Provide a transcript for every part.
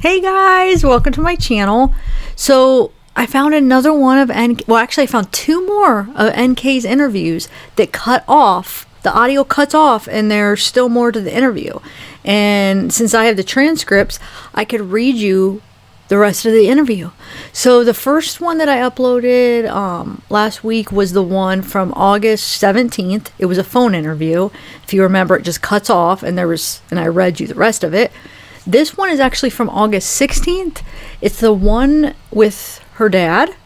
Hey guys, welcome to my channel. So I found another one of I found two more of NK's interviews that cut off. The audio cuts off and there's still more to the interview. And since I have the transcripts, I could read you the rest of the interview. So the first one that I uploaded last week was the one from August 17th. It was a phone interview. If you remember, it just cuts off and I read you the rest of it. This one is actually from August 16th. It's the one with her dad.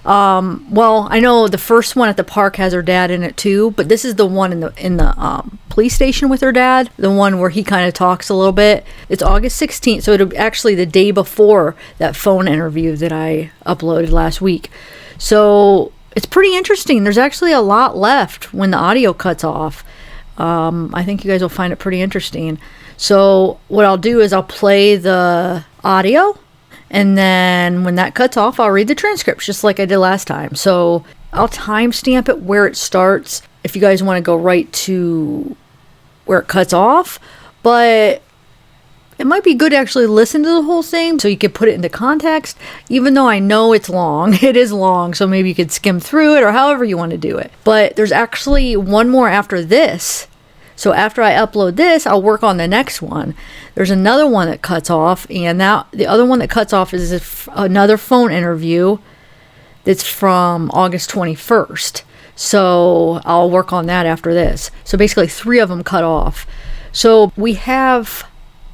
Well, I know the first one at the park has her dad in it too, but this is the one in the police station with her dad, the one where he kind of talks a little bit. It's August 16th, so it'll actually the day before that phone interview that I uploaded last week. So it's pretty interesting. There's actually a lot left when the audio cuts off. I think you guys will find it pretty interesting. So what I'll do is I'll play the audio, and then when that cuts off, I'll read the transcripts just like I did last time. So I'll timestamp it where it starts if you guys want to go right to where it cuts off. But it might be good to actually listen to the whole thing so you can put it into context, even though I know it's long. It is long, so maybe you could skim through it or however you want to do it. But there's actually one more after this. So after I upload this, I'll work on the next one. There's another one that cuts off, and now the other one that cuts off is another phone interview that's from August 21st. So I'll work on that after this. So basically 3 of them cut off. So we have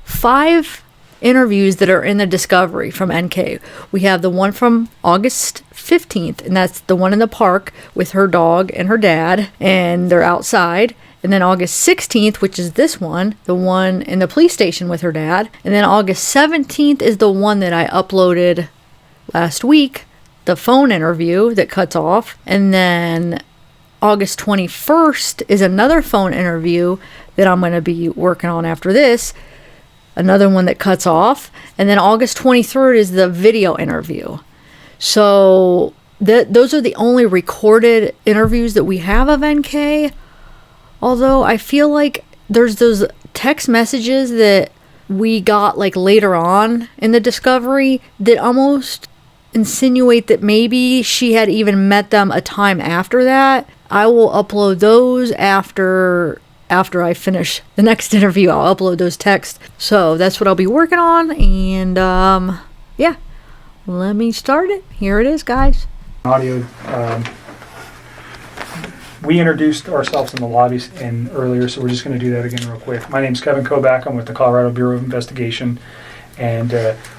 5 interviews that are in the discovery from NK. We have the one from August 15th, and that's the one in the park with her dog and her dad, and they're outside. And then August 16th, which is this one, the one in the police station with her dad. And then August 17th is the one that I uploaded last week, the phone interview that cuts off. And then August 21st is another phone interview that I'm going to be working on after this, another one that cuts off. And then August 23rd is the video interview. So those are the only recorded interviews that we have of NK. Although I feel like there's those text messages that we got like later on in the discovery that almost insinuate that maybe she had even met them a time after that. I will upload those after I finish the next interview. I'll upload those texts. So that's what I'll be working on. And yeah, let me start it. Here it is, guys. Audio. We introduced ourselves in the lobbies earlier, so we're just going to do that again real quick. My name's Kevin Koback. I'm with the Colorado Bureau of Investigation, and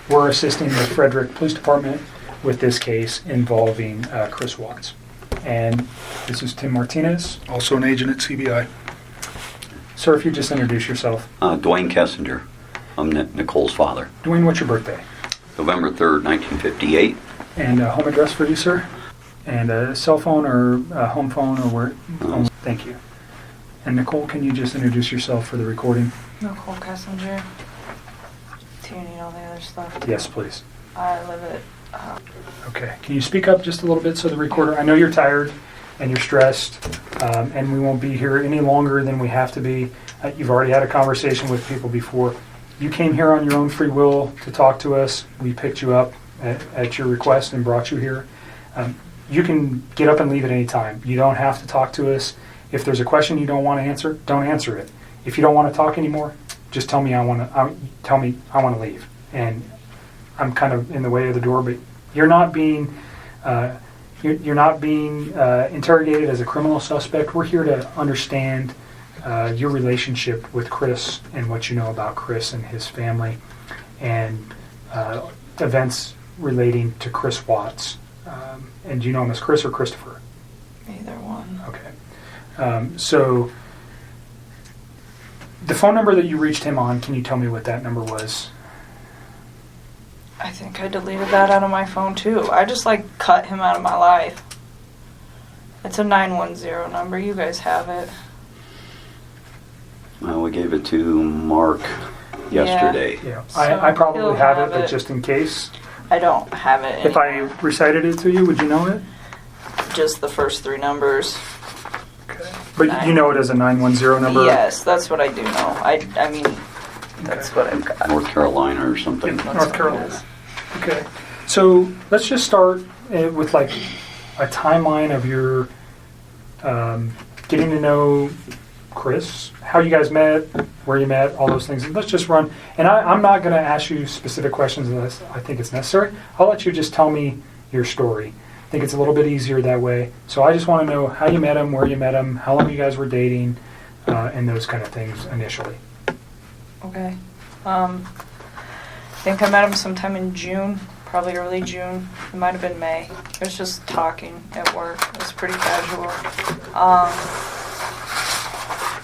we're assisting the Frederick Police Department with this case involving Chris Watts. And this is Tim Martinez. Also an agent at CBI. Sir, if you just introduce yourself. Dwayne Kessinger. I'm Nicole's father. Dwayne, what's your birthday? November 3rd, 1958. And home address for you, sir? And a cell phone or a home phone or where? Thank you. And Nicole, can you just introduce yourself for the recording? Nicole Kessinger. Do you need all the other stuff? Yes, please. I live at... Okay. Can you speak up just a little bit so the recorder... I know you're tired and you're stressed, and we won't be here any longer than we have to be. You've already had a conversation with people before. You came here on your own free will to talk to us. We picked you up at your request and brought you here. You can get up and leave at any time. You don't have to talk to us. If there's a question you don't want to answer, don't answer it. If you don't want to talk anymore, just tell me I want to leave. And I'm kind of in the way of the door, but you're not being interrogated as a criminal suspect. We're here to understand your relationship with Chris and what you know about Chris and his family, and events relating to Chris Watts. And do you know him as Chris or Christopher? Either one. Okay. So the phone number that you reached him on, can you tell me what that number was? I think I deleted that out of my phone too. I just cut him out of my life. It's a 910 number. You guys have it. We gave it to Mark yesterday. Yeah. So I probably he'll have have it, but it. just in case. I don't have it If I anymore. recited it to you, would you know it? Just the first 3 numbers. Okay. But you know it as a 910 number? Yes, that's what I do know. I mean, That's Okay. what I've got. North Carolina or something. That's North what it Carolina. is. Okay. So let's just start with like a timeline of your getting to know Chris, how you guys met, where you met, all those things. And let's just run. And I'm not going to ask you specific questions unless I think it's necessary. I'll let you just tell me your story. I think it's a little bit easier that way. So I just want to know how you met him, where you met him, how long you guys were dating, and those kind of things initially. Okay. I think I met him sometime in June, probably early June. It might have been May. It was just talking at work. It was pretty casual.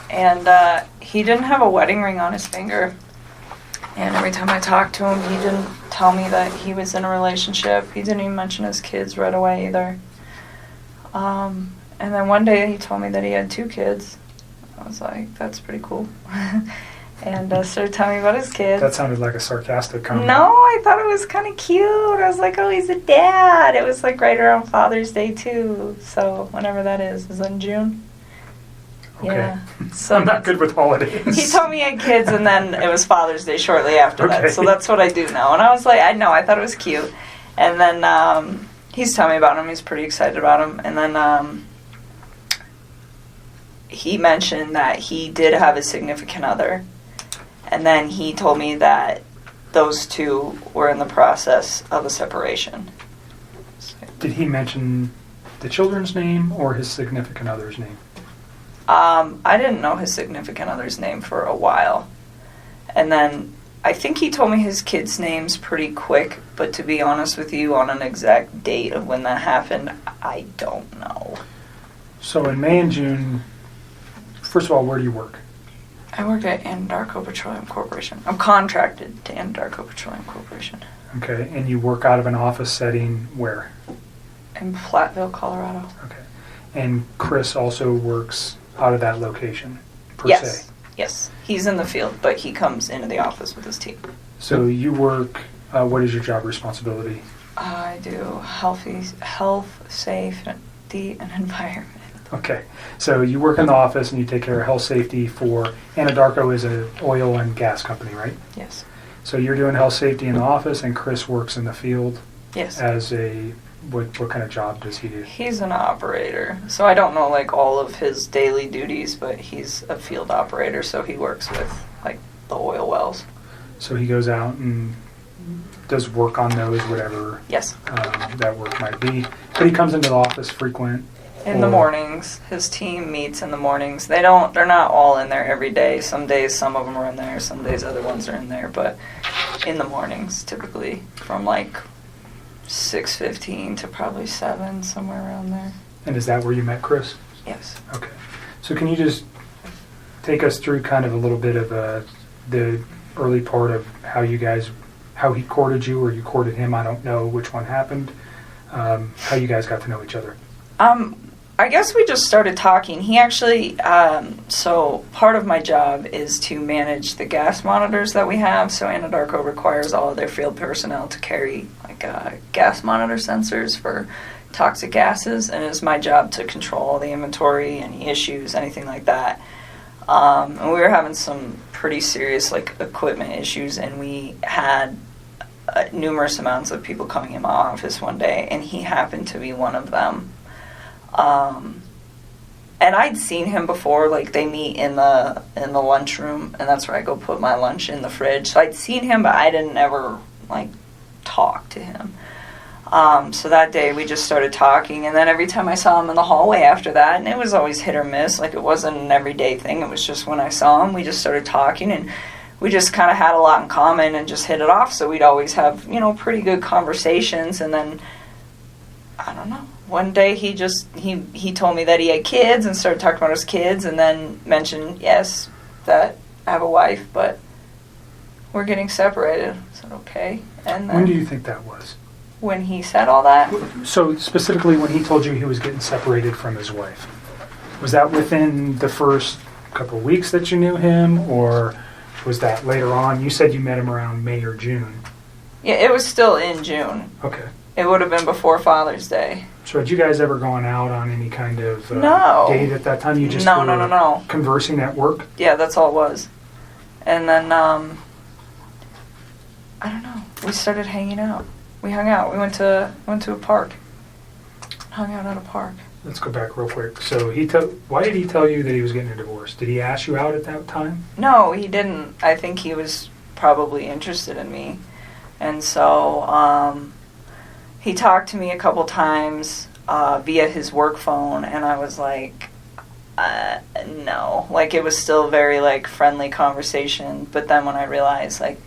And he didn't have a wedding ring on his finger. And every time I talked to him, he didn't tell me that he was in a relationship. He didn't even mention his kids right away either. And then one day he told me that he had 2 kids. I was like, that's pretty cool. And started telling me about his kids. That sounded like a sarcastic comment. No, I thought it was kind of cute. I was like, oh, he's a dad. It was like right around Father's Day too. So whenever that is in June. Okay. Yeah. So I'm not good with holidays. he told me he had kids, and then it was Father's Day shortly after Okay. that. So that's what I do now. And I was like, I thought it was cute. And then he's telling me about him. He's pretty excited about him. And then he mentioned that he did have a significant other. And then he told me that those 2 were in the process of a separation. Did he mention the children's name or his significant other's name? I didn't know his significant other's name for a while. And then I think he told me his kids' names pretty quick, but to be honest with you, on an exact date of when that happened, I don't know. So in May and June, first of all, where do you work? I work at Anadarko Petroleum Corporation. I'm contracted to Anadarko Petroleum Corporation Okay, and you work out of an office setting where? in Platteville, Colorado. Okay. And Chris also works out of that location, per Yes. se. Yes. He's in the field, but he comes into the office with his team. So you work, what is your job responsibility? I do health, safety, and environment. Okay, so you work in the office and you take care of health safety for, Anadarko is an oil and gas company, right? Yes. So you're doing health safety in the office and Chris works in the field Yes. as a, what kind of job does he do? He's an operator, so I don't know like all of his daily duties, but he's a field operator, so he works with like the oil wells. So he goes out and does work on those, whatever Yes. that work might be. But he comes into the office frequent. In the mornings, his team meets in the mornings. They're not all in there every day. Some days, some of them are in there. Some days, other ones are in there. But in the mornings, typically from like 6:15 to probably 7, somewhere around there. And is that where you met Chris? Yes. Okay. So can you just take us through kind of a little bit of the early part of how he courted you or you courted him? I don't know which one happened. How you guys got to know each other. I guess we just started talking. He actually, so part of my job is to manage the gas monitors that we have. So Anadarko requires all of their field personnel to carry like gas monitor sensors for toxic gases, and it's my job to control the inventory, any issues, anything like that. And we were having some pretty serious like equipment issues, and we had numerous amounts of people coming in my office one day, and he happened to be one of them. And I'd seen him before, like they meet in the lunchroom, and that's where I go put my lunch in the fridge. So I'd seen him, but I didn't ever like talk to him. So that day we just started talking, and then every time I saw him in the hallway after that, and it was always hit or miss, like it wasn't an everyday thing, it was just when I saw him, we just started talking, and we just kind of had a lot in common and just hit it off, so we'd always have, pretty good conversations. And then, I don't know, one day he told me that he had kids and started talking about his kids, and then mentioned, yes, that I have a wife, but we're getting separated. I said, okay. And then When do you think that was? when he said all that, So specifically when he told you he was getting separated from his wife, was that within the first couple of weeks that you knew him, or was that later on? You said you met him around May or June. yeah, it was still in June. Okay. It would have been before Father's Day. So had you guys ever gone out on any kind of No. date at that time? You just No, were no. conversing at work? Yeah, that's all it was. And then, I don't know, we started hanging out. We hung out. We went to a park. Hung out at a park. Let's go back real quick. So why did he tell you that he was getting a divorce? Did he ask you out at that time? No, he didn't. I think he was probably interested in me. And so he talked to me a couple times via his work phone, and I was like, no. Like, it was still very, like, friendly conversation. But then when I realized, like,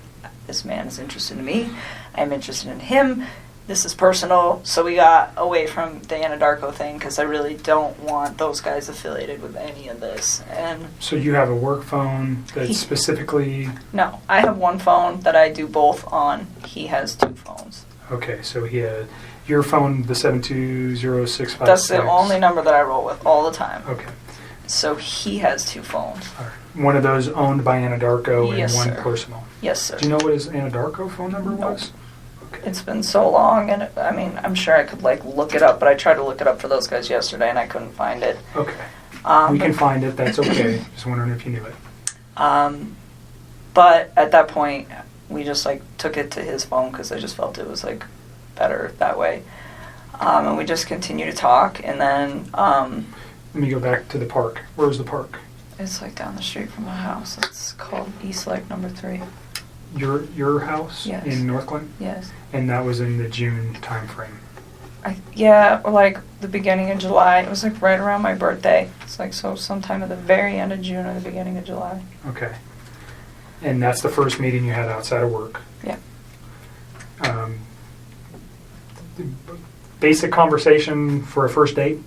this man is interested in me, I'm interested in him, this is personal, so we got away from the Anadarko thing because I really don't want those guys affiliated with any of this. And so you have a work phone that's specifically... No, I have one phone that I do both on. He has two phones. Okay, so he had your phone, the 720-656. That's the only number that I roll with all the time. Okay. So he has two phones. All right. One of those owned by Anadarko Yes, and one sir. personal. Yes, sir. Do you know what his Anadarko phone number was? Okay. It's been so long, and I mean, I'm sure I could, like, look it up, but I tried to look it up for those guys yesterday, and I couldn't find it. Okay. We can find it. That's okay. Just wondering if you knew it. But at that point, we just, like, took it to his phone because I just felt it was, like, better that way. And we just continued to talk, and then... Let me go back to the park. Where was the park? It's, like, down the street from my house. It's called East Lake Number 3. Your house? Yes. In Northglenn? Yes. And that was in the June time frame. Yeah, or like the beginning of July. It was like right around my birthday. It's like so sometime at the very end of June or the beginning of July. Okay. And that's the first meeting you had outside of work? Yeah. Basic conversation for a first date?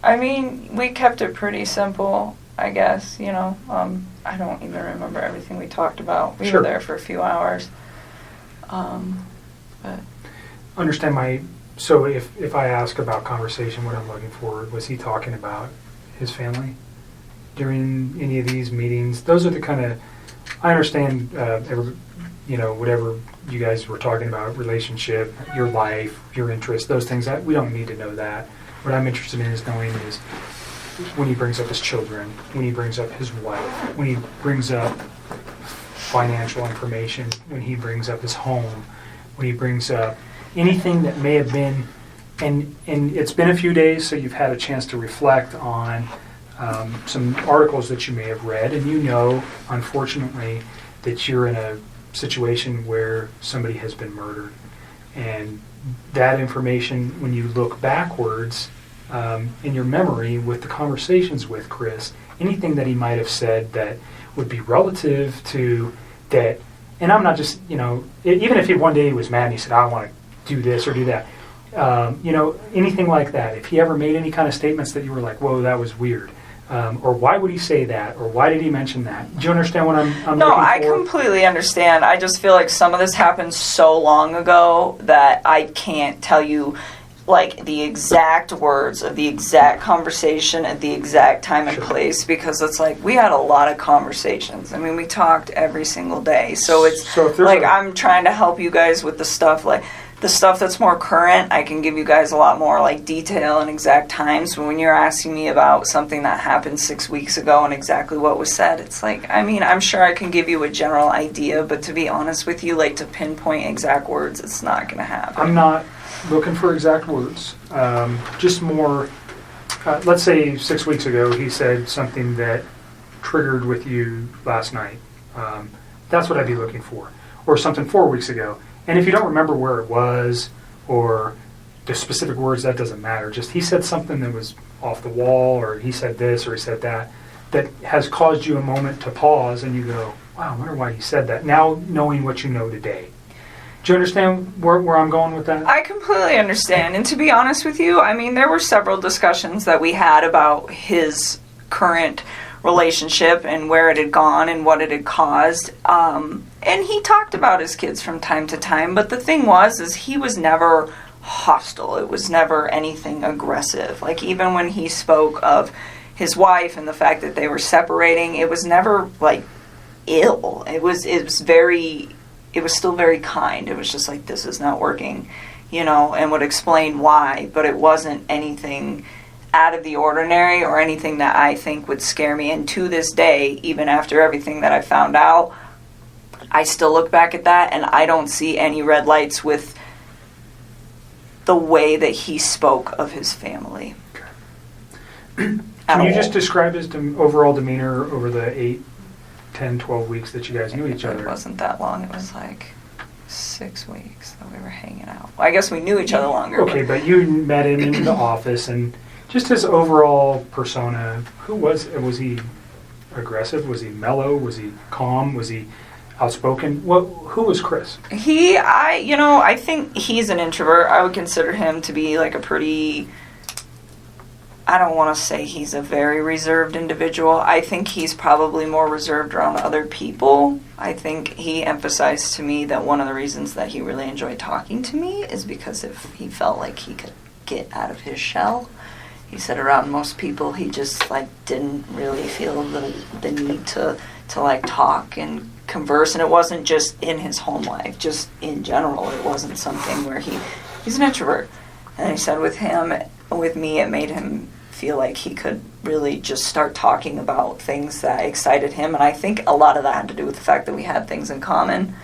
I mean, we kept it pretty simple, I guess, you know. I don't even remember everything we talked about. We Sure. were there for a few hours. But Understand so if I ask about conversation, what I'm looking for, was he talking about his family during any of these meetings? Those are the kind of, I understand, whatever you guys were talking about, relationship, your life, your interests, those things, we don't need to know that. What I'm interested in is knowing is when he brings up his children, when he brings up his wife, when he brings up financial information, when he brings up his home, when he brings up anything that may have been, and it's been a few days, so you've had a chance to reflect on some articles that you may have read, and you know, unfortunately, that you're in a situation where somebody has been murdered. And that information, when you look backwards in your memory with the conversations with Chris, anything that he might have said that would be relative to that, and I'm not just, even if he one day he was mad and he said, I want to do this or do that, anything like that, if he ever made any kind of statements that you were like, whoa, that was weird, or why would he say that, or why did he mention that? Do you understand what I'm no, looking I for? completely understand. I just feel like some of this happened so long ago that I can't tell you like the exact words of the exact conversation at the exact time and place, because it's like we had a lot of conversations. I mean, we talked every single day. So it's like I'm trying to help you guys with the stuff like the stuff that's more current. I can give you guys a lot more like detail and exact times. But when you're asking me about something that happened 6 weeks ago and exactly what was said, it's like, I mean, I'm sure I can give you a general idea, but to be honest with you, like to pinpoint exact words, it's not going to happen. I'm not looking for exact words, just more, let's say 6 weeks ago he said something that triggered with you last night. That's what I'd be looking for. Or something 4 weeks ago. And if you don't remember where it was or the specific words, that doesn't matter. Just he said something that was off the wall, or he said this or he said that has caused you a moment to pause and you go, wow, I wonder why he said that. Now knowing what you know today. Do you understand where I'm going with that? I completely understand. And to be honest with you, I mean, there were several discussions that we had about his current relationship and where it had gone and what it had caused. And he talked about his kids from time to time. But the thing is he was never hostile. It was never anything aggressive. Like even when he spoke of his wife and the fact that they were separating, it was never like ill. It was still very kind. It was just like, this is not working, and would explain why, but it wasn't anything out of the ordinary or anything that I think would scare me. And to this day, even after everything that I found out, I still look back at that and I don't see any red lights with the way that he spoke of his family. Can you just describe his overall demeanor over the 8, 10, 12 weeks that you guys knew each other? It wasn't that long. It was like 6 weeks that we were hanging out. Well, I guess we knew each other longer. Okay, but you met him in the office, and just his overall persona, who was he aggressive? Was he mellow? Was he calm? Was he outspoken? Who was Chris? I think he's an introvert. I would consider him to be like a pretty, I don't want to say he's a very reserved individual. I think he's probably more reserved around other people. I think he emphasized to me that one of the reasons that he really enjoyed talking to me is because if he felt like he could get out of his shell. He said around most people he just like didn't really feel the need to like talk and converse, and it wasn't just in his home life, just in general. It wasn't something where he's an introvert. And he said with me, it made him feel like he could really just start talking about things that excited him, and I think a lot of that had to do with the fact that we had things in common.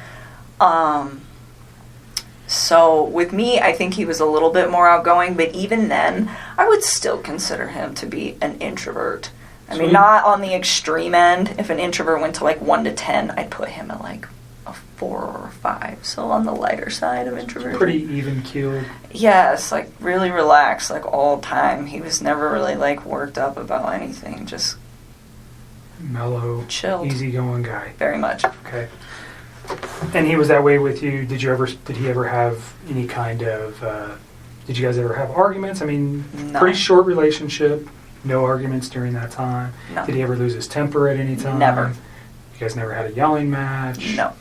So with me, I think he was a little bit more outgoing, but even then, I would still consider him to be an introvert. I mean, not on the extreme end. If an introvert went to like 1 to 10, I'd put him at like a 4 or 5. So on the lighter side of introversion. Pretty even-keeled. Yes, like really relaxed, like all the time. He was never really like worked up about anything. Just mellow, chilled, easygoing guy. Very much. Okay. And he was that way with you. Did he ever have any kind of? Did you guys ever have arguments? I mean, No. Pretty short relationship. No arguments during that time. No. Did he ever lose his temper at any time? Never. You guys never had a yelling match? No.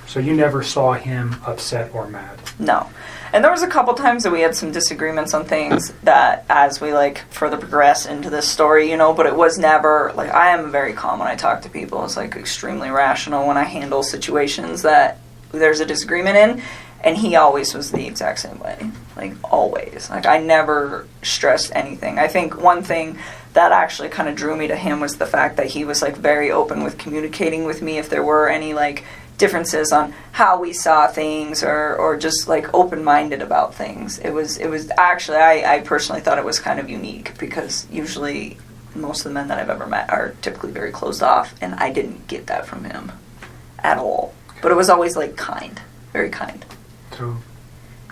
So you never saw him upset or mad? No. And there was a couple times that we had some disagreements on things that as we like further progress into this story, but it was never like, I am very calm when I talk to people. It's like extremely rational when I handle situations that there's a disagreement in, and he always was the exact same way. Like always. Like I never stressed anything. I think one thing that actually kind of drew me to him was the fact that he was like very open with communicating with me if there were any like differences on how we saw things or just like open-minded about things. It was actually, I personally thought it was kind of unique because usually most of the men that I've ever met are typically very closed off, and I didn't get that from him at all. But it was always like kind, very kind. So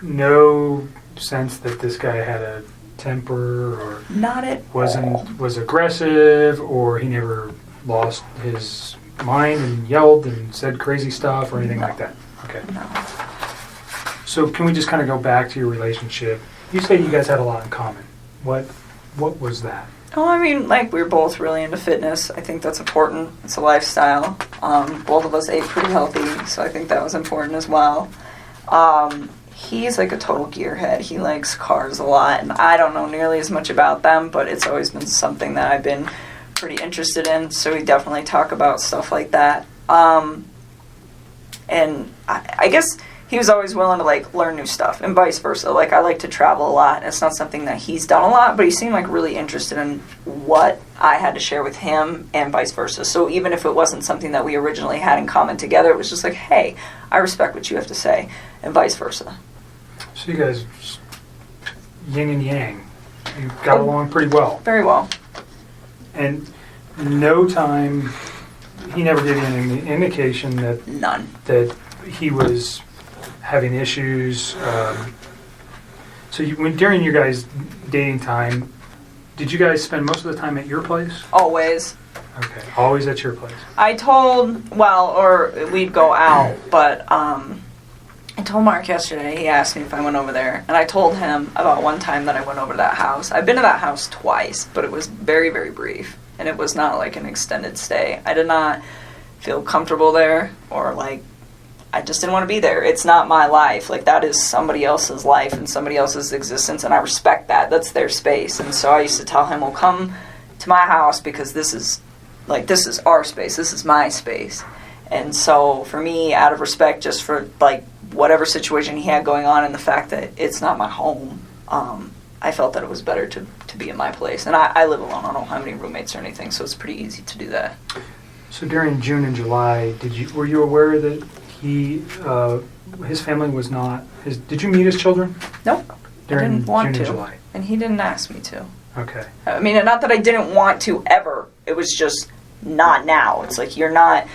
no sense that this guy had a temper or not at all. Was aggressive, or he never lost his mind and yelled and said crazy stuff or anything like that? Okay. No. So can we just kind of go back to your relationship? You say you guys had a lot in common. What was that? Oh, I mean, like, we were both really into fitness. I think that's important. It's a lifestyle. Both of us ate pretty healthy, so I think that was important as well. He's like a total gearhead. He likes cars a lot, and I don't know nearly as much about them, but it's always been something that I've been pretty interested in, so we definitely talk about stuff like that. And I guess he was always willing to like learn new stuff, and vice versa. Like I like to travel a lot, and it's not something that he's done a lot, but he seemed like really interested in what I had to share with him, and vice versa. So even if it wasn't something that we originally had in common together, it was just like, hey, I respect what you have to say, and vice versa. So you guys, yin and yang, you got along pretty well. Very well. And no time, he never gave you any indication that None. that he was having issues. So during your guys' dating time, did you guys spend most of the time at your place? Always. Okay, always at your place. Or we'd go out, but I told Mark yesterday, he asked me if I went over there, and I told him about one time that I went over to that house. I've been to that house twice, but it was very, very brief, and it was not like an extended stay. I did not feel comfortable there, or like, I just didn't want to be there. It's not my life. Like, that is somebody else's life and somebody else's existence, and I respect that. That's their space. And so I used to tell him, well, come to my house because this is our space. This is my space. And so for me, out of respect just for, like, whatever situation he had going on and the fact that it's not my home, I felt that it was better to to be in my place. And I live alone. I don't have any roommates or anything, so it's pretty easy to do that. So during June and July, were you aware that his family was not did you meet his children? Nope. During I didn't want June to. and July. And he didn't ask me to. Okay. I mean, not that I didn't want to ever. It was just not now. It's like you're not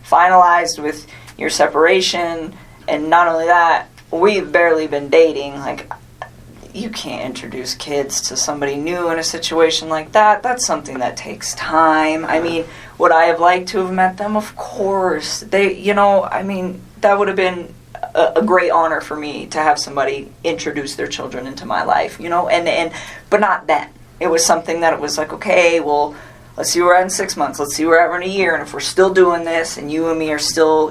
finalized with your separation, and not only that, we've barely been dating. Like, you can't introduce kids to somebody new in a situation like that. That's something that takes time. I mean, would I have liked to have met them? Of course. That would have been a great honor for me to have somebody introduce their children into my life, but not then. It was something that it was like, okay, well, let's see where we're at in 6 months. Let's see where we're at in a year. And if we're still doing this and you and me are still,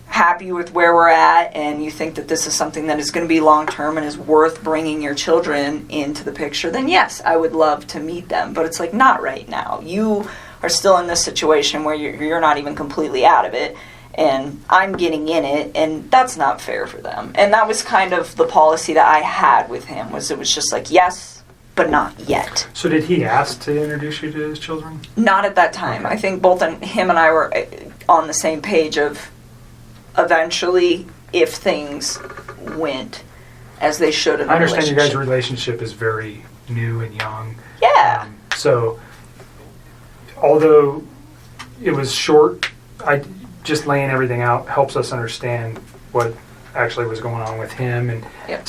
happy with where we're at, and you think that this is something that is going to be long-term and is worth bringing your children into the picture, then yes, I would love to meet them. But it's like, not right now. You are still in this situation where you're not even completely out of it, and I'm getting in it, and that's not fair for them. And that was kind of the policy that I had with him, it was just like, yes, but not yet. So did he ask to introduce you to his children? Not at that time. Okay. I think both him and I were on the same page of eventually, if things went as they should in the I understand you guys' relationship. relationship is very new and young. Yeah. So, although it was short, just laying everything out helps us understand what actually was going on with him. And Yep.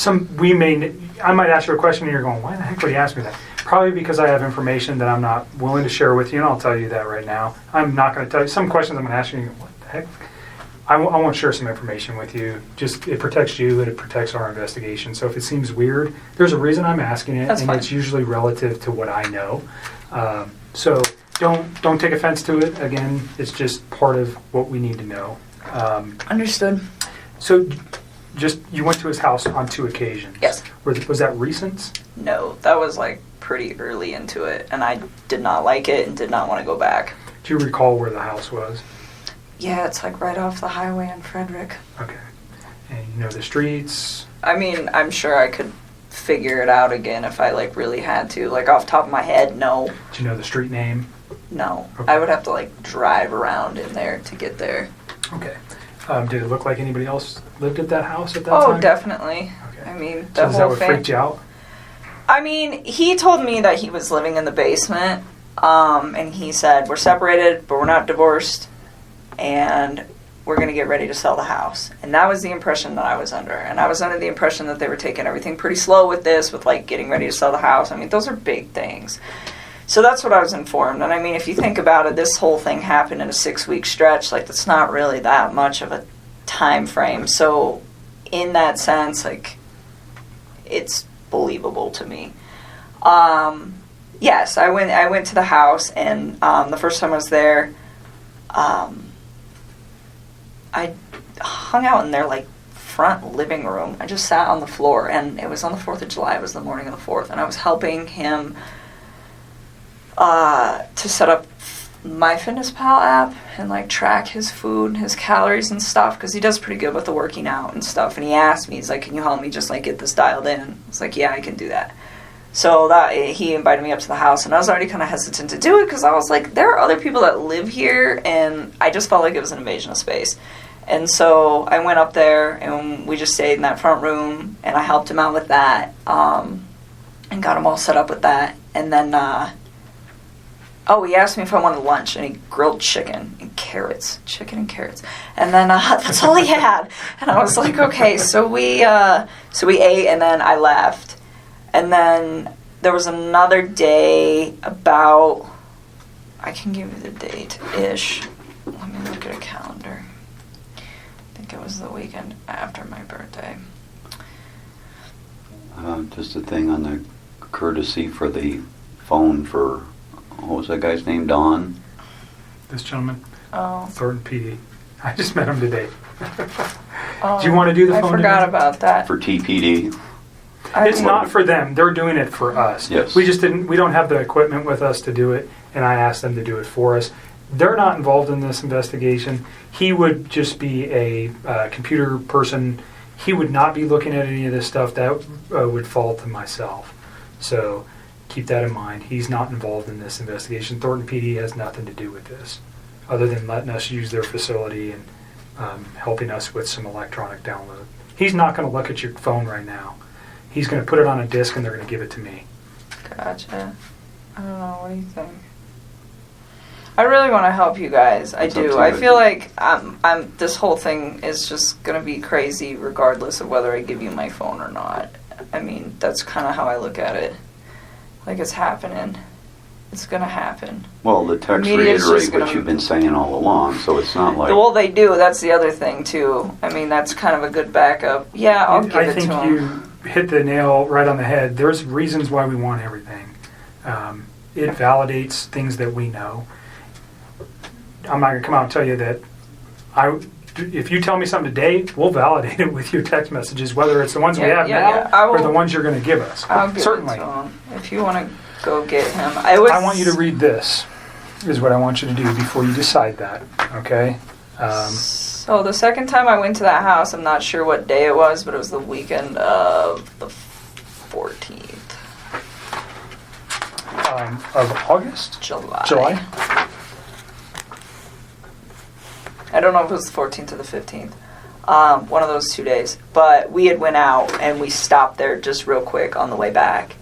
I might ask you a question and you're going, why the heck would he ask me that? Probably because I have information that I'm not willing to share with you, and I'll tell you that right now. I'm not going to tell you. Some questions I'm going to ask you, and you go, what the heck? I want to share some information with you. Just, it protects you and it protects our investigation. So if it seems weird, there's a reason I'm asking it, That's and fine. it's usually relative to what I know. So don't take offense to it. Again, it's just part of what we need to know. Understood. So just, you went to his house on 2 occasions. Yes. Was that recent? No, that was like pretty early into it, and I did not like it and did not want to go back. Do you recall where the house was? Yeah, it's like right off the highway in Frederick. Okay. And you know the streets? I mean, I'm sure I could figure it out again if I like really had to. Like off the top of my head, no. Do you know the street name? No. Okay. I would have to like drive around in there to get there. Okay. Did it look like anybody else lived at that house at that Oh, time? definitely. Okay. I mean, So the is that whole what thing. freaked you out? I mean, he told me that he was living in the basement, and he said, we're separated, but we're not divorced, and we're going to get ready to sell the house. And that was the impression that I was under. And I was under the impression that they were taking everything pretty slow with this, with like getting ready to sell the house. I mean, those are big things. So that's what I was informed. And I mean, if you think about it, this whole thing happened in a 6-week stretch. Like, that's not really that much of a time frame. So in that sense, like, it's believable to me. Yes, I went to the house, and the first time I was there, I hung out in their like front living room. I just sat on the floor, and it was on the 4th of July. It was the morning of the 4th, and I was helping him to set up MyFitnessPal app and like track his food, his calories and stuff, because he does pretty good with the working out and stuff. And he asked me, he's like, can you help me just like get this dialed in? I was like, yeah, I can do that. So that he invited me up to the house, and I was already kind of hesitant to do it because I was like, there are other people that live here, and I just felt like it was an invasion of space. And so I went up there, and we just stayed in that front room, and I helped him out with that, and got him all set up with that. And then, he asked me if I wanted lunch, and he grilled chicken and carrots. And then that's all he had. And I was like, okay. So we ate, and then I left. And then there was another day about, I can give you the date-ish. Let me look at a calendar. I think it was the weekend after my birthday. Just a thing on the courtesy for the phone for, what was that guy's name, Don? This gentleman, Oh. Thornton PD. I just met him today. Oh, Do you want to do the phone I forgot today? about that. For TPD. It's not for them. They're doing it for us. Yes. We don't have the equipment with us to do it, and I asked them to do it for us. They're not involved in this investigation. He would just be a computer person. He would not be looking at any of this stuff. That would fall to myself. So keep that in mind. He's not involved in this investigation. Thornton PD has nothing to do with this, other than letting us use their facility and helping us with some electronic download. He's not going to look at your phone right now. He's going to put it on a disc and they're going to give it to me. Gotcha. I don't know. What do you think? I really want to help you guys. I do. I feel like this whole thing is just going to be crazy regardless of whether I give you my phone or not. I mean, that's kind of how I look at it. Like, it's happening. It's going to happen. Well, the texts reiterate what you've been saying all along, so it's not like... Well, they do. That's the other thing, too. I mean, that's kind of a good backup. Yeah, I'll give it to him. I think you hit the nail right on the head. There's reasons why we want everything. It validates things that we know. I'm not going to come out and tell you that if you tell me something today, we'll validate it with your text messages, whether it's the ones we have now or the ones you're going to give us. I'll give Certainly. it to him. If you want to go get him. I want you to read this, is what I want you to do before you decide that, okay? So the second time I went to that house, I'm not sure what day it was, but it was the weekend of the 14th. Of August? July. I don't know if it was the 14th or the 15th. One of those 2 days. But we had went out and we stopped there just real quick on the way back.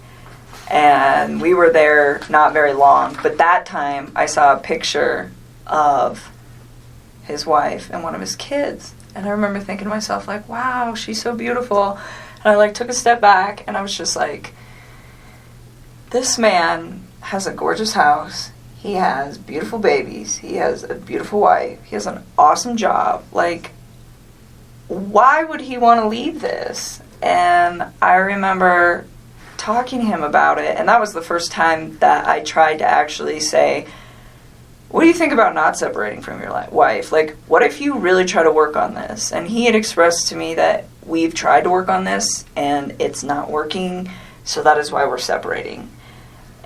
And we were there not very long. But that time I saw a picture of his wife and one of his kids. And I remember thinking to myself, like, wow, she's so beautiful. And I took a step back and I was just like, this man has a gorgeous house. He has beautiful babies. He has a beautiful wife. He has an awesome job. Like, why would he want to leave this? And I remember talking to him about it, and that was the first time that I tried to actually say, what do you think about not separating from your wife? Like, what if you really try to work on this? And he had expressed to me that we've tried to work on this, and it's not working, so that is why we're separating.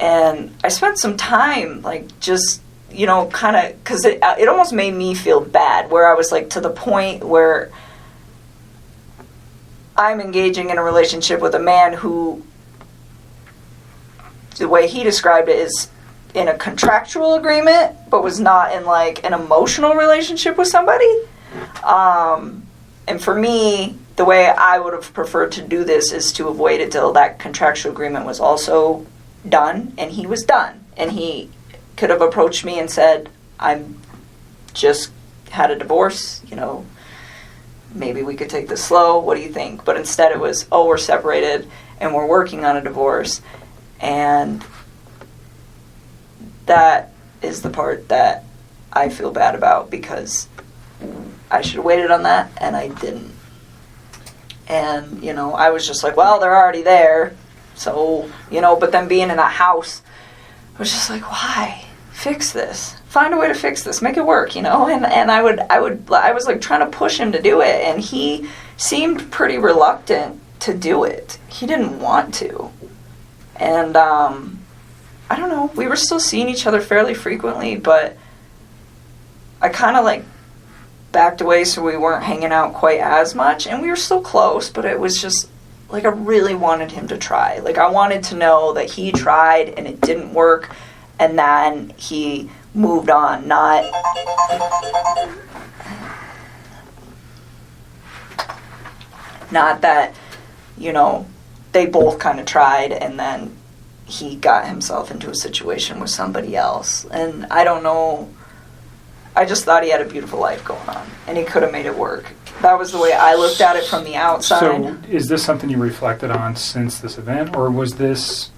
And I spent some time, just, kind of, because it almost made me feel bad, where I was, to the point where I'm engaging in a relationship with a man who, the way he described it, is in a contractual agreement, but was not in, an emotional relationship with somebody. And for me, the way I would have preferred to do this is to have waited till that contractual agreement was also done, and he was done, and he could have approached me and said, I'm just had a divorce, maybe we could take this slow, what do you think? But instead it was, oh, we're separated and we're working on a divorce. And that is the part that I feel bad about, because I should have waited on that and I didn't. And I was just like, well, they're already there. So, but then being in that house, I was just like, why? Fix this. Find a way to fix this. Make it work, And I was trying to push him to do it, and he seemed pretty reluctant to do it. He didn't want to. And, I don't know. We were still seeing each other fairly frequently, but I kind of backed away so we weren't hanging out quite as much, and we were still close, but it was just I really wanted him to try. I wanted to know that he tried and it didn't work, and then he moved on, not that, they both kind of tried and then he got himself into a situation with somebody else. And I don't know, I just thought he had a beautiful life going on, and he could have made it work. That was the way I looked at it from the outside. So, is this something you reflected on since this event, or was this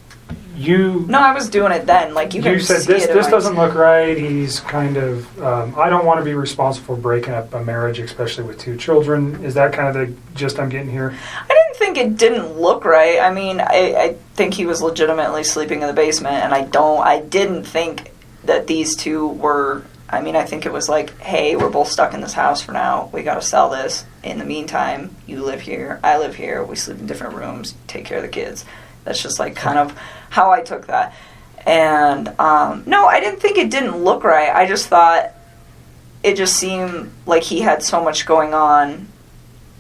you? No, I was doing it then. You said this doesn't look right. He's kind of. I don't want to be responsible for breaking up a marriage, especially with 2 children. Is that kind of the gist I'm getting here? I didn't think it didn't look right. I mean, I think he was legitimately sleeping in the basement, and I didn't think that these two were. I mean, I think it was hey, we're both stuck in this house for now. We got to sell this. In the meantime, you live here, I live here. We sleep in different rooms, take care of the kids. That's just kind of how I took that. And no, I didn't think it didn't look right. I just thought it just seemed like he had so much going on,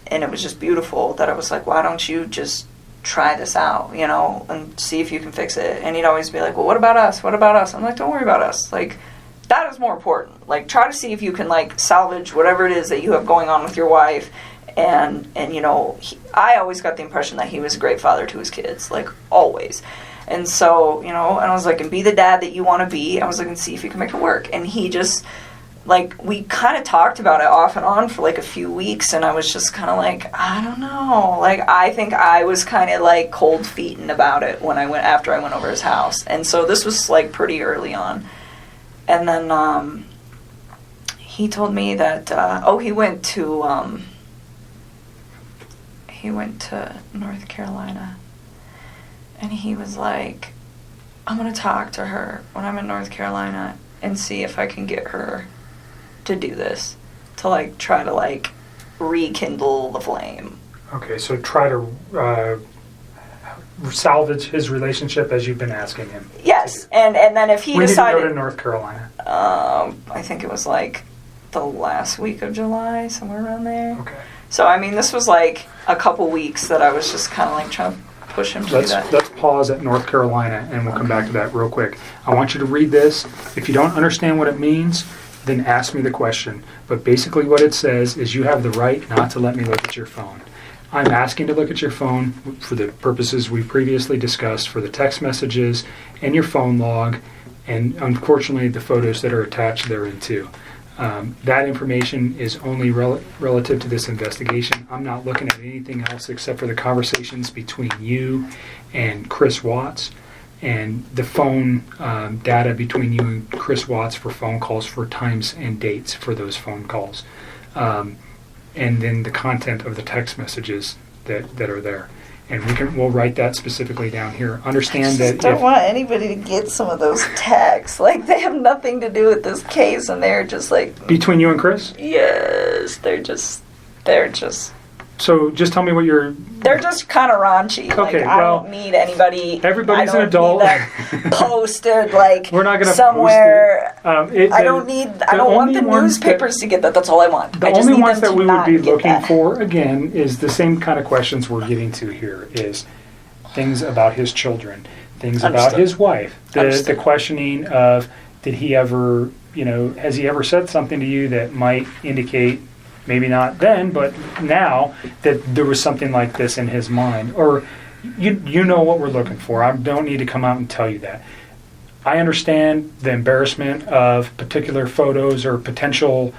and it was just beautiful that I was like, why don't you just try this out, you know, and see if you can fix it. And he'd always be like, well, what about us? What about us? I'm like, don't worry about us. Like, that is more important. Like, try to see if you can, like, salvage whatever it is that you have going on with your wife. And you know, I always got the impression that he was a great father to his kids, like, always. And so, you know, and I was like, and be the dad that you want to be. I was like, and see if you can make it work. And he just, like, we kind of talked about it off and on for, like, a few weeks, and I was just kind of like, I don't know. Like, I think I was kind of, like, cold feeting about it after I went over his house. And so this was, like, pretty early on. And then he told me that, he went to North Carolina, and he was like, I'm going to talk to her when I'm in North Carolina and see if I can get her to do this, to, like, try to, like, rekindle the flame. Okay, so try to salvage his relationship as you've been asking him. Yes, and then if he decided... When did you go to North Carolina? I think it was, like, the last week of July, somewhere around there. Okay. So, I mean, this was, like, a couple weeks that I was just kind of, like, trying to push him to do that. Let's pause at North Carolina, and we'll come back to that real quick. I want you to read this. If you don't understand what it means, then ask me the question. But basically what it says is you have the right not to let me look at your phone. I'm asking to look at your phone for the purposes we previously discussed, for the text messages and your phone log, and unfortunately the photos that are attached therein too. That information is only relative to this investigation. I'm not looking at anything else except for the conversations between you and Chris Watts, and the phone data between you and Chris Watts for phone calls, for times and dates for those phone calls. And then the content of the text messages that are there. And we'll write that specifically down here. Understand that... I don't want anybody to get some of those texts. Like, they have nothing to do with this case, and they're just like... Between you and Chris? Yes, they're just... So just tell me what you're... They're just kind of raunchy. Okay, like, I don't need anybody... Everybody's an adult. Posted, like, we're not going to somewhere. Post it. I don't want the newspapers to get that. That's all I want. The only ones that we would be looking for, again, is the same kind of questions we're getting to here, is things about his children, things about his wife, the questioning of, did he ever, has he ever said something to you that might indicate, maybe not then, but now, that there was something like this in his mind? Or you know what we're looking for. I don't need to come out and tell you that. I understand the embarrassment of particular photos or potential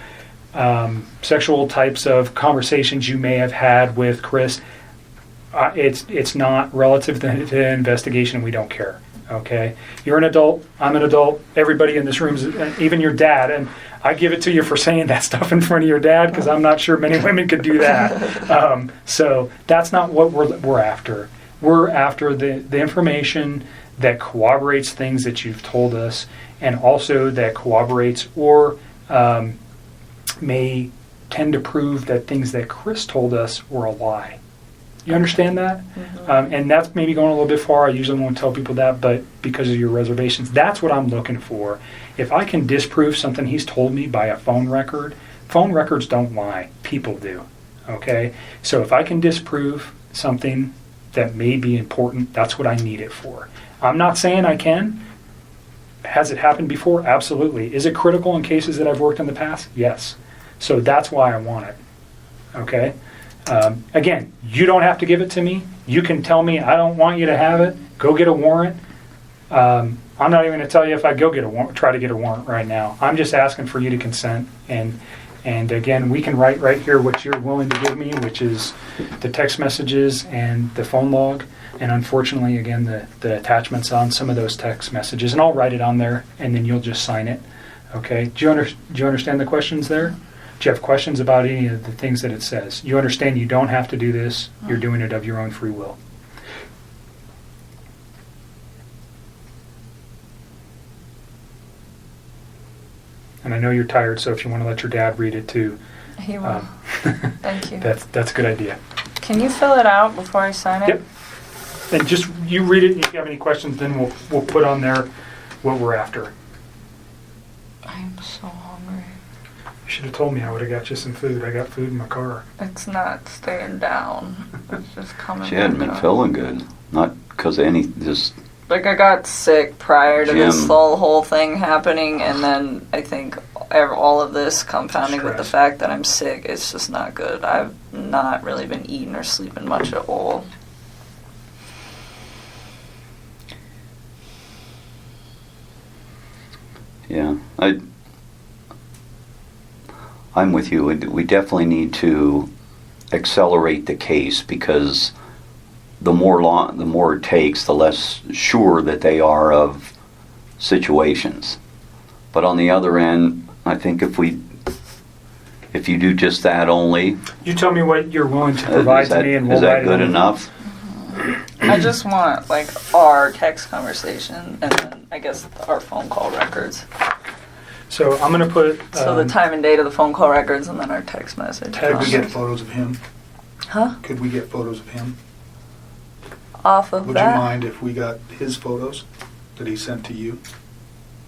sexual types of conversations you may have had with Chris. It's not relative to the investigation, and we don't care. Okay? You're an adult. I'm an adult. Everybody in this room is, even your dad, and I give it to you for saying that stuff in front of your dad, because I'm not sure many women could do that. So that's not what we're after. We're after the information that corroborates things that you've told us, and also that corroborates or may tend to prove that things that Chris told us were a lie. You understand that? Mm-hmm. And that's maybe going a little bit far. I usually won't tell people that, but because of your reservations, that's what I'm looking for. If I can disprove something he's told me by a phone record, phone records don't lie. People do. Okay? So if I can disprove something that may be important, that's what I need it for. I'm not saying I can. Has it happened before? Absolutely. Is it critical in cases that I've worked in the past? Yes. So that's why I want it. Okay? Again, you don't have to give it to me. You can tell me, I don't want you to have it. Go get a warrant. I'm not even going to tell you if I try to get a warrant right now. I'm just asking for you to consent. And again, we can write right here what you're willing to give me, which is the text messages and the phone log. And unfortunately, again, the attachments on some of those text messages. And I'll write it on there, and then you'll just sign it. Okay? Do you understand the questions there? Do you have questions about any of the things that it says? You understand you don't have to do this. You're doing it of your own free will. And I know you're tired, so if you want to let your dad read it too. He will. Thank you. That's a good idea. Can you fill it out before I sign it? Yep. And just you read it, and if you have any questions, then we'll put on there what we're after. I'm so hungry. You should have told me. I would have got you some food. I got food in my car. It's not staying down. It's just was coming. She hadn't been feeling good. Not because of any, just... Like, I got sick prior to this Jim. whole thing happening, and then I think all of this compounding with the fact that I'm sick, it's just not good. I've not really been eating or sleeping much at all. Yeah, I'm with you. We definitely need to accelerate the case, because the more it takes, the less sure that they are of situations. But on the other end, I think if you do just that only, You tell me what you're willing to provide to me, and we'll is write that good it on. enough? I just want, like, our text conversation, and then, I guess, our phone call records. So I'm going to put... So the time and date of the phone call records, and then our text message. Ted, Could we get photos of him? Huh? Could we get photos of him? Off of Would that? you mind if we got his photos that he sent to you?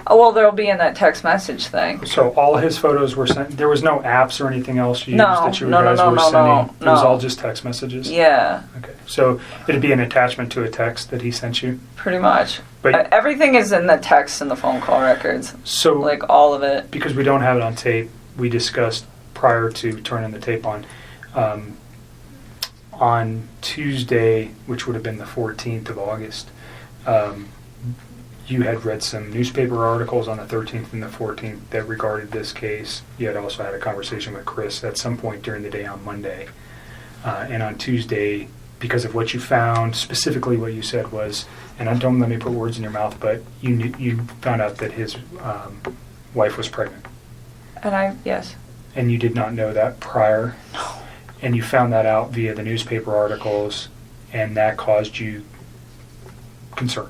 Oh, well, they'll be in that text message thing. So all his photos were sent. There was no apps or anything else you used No, that you no, guys no, were no, sending. no, It was no. all just text messages. Yeah, Okay. So it'd be an attachment to a text that he sent you. pretty much. But Everything is in the text and the phone call records. so Like, all of it. because we don't have it on tape, we discussed prior to turning the tape on Tuesday, which would have been the 14th of August. You had read some newspaper articles on the 13th and the 14th that regarded this case. You had also had a conversation with Chris at some point during the day on Monday. And on Tuesday, because of what you found, specifically what you said was, and don't let me put words in your mouth, but you found out that his wife was pregnant. And yes. And you did not know that prior. No. And you found that out via the newspaper articles, and that caused you concern.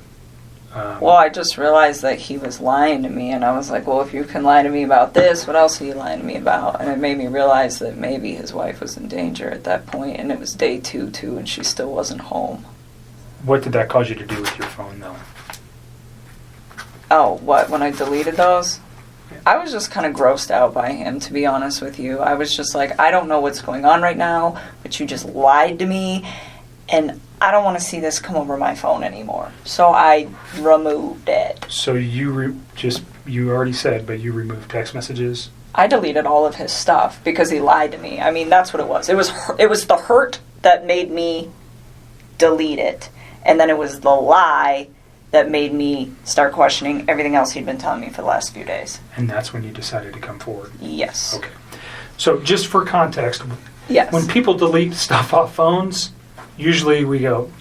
Well, I just realized that he was lying to me, and I was like, well, if you can lie to me about this, what else are you lying to me about? And it made me realize that maybe his wife was in danger at that point, and it was day 2, too, and she still wasn't home. What did that cause you to do with your phone, though? Oh, what? When I deleted those? I was just kind of grossed out by him, to be honest with you. I was just like, I don't know what's going on right now, but you just lied to me, and I don't want to see this come over my phone anymore. So I removed it. So you you already said, but you removed text messages? I deleted all of his stuff because he lied to me. I mean, that's what it was. It was the hurt that made me delete it, and then it was the lie that made me start questioning everything else he'd been telling me for the last few days. And that's when you decided to come forward? Yes. Okay. So just for context, Yes. when people delete stuff off phones, usually we go,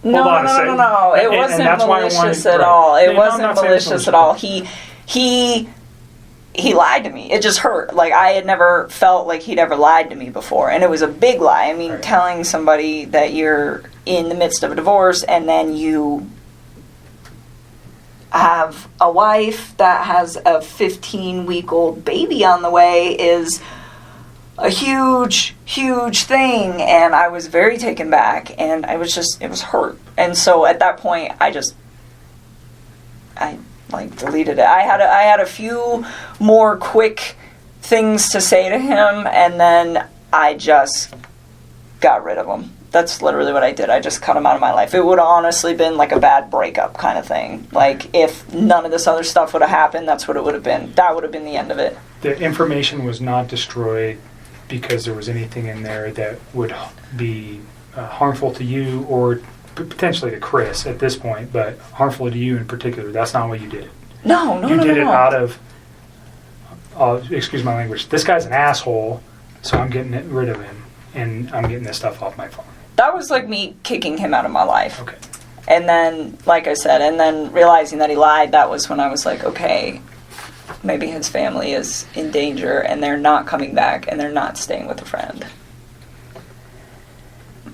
No. It wasn't that's why I wanted- malicious at right. all. It No, I'm wasn't not saying it's malicious at all. He lied to me. It just hurt. Like, I had never felt like he'd ever lied to me before. And it was a big lie. I mean, Right. telling somebody that you're in the midst of a divorce and then you have a wife that has a 15-week-old baby on the way is a huge, huge thing. And I was very taken back, and it was hurt. And so at that point, I deleted it. I had a few more quick things to say to him, and then I just got rid of him. That's literally what I did. I just cut him out of my life. It would have honestly been like a bad breakup kind of thing. Like, if none of this other stuff would have happened, that's what it would have been. That would have been the end of it. The information was not destroyed because there was anything in there that would be harmful to you or potentially to Chris at this point, but harmful to you in particular. That's not what you did. No. You did it out of, excuse my language, this guy's an asshole, so I'm getting rid of him, and I'm getting this stuff off my phone. That was like me kicking him out of my life. Okay. And then, like I said, and then realizing that he lied, that was when I was like, okay, maybe his family is in danger and they're not coming back and they're not staying with a friend.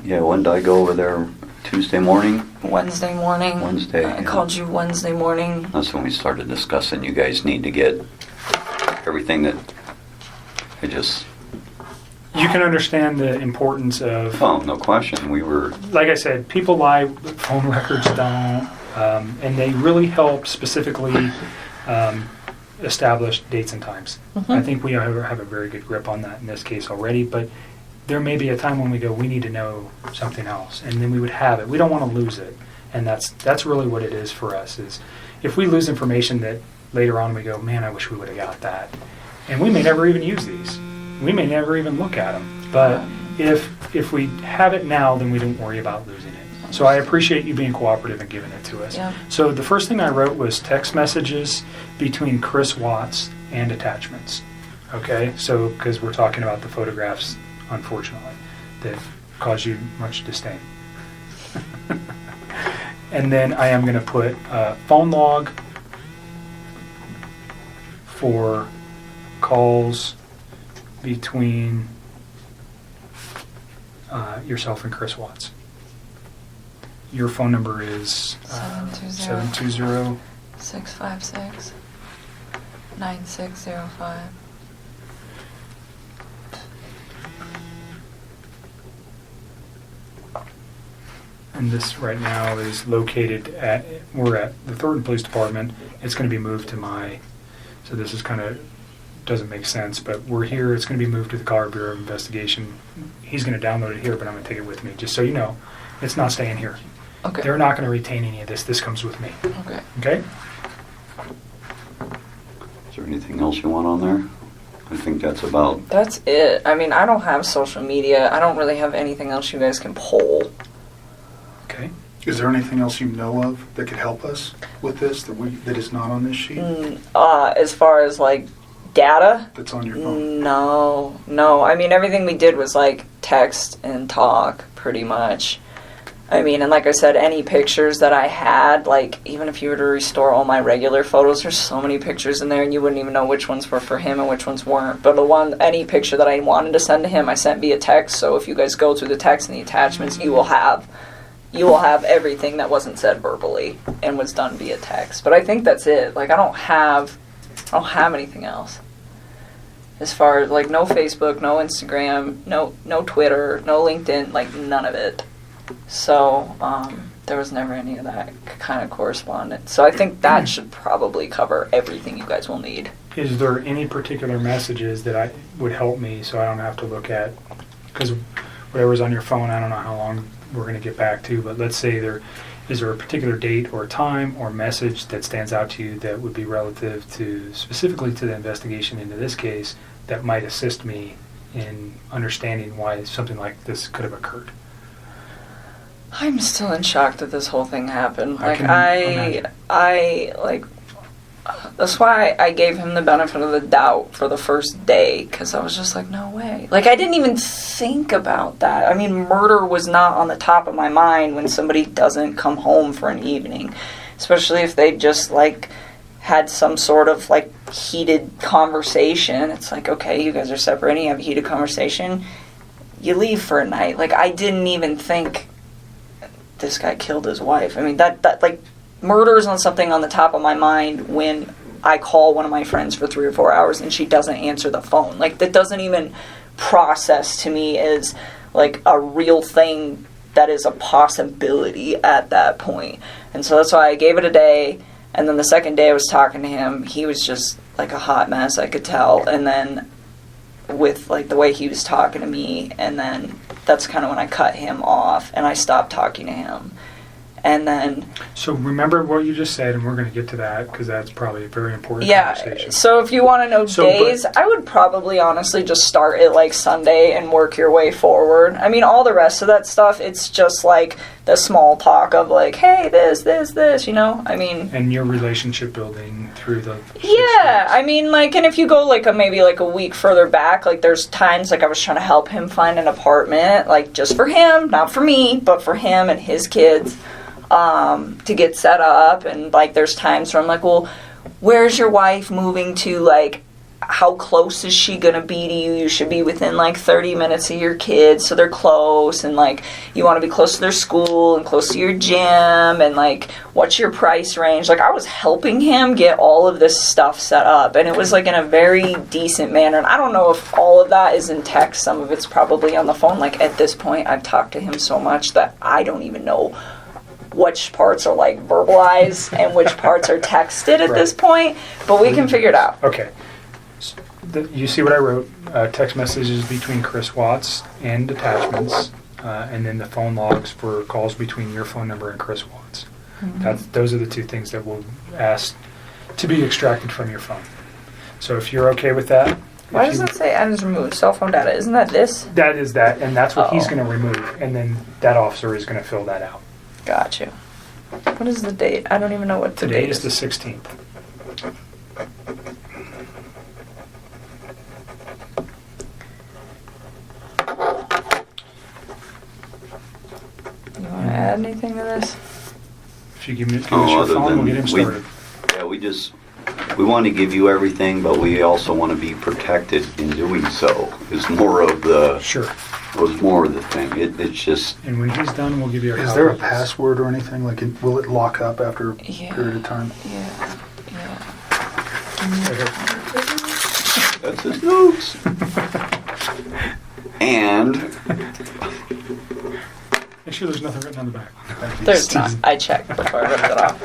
Yeah, when did I go over there? Tuesday morning? Wednesday morning. Wednesday, I yeah. called you Wednesday morning. That's when we started discussing you guys need to get everything that I just... You can understand the importance of, Oh, no question. We were... like I said, people lie, phone records don't, and they really help specifically establish dates and times. I think we have a very good grip on that in this case already, but there may be a time when we go, we need to know something else, and then we would have it. We don't want to lose it, and that's really what it is for us. Is if we lose information that later on we go, man, I wish we would have got that, and we may never even use these. We may never even look at them, but if we have it now, then we don't worry about losing it. So I appreciate you being cooperative and giving it to us. Yeah. So the first thing I wrote was text messages between Chris Watts and attachments. Okay, so because we're talking about the photographs, unfortunately, that cause you much disdain. And then I am going to put phone log for calls between yourself and Chris Watts. Your phone number is 720 656 9605. And this right now is located we're at the Thornton Police Department. It's going to be moved to so this is kind of, doesn't make sense, but we're here. It's going to be moved to the Colorado Bureau of Investigation. He's going to download it here, but I'm going to take it with me, just so you know. It's not staying here. Okay. They're not going to retain any of this. This comes with me. Okay. Okay? Is there anything else you want on there? I think that's about... That's it. I mean, I don't have social media. I don't really have anything else you guys can poll. Okay. Is there anything else you know of that could help us with this that is not on this sheet? As far as, like, data? That's on your phone? No. I mean, everything we did was, like, text and talk, pretty much. I mean, and like I said, any pictures that I had, like, even if you were to restore all my regular photos, there's so many pictures in there, and you wouldn't even know which ones were for him and which ones weren't. But any picture that I wanted to send to him, I sent via text. So if you guys go through the text and the attachments, you will have everything that wasn't said verbally and was done via text. But I think that's it. Like, I don't have anything else. As far as, like, no Facebook, no Instagram, no Twitter, no LinkedIn, like, none of it. So, there was never any of that kind of correspondence. So I think that should probably cover everything you guys will need. Is there any particular messages that would help me so I don't have to look at? Because whatever's on your phone, I don't know how long we're going to get back to, but let's say is there a particular date or time or message that stands out to you that would be relative to, specifically to the investigation into this case, that might assist me in understanding why something like this could have occurred? I'm still in shock that this whole thing happened. Like, that's why I gave him the benefit of the doubt for the first day, because I was just like, no way. Like, I didn't even think about that. I mean, murder was not on the top of my mind when somebody doesn't come home for an evening, especially if they just, like, had some sort of, like, heated conversation. It's like, okay, you guys are separating, you have a heated conversation, you leave for a night. Like, I didn't even think this guy killed his wife. I mean, that like, murder is on something on the top of my mind when I call one of my friends for 3 or 4 hours and she doesn't answer the phone. Like, that doesn't even process to me as, like, a real thing that is a possibility at that point. And so that's why I gave it a day, and then the second day I was talking to him, he was just, like, a hot mess, I could tell. And then with, like, the way he was talking to me, and then that's kind of when I cut him off and I stopped talking to him. And then... So remember what you just said, and we're going to get to that, because that's probably a very important conversation. So if you want to know days, I would probably honestly just start at, like, Sunday and work your way forward. I mean, all the rest of that stuff, it's just, like, the small talk of, like, hey, this, you know? I mean... And your relationship building through the... Yeah, I mean, like, and if you go, like, maybe, like, a week further back, like, there's times, like, I was trying to help him find an apartment, like, just for him, not for me, but for him and his kids. To get set up, and, like, there's times where I'm like, well, where's your wife moving to? Like, how close is she gonna be to you? You should be within, like, 30 minutes of your kids, so they're close, and, like, you want to be close to their school and close to your gym, and, like, what's your price range? Like, I was helping him get all of this stuff set up, and it was, like, in a very decent manner. And I don't know if all of that is in text. Some of it's probably on the phone. Like, at this point, I've talked to him so much that I don't even know which parts are, like, verbalized and which parts are texted at this point, but we can figure it out. Okay. You see what I wrote? Text messages between Chris Watts and attachments, and then the phone logs for calls between your phone number and Chris Watts. Those are the two things that we'll ask to be extracted from your phone. So if you're okay with that. Why does it say items removed? Cell phone data. Isn't that this? That is that, and that's what he's Oh. going to remove, and then that officer is going to fill that out. Gotcha. What is the date? I don't even know what the Today date is the 16th. You want to add anything to this? If you give us your other phone, we'll get him than started. we want to give you everything, but we also want to be protected in doing so. Is more of the Sure. thing. It's just And when he's done, we'll give you our Is there a copies. password or anything? Like, will it lock up after a Yeah. period of time? Yeah. Right here. that's his notes. And Make sure there's nothing written on the back. There's not. I checked before I ripped it off.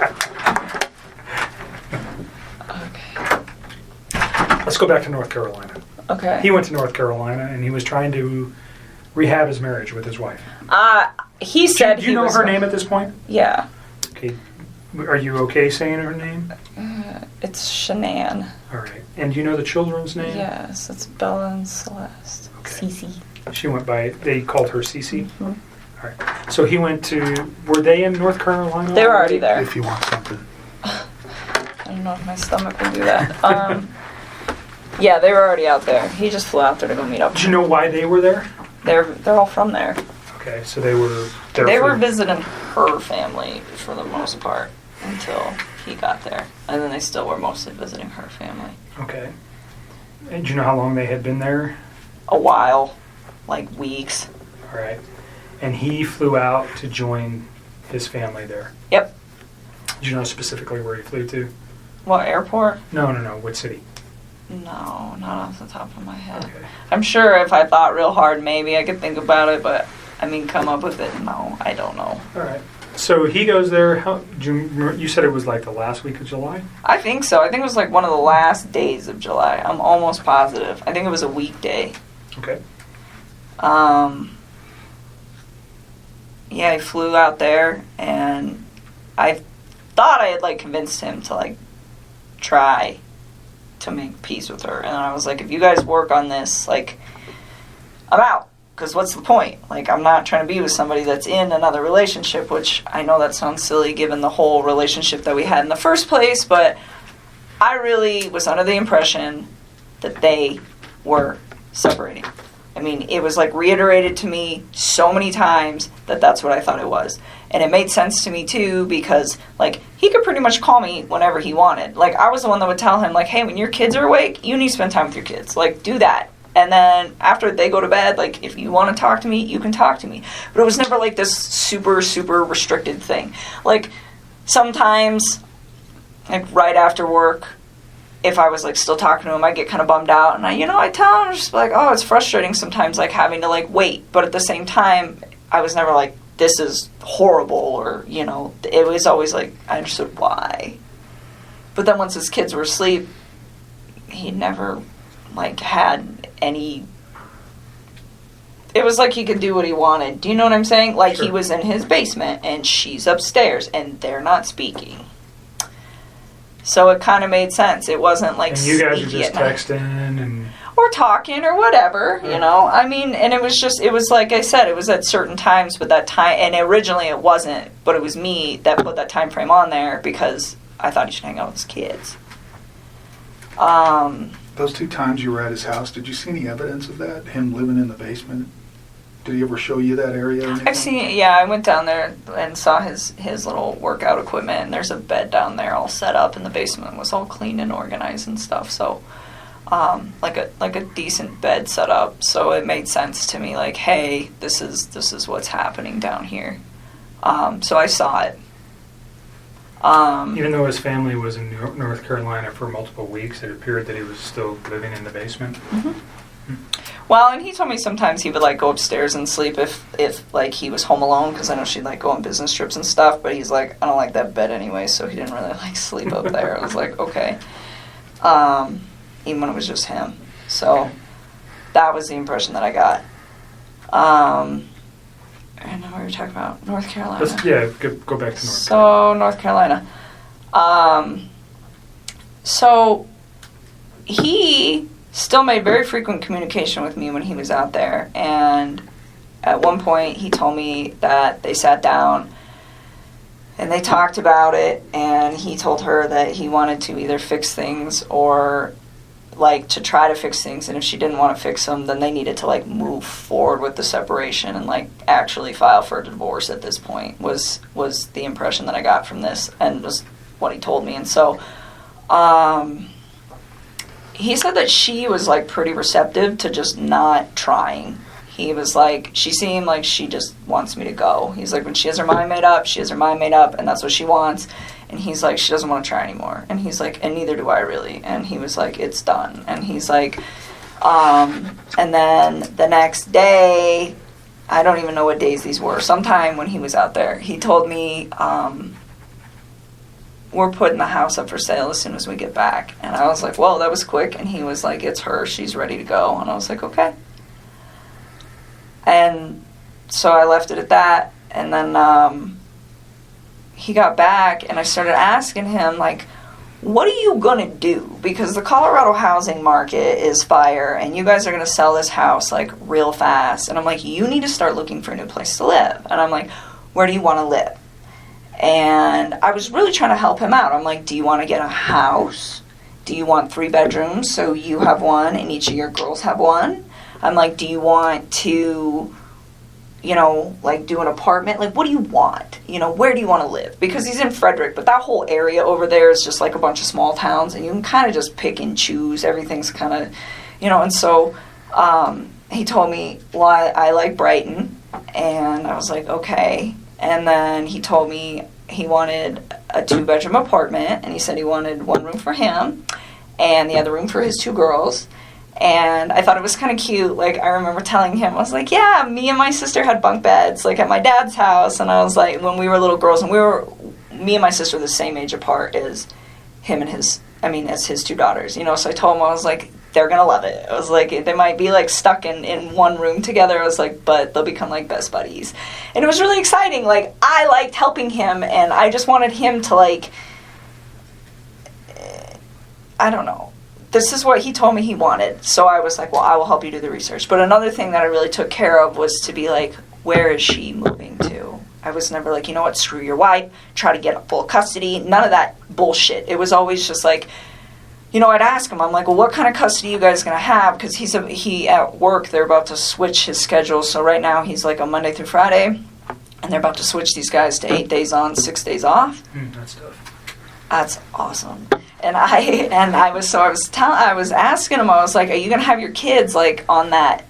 Okay. Let's go back to North Carolina. Okay. He went to North Carolina, and he was trying to rehab his marriage with his wife. He said Do he you know was her name at this point? Yeah. Okay. Are you okay saying her name? It's Shanann. All right. And do you know the children's name? Yes, it's Bella and Celeste. Okay. Cece. She went by, they called her Cece. Mhm. All right. So he went to, were they in North Carolina? They were already there. If you want something. I don't know if my stomach will do that. Yeah, they were already out there. He just flew out there to go meet up. Do you know why they were there? They're all from there. Okay, so they were there. They for- were visiting her family for the most part until he got there, and then they still were mostly visiting her family. Okay. And do you know how long they had been there? A while, like weeks. All right. And he flew out to join his family there. Yep. Do you know specifically where he flew to? What airport? No. What city? No, not off the top of my head. Okay. I'm sure if I thought real hard, maybe I could think about it, but I mean, come up with it. No, I don't know. All right. So he goes there. You said it was like the last week of July? I think so. I think it was like one of the last days of July. I'm almost positive. I think it was a weekday. Okay. Yeah, he flew out there, and I thought I had like convinced him to like try to make peace with her, and I was like, if you guys work on this, like, I'm out, because what's the point? Like, I'm not trying to be with somebody that's in another relationship, which I know that sounds silly given the whole relationship that we had in the first place, but I really was under the impression that they were separating. I mean, it was like reiterated to me so many times that that's what I thought it was. And it made sense to me too, because like he could pretty much call me whenever he wanted. Like I was the one that would tell him like, hey, when your kids are awake, you need to spend time with your kids. Like do that. And then after they go to bed, like if you want to talk to me, you can talk to me. But it was never like this super, super restricted thing. Like sometimes, like right after work, if I was like still talking to him, I'd get kind of bummed out, and I tell him just like, oh, it's frustrating sometimes, like having to like wait. But at the same time, I was never like, this is horrible, or it was always like I understood why. But then once his kids were asleep, he never like had any. It was like he could do what he wanted. Do you know what I'm saying? Like Sure. He was in his basement and she's upstairs and they're not speaking. So it kind of made sense. It wasn't like And you guys are sneaky just at night. texting and... Or talking or whatever, Yeah. I mean, and it was like I said, it was at certain times, but that time, and originally it wasn't, but it was me that put that time frame on there because I thought he should hang out with his kids. Those 2 times you were at his house, did you see any evidence of that? Him living in the basement? Did he ever show you that area or anything? I've seen, yeah, I went down there and saw his little workout equipment, and there's a bed down there all set up, and the basement was all clean and organized and stuff, so, like a decent bed set up, so it made sense to me, like, hey, this is what's happening down here. So I saw it. Even though his family was in North Carolina for multiple weeks, it appeared that he was still living in the basement. Mm-hmm. Well, and he told me sometimes he would like go upstairs and sleep if like he was home alone, because I know she'd like go on business trips and stuff, but he's like, I don't like that bed anyway, so he didn't really like sleep up there. I was like, okay. Even when it was just him. So that was the impression that I got. I don't know what you're talking about. North Carolina. Go back to North Carolina. So, North Carolina. So, he still made very frequent communication with me when he was out there. And at one point, he told me that they sat down and they talked about it. And he told her that he wanted to either fix things or like to try to fix things, and if she didn't want to fix them, then they needed to like move forward with the separation and like actually file for a divorce at this point was the impression that I got from this, and was what he told me. And so he said that she was like pretty receptive to just not trying. He was like, she seemed like she just wants me to go. He's like, when she has her mind made up, she has her mind made up, and that's what she wants. And he's like, she doesn't want to try anymore. And he's like, and neither do I really. And he was like, it's done. And he's like, and then the next day, I don't even know what days these were. Sometime when he was out there, he told me, we're putting the house up for sale as soon as we get back. And I was like, well, that was quick. And he was like, it's her. She's ready to go. And I was like, okay. And so I left it at that. And then he got back, and I started asking him, like, what are you going to do? Because the Colorado housing market is fire, and you guys are going to sell this house, like, real fast. And I'm like, you need to start looking for a new place to live. And I'm like, where do you want to live? And I was really trying to help him out. I'm like, do you want to get a house? Do you want 3 bedrooms so you have one and each of your girls have one? I'm like, do you want to, you know, like do an apartment? Like, what do you want? You know, where do you want to live? Because he's in Frederick, but that whole area over there is just like a bunch of small towns, and you can kind of just pick and choose. Everything's kind of, you know, and so he told me, well, I like Brighton, and I was like, okay. And then he told me he wanted a 2-bedroom apartment, and he said he wanted 1 room for him and the other room for his 2 girls. And I thought it was kind of cute. Like, I remember telling him, I was like, yeah, me and my sister had bunk beds, like, at my dad's house. And I was like, when we were little girls, and me and my sister were the same age apart as him and as his 2 daughters, you know. So I told him, I was like, they're going to love it. I was like, they might be, like, stuck in one room together. I was like, but they'll become, like, best buddies. And it was really exciting. Like, I liked helping him, and I just wanted him to, like, I don't know. This is what he told me he wanted. So I was like, well, I will help you do the research. But another thing that I really took care of was to be like, where is she moving to? I was never like, you know what, screw your wife, try to get full custody. None of that bullshit. It was always just like, you know, I'd ask him, I'm like, well, what kind of custody are you guys going to have? Because he at work, they're about to switch his schedule. So right now he's like on Monday through Friday, and they're about to switch these guys to 8 days on, 6 days off. That's tough. That's awesome. And I was asking him, I was like, are you going to have your kids, like, on that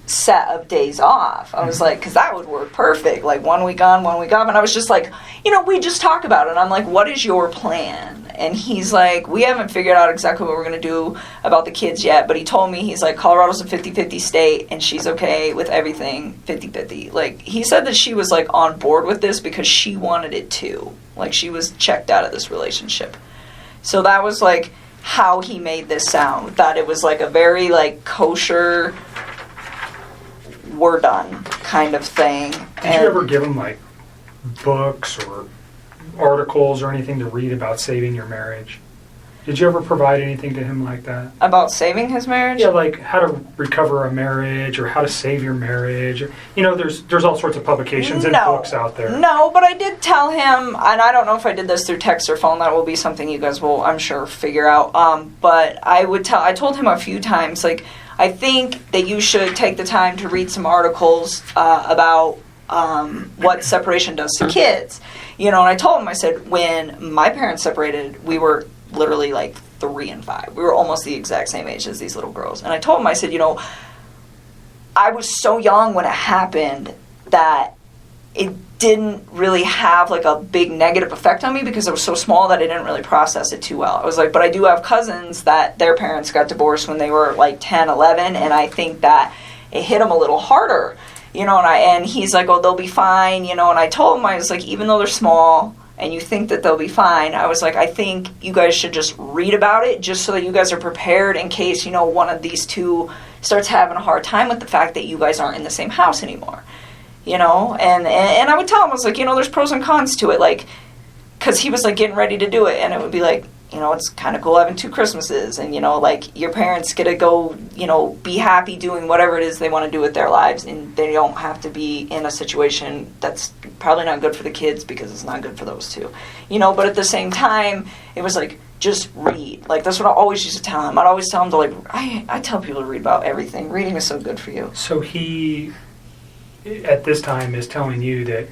set of days off? I was like, because that would work perfect, like 1 week on, 1 week off. And I was just like, you know, we just talk about it. And I'm like, what is your plan? And he's like, we haven't figured out exactly what we're going to do about the kids yet. But he told me, he's like, Colorado's a 50-50 state, and she's okay with everything 50-50. Like, he said that she was, like, on board with this because she wanted it too. Like, she was checked out of this relationship. So that was, like, how he made this sound. That it was, like, a very, like, kosher, we're done kind of thing. Did you ever give him, like, books or articles or anything to read about saving your marriage? Did you ever provide anything to him like that? About saving his marriage? Yeah, like how to recover a marriage or how to save your marriage. You know, there's all sorts of publications and books out there. No, but I did tell him, and I don't know if I did this through text or phone. That will be something you guys will, I'm sure, figure out. But I told him a few times, like, I think that you should take the time to read some articles about what separation does to kids. You know, and I told him, I said, when my parents separated, we were literally like 3 and 5. We were almost the exact same age as these little girls. And I told him, I said, you know, I was so young when it happened that it didn't really have like a big negative effect on me because I was so small that I didn't really process it too well. I was like, but I do have cousins that their parents got divorced when they were like 10, 11, and I think that it hit them a little harder, you know, and he's like, oh, they'll be fine, you know, and I told him, I was like, even though they're small, and you think that they'll be fine, I was like, I think you guys should just read about it just so that you guys are prepared in case, you know, one of these two starts having a hard time with the fact that you guys aren't in the same house anymore. You know, and I would tell him, I was like, you know, there's pros and cons to it, like, because he was, like, getting ready to do it, and it would be like, you know, it's kind of cool having 2 Christmases, and, you know, like, your parents get to go, you know, be happy doing whatever it is they want to do with their lives, and they don't have to be in a situation that's probably not good for the kids because it's not good for those two, you know, but at the same time, it was like, just read. Like, that's what I always used to tell him. I'd always tell him to, like, I tell people to read about everything. Reading is so good for you. So he, at this time, is telling you that,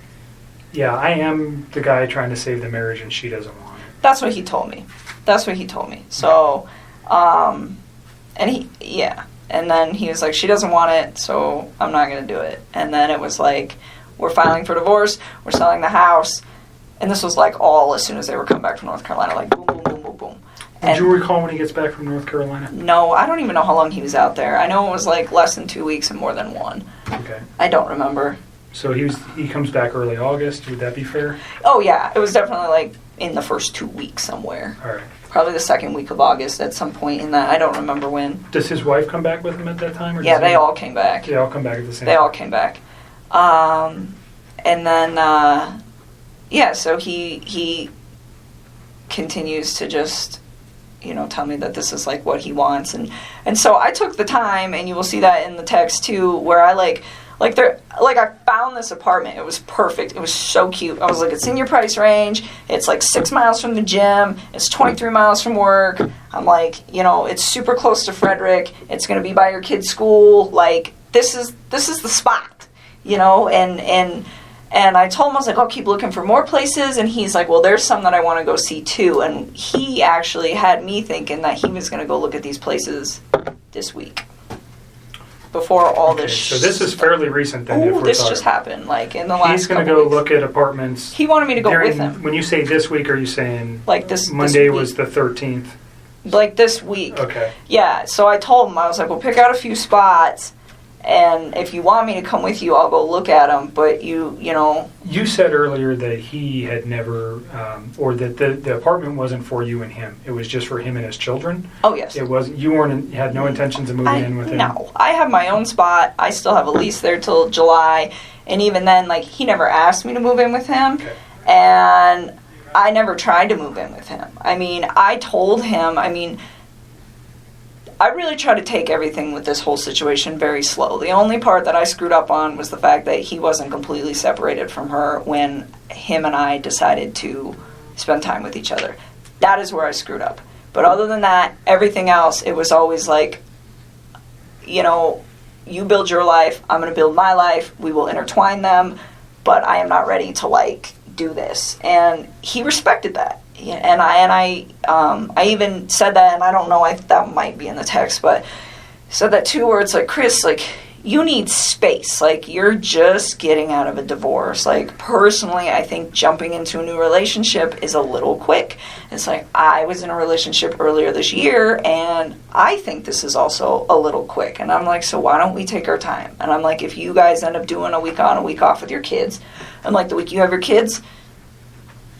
yeah, I am the guy trying to save the marriage and she doesn't want it. That's what he told me. So, and and then he was like, she doesn't want it, so I'm not going to do it. And then it was like, we're filing for divorce, we're selling the house, and this was like all as soon as they were coming back from North Carolina, like boom, boom, boom, boom, boom. Do you recall when he gets back from North Carolina? No, I don't even know how long he was out there. I know it was like less than 2 weeks and more than 1. Okay. I don't remember. So he comes back early August. Would that be fair? Oh yeah, it was definitely like in the first 2 weeks somewhere. All right. Probably the second week of August at some point in that. I don't remember when. Does his wife come back with him at that time? Or Yeah, they all came back. They all come back at the same time? They all came back. And then, so he continues to just, you know, tell me that this is like what he wants. And so I took the time, and you will see that in the text too, where I I found this apartment. It was perfect. It was so cute. I was like, it's in your price range. It's like 6 miles from the gym. It's 23 miles from work. I'm like, you know, it's super close to Frederick. It's going to be by your kid's school. Like, this is the spot, you know, and I told him, I was like, I'll keep looking for more places. And he's like, well, there's some that I want to go see too. And he actually had me thinking that he was going to go look at these places this week. Before all this. So this is fairly recent then. Oh, this just happened, like in the last. He's going to go look at apartments. He wanted me to go with him. When you say this week, are you saying like this? Monday this was the 13th. Like this week. Okay. Yeah. So I told him, I was like, "Well, pick out a few spots, and if you want me to come with you, I'll go look at them." But you know. You said earlier that he had never, or that the apartment wasn't for you and him. It was just for him and his children. Oh yes. It wasn't. You had no intentions of moving in with him. No, I have my own spot. I still have a lease there till July, and even then, like, he never asked me to move in with him, Okay. and I never tried to move in with him. I mean, I told him. I mean, I really try to take everything with this whole situation very slow. The only part that I screwed up on was the fact that he wasn't completely separated from her when him and I decided to spend time with each other. That is where I screwed up. But other than that, everything else, it was always like, you know, you build your life, I'm going to build my life, we will intertwine them, but I am not ready to, like, do this. And he respected that. And I even said that, and I don't know, that might be in the text, but said that too, where it's like, Chris, like, you need space. Like, you're just getting out of a divorce. Like, personally, I think jumping into a new relationship is a little quick. It's like, I was in a relationship earlier this year, and I think this is also a little quick. And I'm like, so why don't we take our time? And I'm like, if you guys end up doing a week on, a week off with your kids, and like the week you have your kids,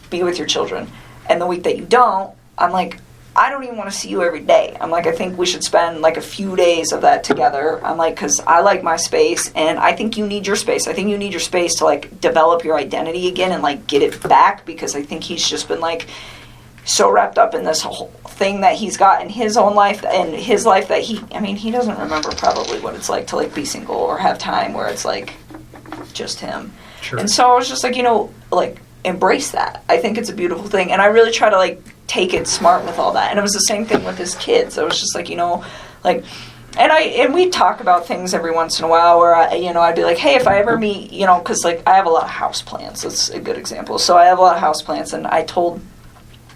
be with your children. And the week that you don't, I'm like, I don't even want to see you every day. I'm like, I think we should spend like a few days of that together. I'm like, because I like my space, and I think you need your space. I think you need your space to like develop your identity again and like get it back, because I think he's just been like so wrapped up in this whole thing that he's got in his own life and his life that he doesn't remember probably what it's like to like be single or have time where it's like just him. Sure. And so I was just like, you know, like, embrace that. I think it's a beautiful thing, and I really try to like take it smart with all that. And it was the same thing with his kids. I was just like, you know, like, and we talk about things every once in a while where I'd be like, hey, if I ever meet, you know, because like I have a lot of house plants. That's a good example. So I have a lot of house plants, and I told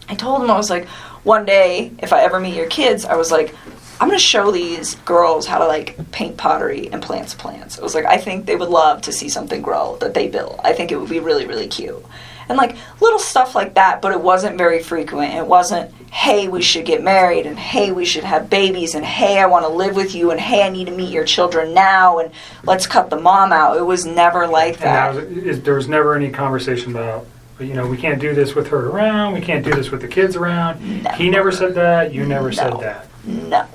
him, I was like, one day if I ever meet your kids, I was like, I'm going to show these girls how to like paint pottery and plants. I was like, I think they would love to see something grow that they built. I think it would be really, really cute. And like little stuff like that, but it wasn't very frequent. It wasn't, hey, we should get married, and hey, we should have babies, and hey, I want to live with you, and hey, I need to meet your children now, and let's cut the mom out. It was never like that. And there was never any conversation about you know, we can't do this with her around. We can't do this with the kids around. He never said that. You never said that. No.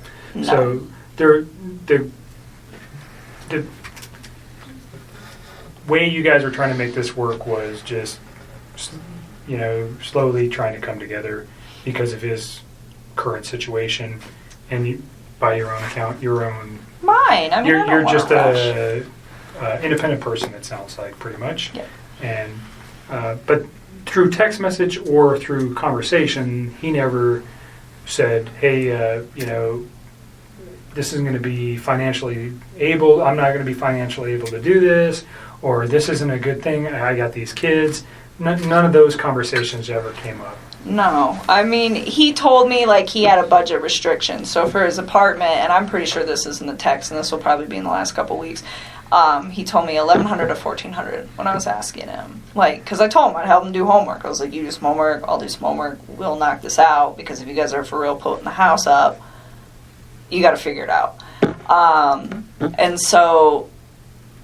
So the way you guys were trying to make this work was just, you know, slowly trying to come together because of his current situation, and you, by your own account, Mine. I mean, you're just a independent person. It sounds like pretty much. Yep. And but through text message or through conversation, he never said, "Hey, you know, this isn't going to be financially able. I'm not going to be financially able to do this," or "This isn't a good thing. I got these kids." None of those conversations ever came up. No. I mean, he told me, like, he had a budget restriction. So for his apartment, and I'm pretty sure this is in the text, and this will probably be in the last couple weeks, he told me $1,100 to $1,400 when I was asking him. Like, because I told him I'd help him do homework. I was like, you do some homework, I'll do some homework. We'll knock this out, because if you guys are for real putting the house up, you got to figure it out. And so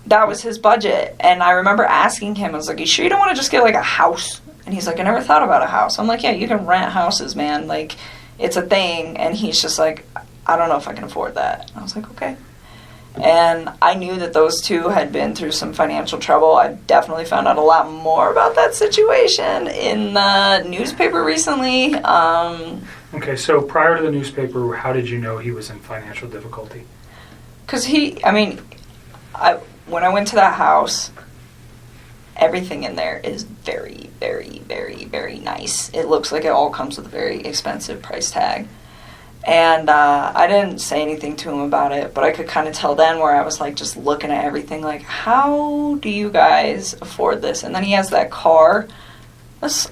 that was his budget. And I remember asking him, I was like, you sure you don't want to just get, like, a house? And he's like, I never thought about a house. I'm like, yeah, you can rent houses, man. Like, it's a thing. And he's just like, I don't know if I can afford that. And I was like, okay. And I knew that those two had been through some financial trouble. I definitely found out a lot more about that situation in the newspaper recently. Okay, so prior to the newspaper, how did you know he was in financial difficulty? Because when I went to that house, everything in there is very, very, very, very nice. It looks like it all comes with a very expensive price tag. And I didn't say anything to him about it, but I could kind of tell then where I was like just looking at everything like, how do you guys afford this? And then he has that car.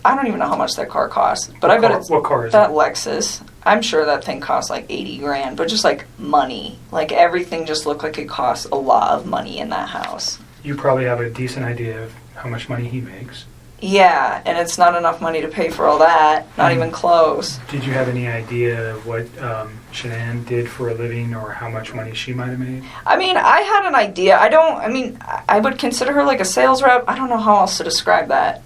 I don't even know how much that car costs, but I bet it's what car is that it? Lexus. I'm sure that thing costs like $80,000, but just like money. Like everything just looked like it costs a lot of money in that house. You probably have a decent idea of how much money he makes. Yeah, and it's not enough money to pay for all that. Not even close. Did you have any idea of what Shanann did for a living or how much money she might have made? I mean, I had an idea. I would consider her like a sales rep. I don't know how else to describe that.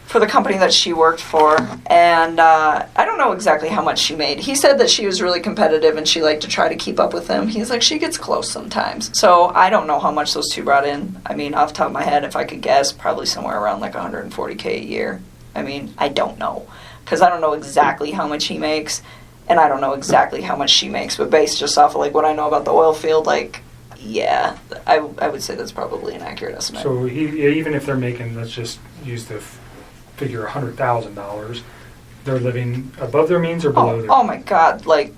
For the company that she worked for. And I don't know exactly how much she made. He said that she was really competitive and she liked to try to keep up with him. He's like, she gets close sometimes. So I don't know how much those two brought in. I mean, off the top of my head, if I could guess, probably somewhere around like $140K a year. I mean, I don't know. Because I don't know exactly how much he makes. And I don't know exactly how much she makes. But based just off of like what I know about the oil field, like, yeah, I would say that's probably an accurate estimate. So even if they're making, let's just use the figure $100,000, they're living above their means or below their means? Oh my God, like,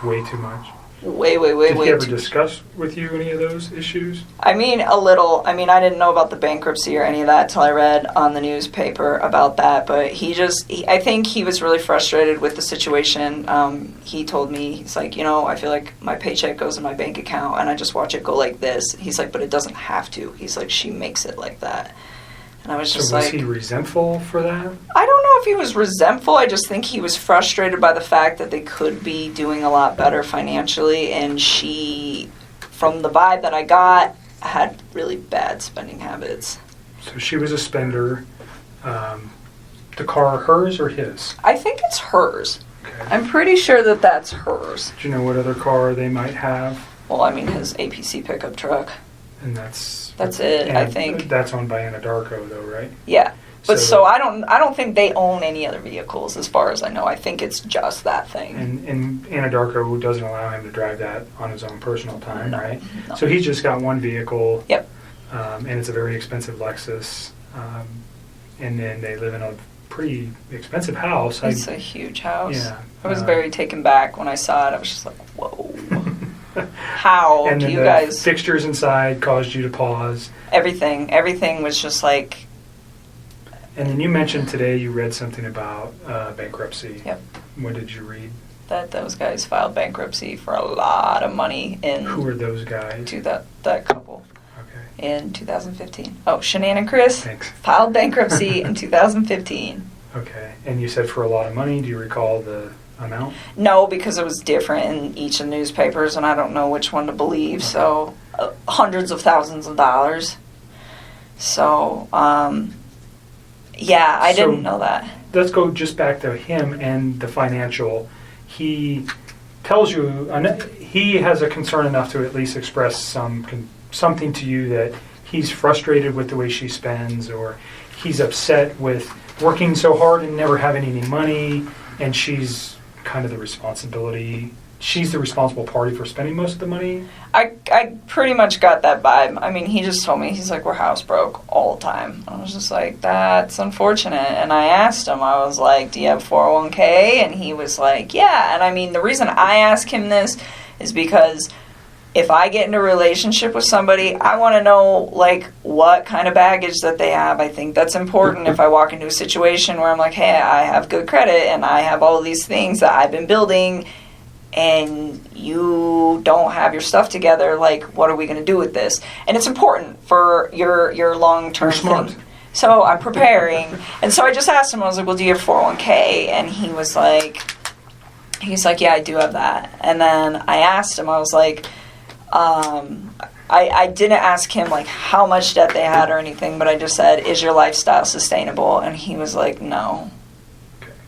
way too much. Way Did he ever too. discuss with you any of those issues? I mean, a little. I mean, I didn't know about the bankruptcy or any of that till I read on the newspaper about that. But I think he was really frustrated with the situation. He told me, he's like, you know, I feel like my paycheck goes in my bank account and I just watch it go like this. He's like, but it doesn't have to. He's like, she makes it like that. And I was just so was like... he resentful for that? I don't know if he was resentful. I just think he was frustrated by the fact that they could be doing a lot better financially. And she, from the vibe that I got, had really bad spending habits. So she was a spender. The car, hers or his? I think it's hers. Okay. I'm pretty sure that that's hers. Do you know what other car they might have? Well, I mean, his APC pickup truck. And that's it, I think. That's owned by Anadarko, though, right? Yeah. But So- so I don't think they own any other vehicles as far as I know. I think it's just that thing. And Anadarko doesn't allow him to drive that on his own personal time, No, right? no. So he's just got one vehicle. Yep. And it's a very expensive Lexus. And then they live in a pretty expensive house. It's a huge house. Yeah. I was very taken back when I saw it. I was just like, whoa. How and do then you the guys... fixtures inside caused you to pause. Everything was just like... And then you mentioned today you read something about bankruptcy. Yep. What did you read? That those guys filed bankruptcy for a lot of money in... Who are those guys? To that couple. Okay. In 2015. Oh, Shanann and Chris Thanks. filed bankruptcy in 2015. Okay. And you said for a lot of money. Do you recall the amount? No, because it was different in each of the newspapers, and I don't know which one to believe. So hundreds of thousands of dollars. So, yeah, I didn't know that. Let's go just back to him and the financial. He tells you, he has a concern enough to at least express something to you that he's frustrated with the way she spends, or he's upset with working so hard and never having any money, and she's kind of she's the responsible party for spending most of the money. I pretty much got that vibe. I mean, he just told me, he's like, we're house broke all the time. I was just like, that's unfortunate. And I asked him, I was like, do you have 401k? And he was like, yeah. And I mean, the reason I ask him this is because if I get in a relationship with somebody, I want to know, like, what kind of baggage that they have. I think that's important if I walk into a situation where I'm like, hey, I have good credit and I have all these things that I've been building, and you don't have your stuff together, like, what are we going to do with this? And it's important for your long-term thing. So I'm preparing. And so I just asked him, I was like, well, do you have 401k? And he's like, yeah, I do have that. And then I asked him, I was like, I didn't ask him, like, how much debt they had or anything, but I just said, is your lifestyle sustainable? And he was like, no.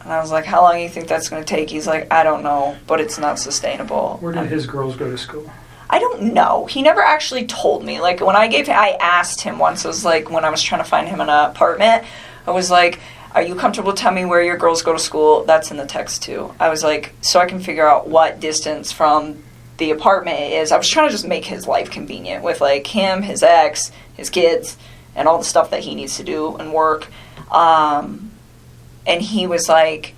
And I was like, how long do you think that's going to take? He's like, I don't know, but it's not sustainable. Where did his girls go to school? I don't know. He never actually told me. Like, when I asked him once, it was like when I was trying to find him an apartment, I was like, are you comfortable telling me where your girls go to school? That's in the text too. I was like, so I can figure out what distance from the apartment it is. I was trying to just make his life convenient with, like, him, his ex, his kids, and all the stuff that he needs to do and work. And he was like,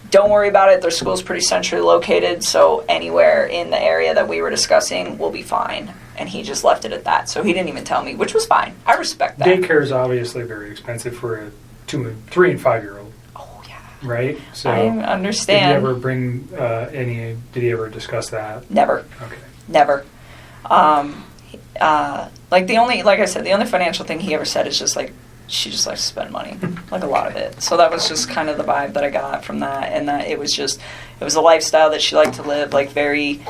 don't worry about it. Their school's pretty centrally located, so anywhere in the area that we were discussing will be fine. And he just left it at that. So he didn't even tell me, which was fine. I respect that. Daycare is obviously very expensive for a 3 and 5 year old. Oh, yeah. Right? So I understand. Did you ever bring did he ever discuss that? Never. Okay. Never. Like I said, the only financial thing he ever said is just like, she just likes to spend money, like a lot of it. So that was just kind of the vibe that I got from that, and that it was a lifestyle that she liked to live, like, very,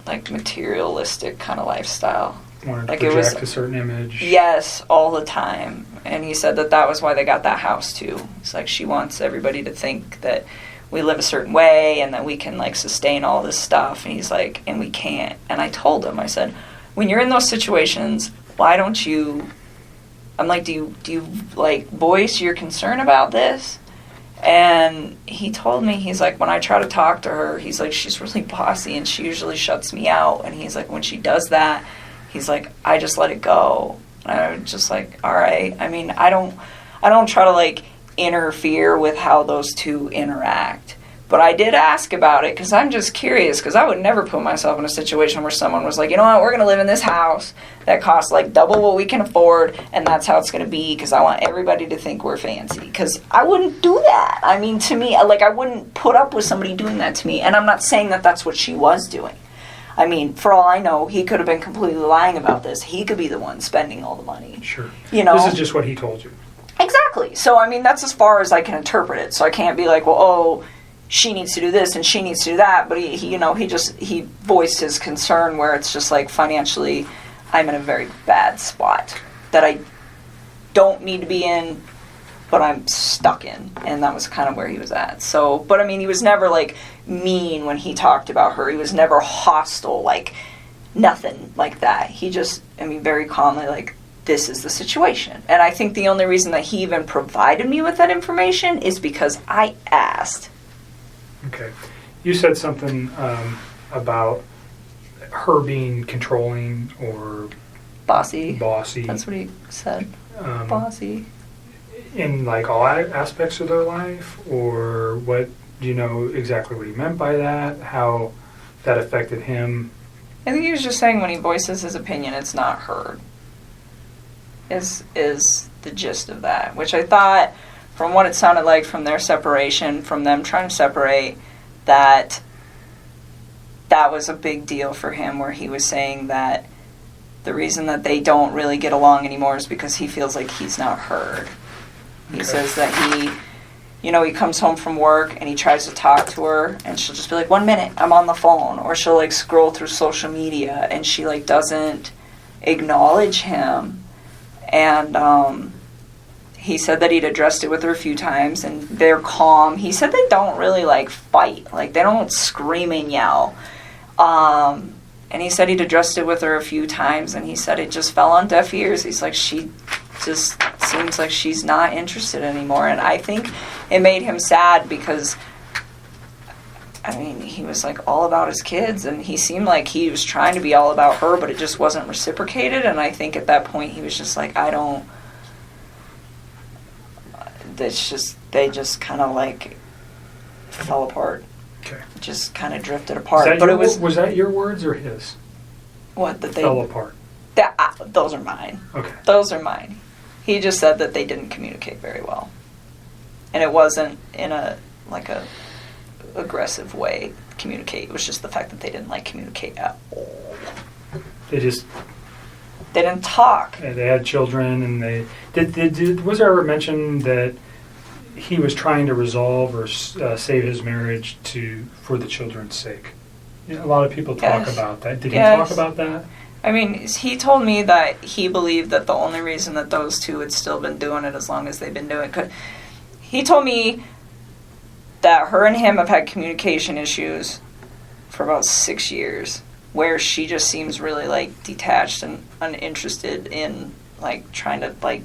like, materialistic kind of lifestyle. Wanted to Like, project it was a certain image. Yes, all the time. And he said that was why they got that house too. It's like, she wants everybody to think that we live a certain way and that we can, like, sustain all this stuff. And he's like, and we can't. And I told him, I said, when you're in those situations, why don't you, I'm like, do you like voice your concern about this? And he told me, he's like, when I try to talk to her, he's like, she's really bossy and she usually shuts me out. And he's like, when she does that, he's like, I just let it go. And I was just like, all right. I mean, I don't try to, like, interfere with how those two interact. But I did ask about it because I'm just curious, because I would never put myself in a situation where someone was like, you know what, we're going to live in this house that costs, like, double what we can afford, and that's how it's going to be, because I want everybody to think we're fancy. Because I wouldn't do that. I mean, to me, like, I wouldn't put up with somebody doing that to me. And I'm not saying that that's what she was doing. I mean, for all I know, he could have been completely lying about this. He could be the one spending all the money. Sure. You know? This is just what he told you. Exactly. So, I mean, that's as far as I can interpret it. So I can't be like, well, oh, she needs to do this and she needs to do that. But he voiced his concern where it's just like, financially, I'm in a very bad spot that I don't need to be in, but I'm stuck in. And that was kind of where he was at. So, but I mean, he was never, like, mean when he talked about her. He was never hostile, like, nothing like that. He just, I mean, very calmly, like, this is the situation. And I think the only reason that he even provided me with that information is because I asked. Okay. You said something about her being controlling or Bossy. bossy. That's what he said. Bossy. In, like, all aspects of their life? Or what, do you know exactly what he meant by that? How that affected him? I think he was just saying when he voices his opinion, it's not heard. Is the gist of that. Which I thought, from what it sounded like from their separation, from them trying to separate, that was a big deal for him, where he was saying that the reason that they don't really get along anymore is because he feels like he's not heard. He says that he comes home from work and he tries to talk to her and she'll just be like, 1 minute, I'm on the phone. Or she'll, like, scroll through social media and she, like, doesn't acknowledge him. And he said that he'd addressed it with her a few times, and they're calm. He said they don't really, like, fight. Like, they don't scream and yell. And he said he'd addressed it with her a few times, and he said it just fell on deaf ears. He's like, she just seems like she's not interested anymore. And I think it made him sad because, I mean, he was, like, all about his kids, and he seemed like he was trying to be all about her, but it just wasn't reciprocated. And I think at that point he was just like, they just kind of, like, fell apart. Okay. Just kind of drifted apart. But was that your words or his? What, that they fell apart? Those are mine. Okay. Those are mine. He just said that they didn't communicate very well, and it wasn't in a aggressive way. Communicate. It was just the fact that they didn't, like, communicate at all. They didn't talk. They had children, and they was there ever mention that he was trying to resolve or save his marriage for the children's sake? You know, a lot of people talk about that. Did he talk about that? I mean, he told me that he believed that the only reason that those two had still been doing it as long as they've been doing it, he told me that her and him have had communication issues for about 6 years, where she just seems really, like, detached and uninterested in, like, trying to, like,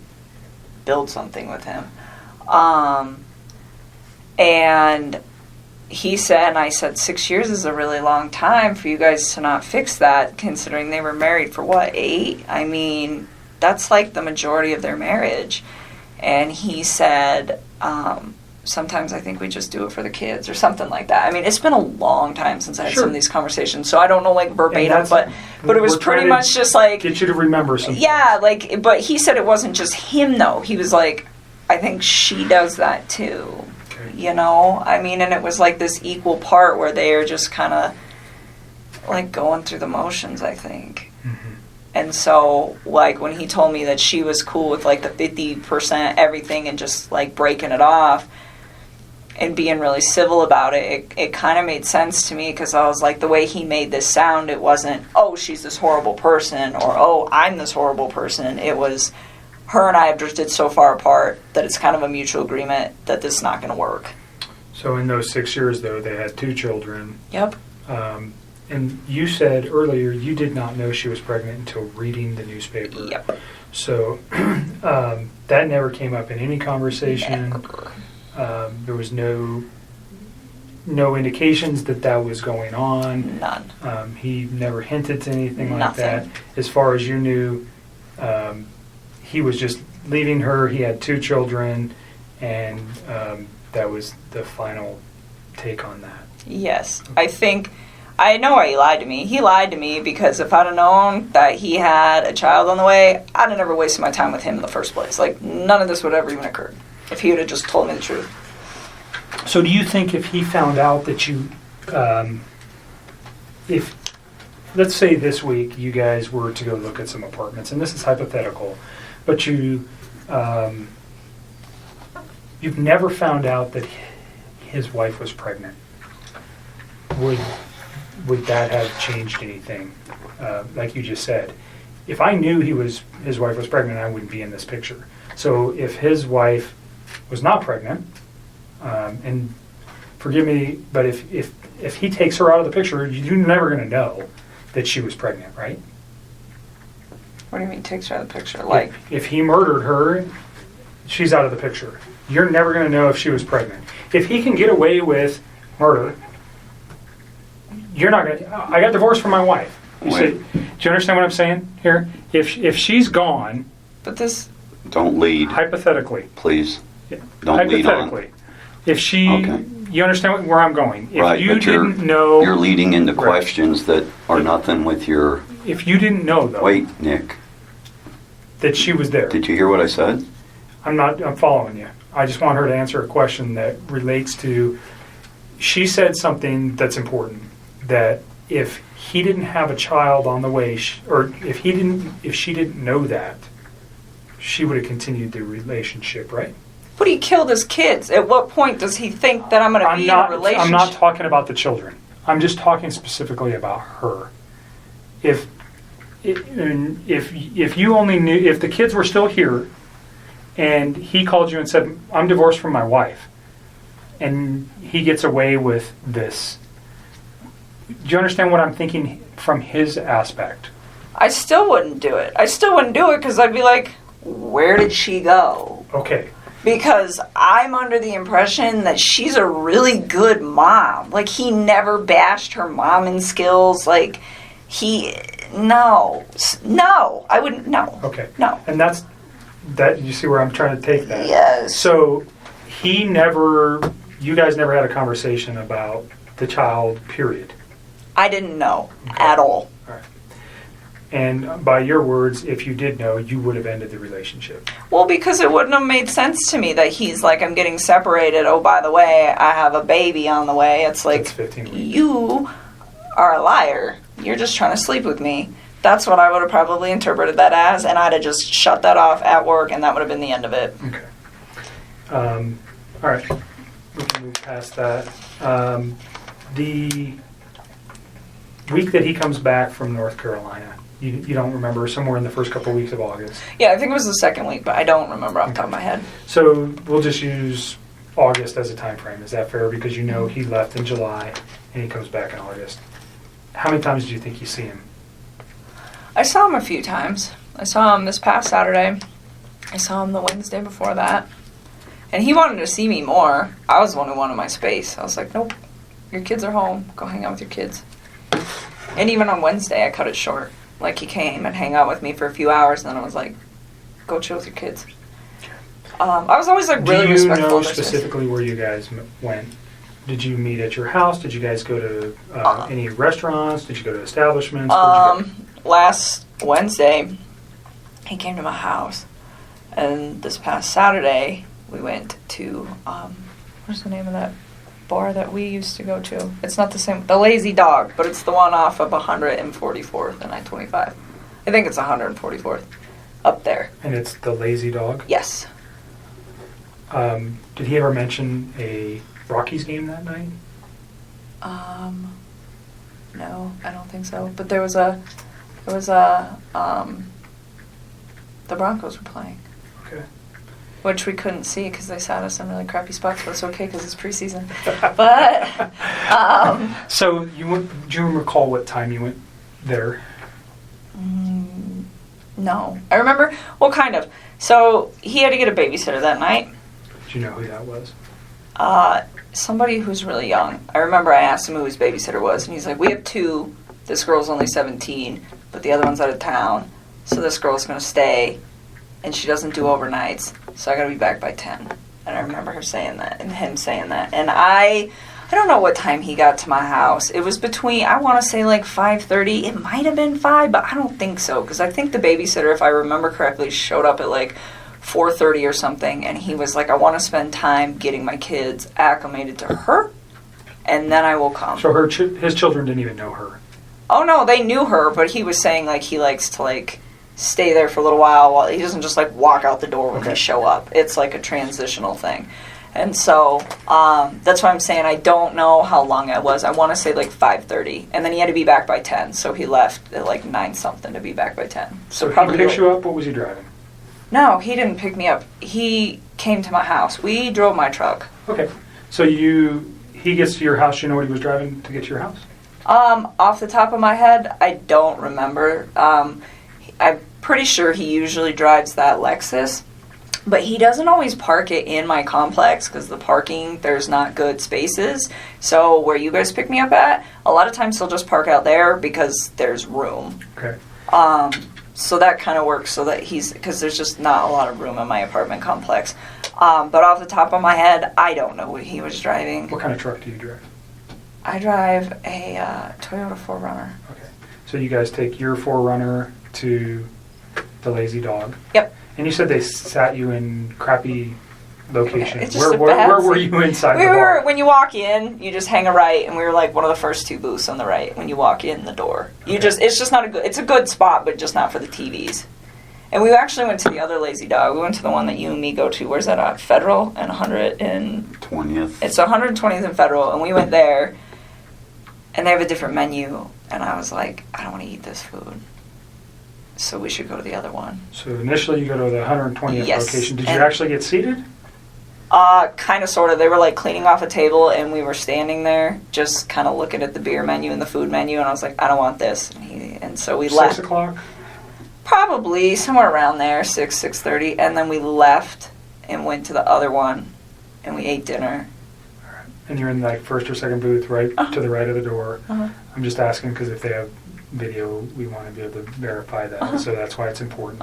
build something with him. And he said, and I said, 6 years is a really long time for you guys to not fix that, considering they were married for, what, 8? I mean, that's, like, the majority of their marriage. And he said, sometimes I think we just do it for the kids, or something like that. I mean, it's been a long time since I had some of these conversations, so I don't know, like, verbatim, but it was pretty much just, like... Get you to remember something. Yeah, like, but he said it wasn't just him, though. He was like, I think she does that, too. Okay. You know? I mean, and it was, like, this equal part where they are just kind of, like, going through the motions, I think. Mm-hmm. And so, like, when he told me that she was cool with, like, the 50% everything and just, like, breaking it off and being really civil about it, it kind of made sense to me, because I was like, the way he made this sound, it wasn't, oh, she's this horrible person, or, oh, I'm this horrible person. It was, her and I have drifted so far apart that it's kind of a mutual agreement that this is not going to work. So in those 6 years, though, they had 2 children. Yep. And you said earlier you did not know she was pregnant until reading the newspaper. Yep. So that never came up in any conversation. Never. There was no indications that was going on. None. He never hinted to anything like Nothing. that. As far as you knew, he was just leaving her. He had 2 children, and that was the final take on that. Yes. I know why he lied to me. He lied to me because if I'd have known that he had a child on the way, I'd have never wasted my time with him in the first place. Like, none of this would have ever even occurred if he would have just told me the truth. So do you think if he found out that you, if, let's say this week you guys were to go look at some apartments, and this is hypothetical, but you've never found out that his wife was pregnant, would that have changed anything? Like you just said, if I knew his wife was pregnant, I wouldn't be in this picture. So if his wife was not pregnant, and forgive me, but if he takes her out of the picture, you're never going to know that she was pregnant, right? What do you mean takes her out of the picture? Like, if he murdered her, she's out of the picture. You're never going to know if she was pregnant. If he can get away with murder, you're not going to... I got divorced from my wife. Do you understand what I'm saying here? If she's gone... But this... Don't lead. Hypothetically. Please. Yeah, don't lead on. Hypothetically. If she... Okay. You understand where I'm going. If right, you didn't know... You're leading into questions that are nothing with your... If you didn't know, though... Wait, Nick. That she was there. Did you hear what I said? I'm following you. I just want her to answer a question that relates to... She said something that's important. That if he didn't have a child on the way, or if she didn't know that, she would have continued the relationship, right? But he killed his kids. At what point does he think that I'm going to be in a relationship? I'm not talking about the children. I'm just talking specifically about her. If and if you only knew, if the kids were still here, and he called you and said, "I'm divorced from my wife," and he gets away with this, do you understand what I'm thinking from his aspect? I still wouldn't do it. I still wouldn't do it because I'd be like, where did she go? Okay. Because I'm under the impression that she's a really good mom. Like, he never bashed her momming skills. Like, no, I wouldn't, no. Okay. No. And that, you see where I'm trying to take that? Yes. So, you guys never had a conversation about the child, period. I didn't know at all. All right. And by your words, if you did know, you would have ended the relationship. Well, because it wouldn't have made sense to me that he's like, I'm getting separated. Oh, by the way, I have a baby on the way. It's like, That's 15 weeks. You are a liar. You're just trying to sleep with me. That's what I would have probably interpreted that as, and I'd have just shut that off at work, and that would have been the end of it. Okay. All right. We can move past that. The week that he comes back from North Carolina, you don't remember, somewhere in the first couple of weeks of August. Yeah, I think it was the second week, but I don't remember off the top of my head. So we'll just use August as a time frame. Is that fair? Because you know he left in July and he comes back in August. How many times do you think you see him? I saw him a few times. I saw him this past Saturday. I saw him the Wednesday before that. And he wanted to see me more. I was the one who wanted my space. I was like, nope, your kids are home. Go hang out with your kids. And even on Wednesday, I cut it short. Like, he came and hang out with me for a few hours, and then I was like, go chill with your kids. I was always, like, really respectful. Do you know of their space. specifically where you guys went? Did you meet at your house? Did you guys go to any restaurants? Did you go to establishments? Where'd you go? Last Wednesday, he came to my house. And this past Saturday, we went to, what's the name of that bar that we used to go to? It's not the same, the Lazy Dog, but it's the one off of 144th and I-25. I think it's 144th, up there. And it's the Lazy Dog? Yes. Did he ever mention a Rockies game that night? No, I don't think so. But the Broncos were playing. Okay. Which we couldn't see because they sat us in really crappy spots, but it's okay because it's preseason. But, So do you recall what time you went there? no. I remember, well, kind of. So he had to get a babysitter that night. Do you know who that was? Somebody who's really young. I remember I asked him who his babysitter was, and he's like, we have two. This girl's only 17, but the other one's out of town. So this girl's going to stay, and she doesn't do overnights, so I got to be back by 10. And I remember her saying that, and him saying that. And I don't know what time he got to my house. It was between, I want to say like 5:30. It might have been 5, but I don't think so, because I think the babysitter, if I remember correctly, showed up at like 4:30 or something, and he was like, I want to spend time getting my kids acclimated to her, and then I will come. So his children didn't even know her? Oh, no, they knew her, but he was saying, like, he likes to, like, stay there for a little while he doesn't just, like, walk out the door when they show up. It's, like, a transitional thing. And so, that's why I'm saying I don't know how long it was. I want to say, like, 5:30. And then he had to be back by 10, so he left at, like, 9-something to be back by 10. So probably he picked you up? What was he driving? No, he didn't pick me up. He came to my house. We drove my truck. Okay. So he gets to your house, you know what he was driving to get to your house? Off the top of my head, I don't remember. I'm pretty sure he usually drives that Lexus, but he doesn't always park it in my complex because the parking, there's not good spaces. So where you guys pick me up at, a lot of times he'll just park out there because there's room. Okay. So that kind of works so that because there's just not a lot of room in my apartment complex. But off the top of my head, I don't know what he was driving. What kind of truck do you drive? I drive a Toyota 4Runner. Okay. So you guys take your 4Runner to the Lazy Dog. Yep. And you said they sat you in crappy locations. It's just Where were you inside the bar? When you walk in, you just hang a right, and we were like one of the first two booths on the right when you walk in the door. Okay. It's just not it's a good spot, but just not for the TVs. And we actually went to the other Lazy Dog. We went to the one that you and me go to. Where's that at? Federal and 20th. It's 120th and Federal, and we went there. And they have a different menu, and I was like, I don't want to eat this food. so we should go to the other one. So initially you go to the 120th Yes. location. Did you And- actually get seated? Kind of, sort of. They were like cleaning off a table, and we were standing there just kind of looking at the beer menu and the food menu, and I was like, I don't want this. And so we 6 left. o'clock? Probably somewhere around there, 6:30, and then we left and went to the other one, and we ate dinner. And you're in like first or second booth right to the right of the door. Uh-huh. I'm just asking because if they have video, we want to be able to verify that. So that's why it's important.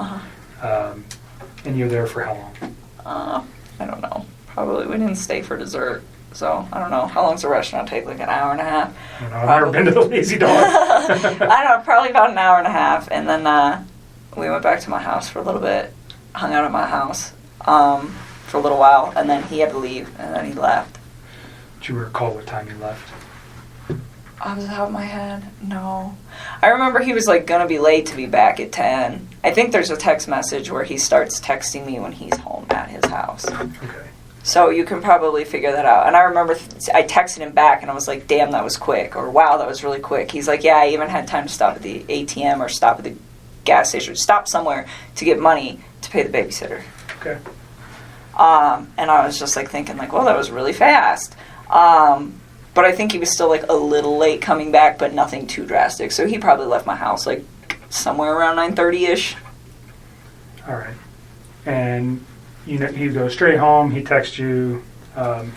And you're there for how long? I don't know. Probably we didn't stay for dessert, so I don't know. How long does the restaurant take? Like an hour and a half? I don't know. I've never been to the Lazy Dog. I don't know. Probably about an hour and a half, and then we went back to my house for a little bit. Hung out at my house for a little while, and then he had to leave, and then he left. Do you recall what time you left? Off the top of my head, no. I remember he was like gonna be late to be back at 10. I think there's a text message where he starts texting me when he's home at his house. Okay. So you can probably figure that out. And I remember I texted him back and I was like, damn, that was quick. Or wow, that was really quick. He's like, yeah, I even had time to stop at the ATM or stop at the gas station, stop somewhere to get money to pay the babysitter. Okay. And I was just like thinking like, well, that was really fast. But I think he was still like a little late coming back, but nothing too drastic. So he probably left my house like somewhere around 9:30ish. All right. And you go straight home. He texts you. Well,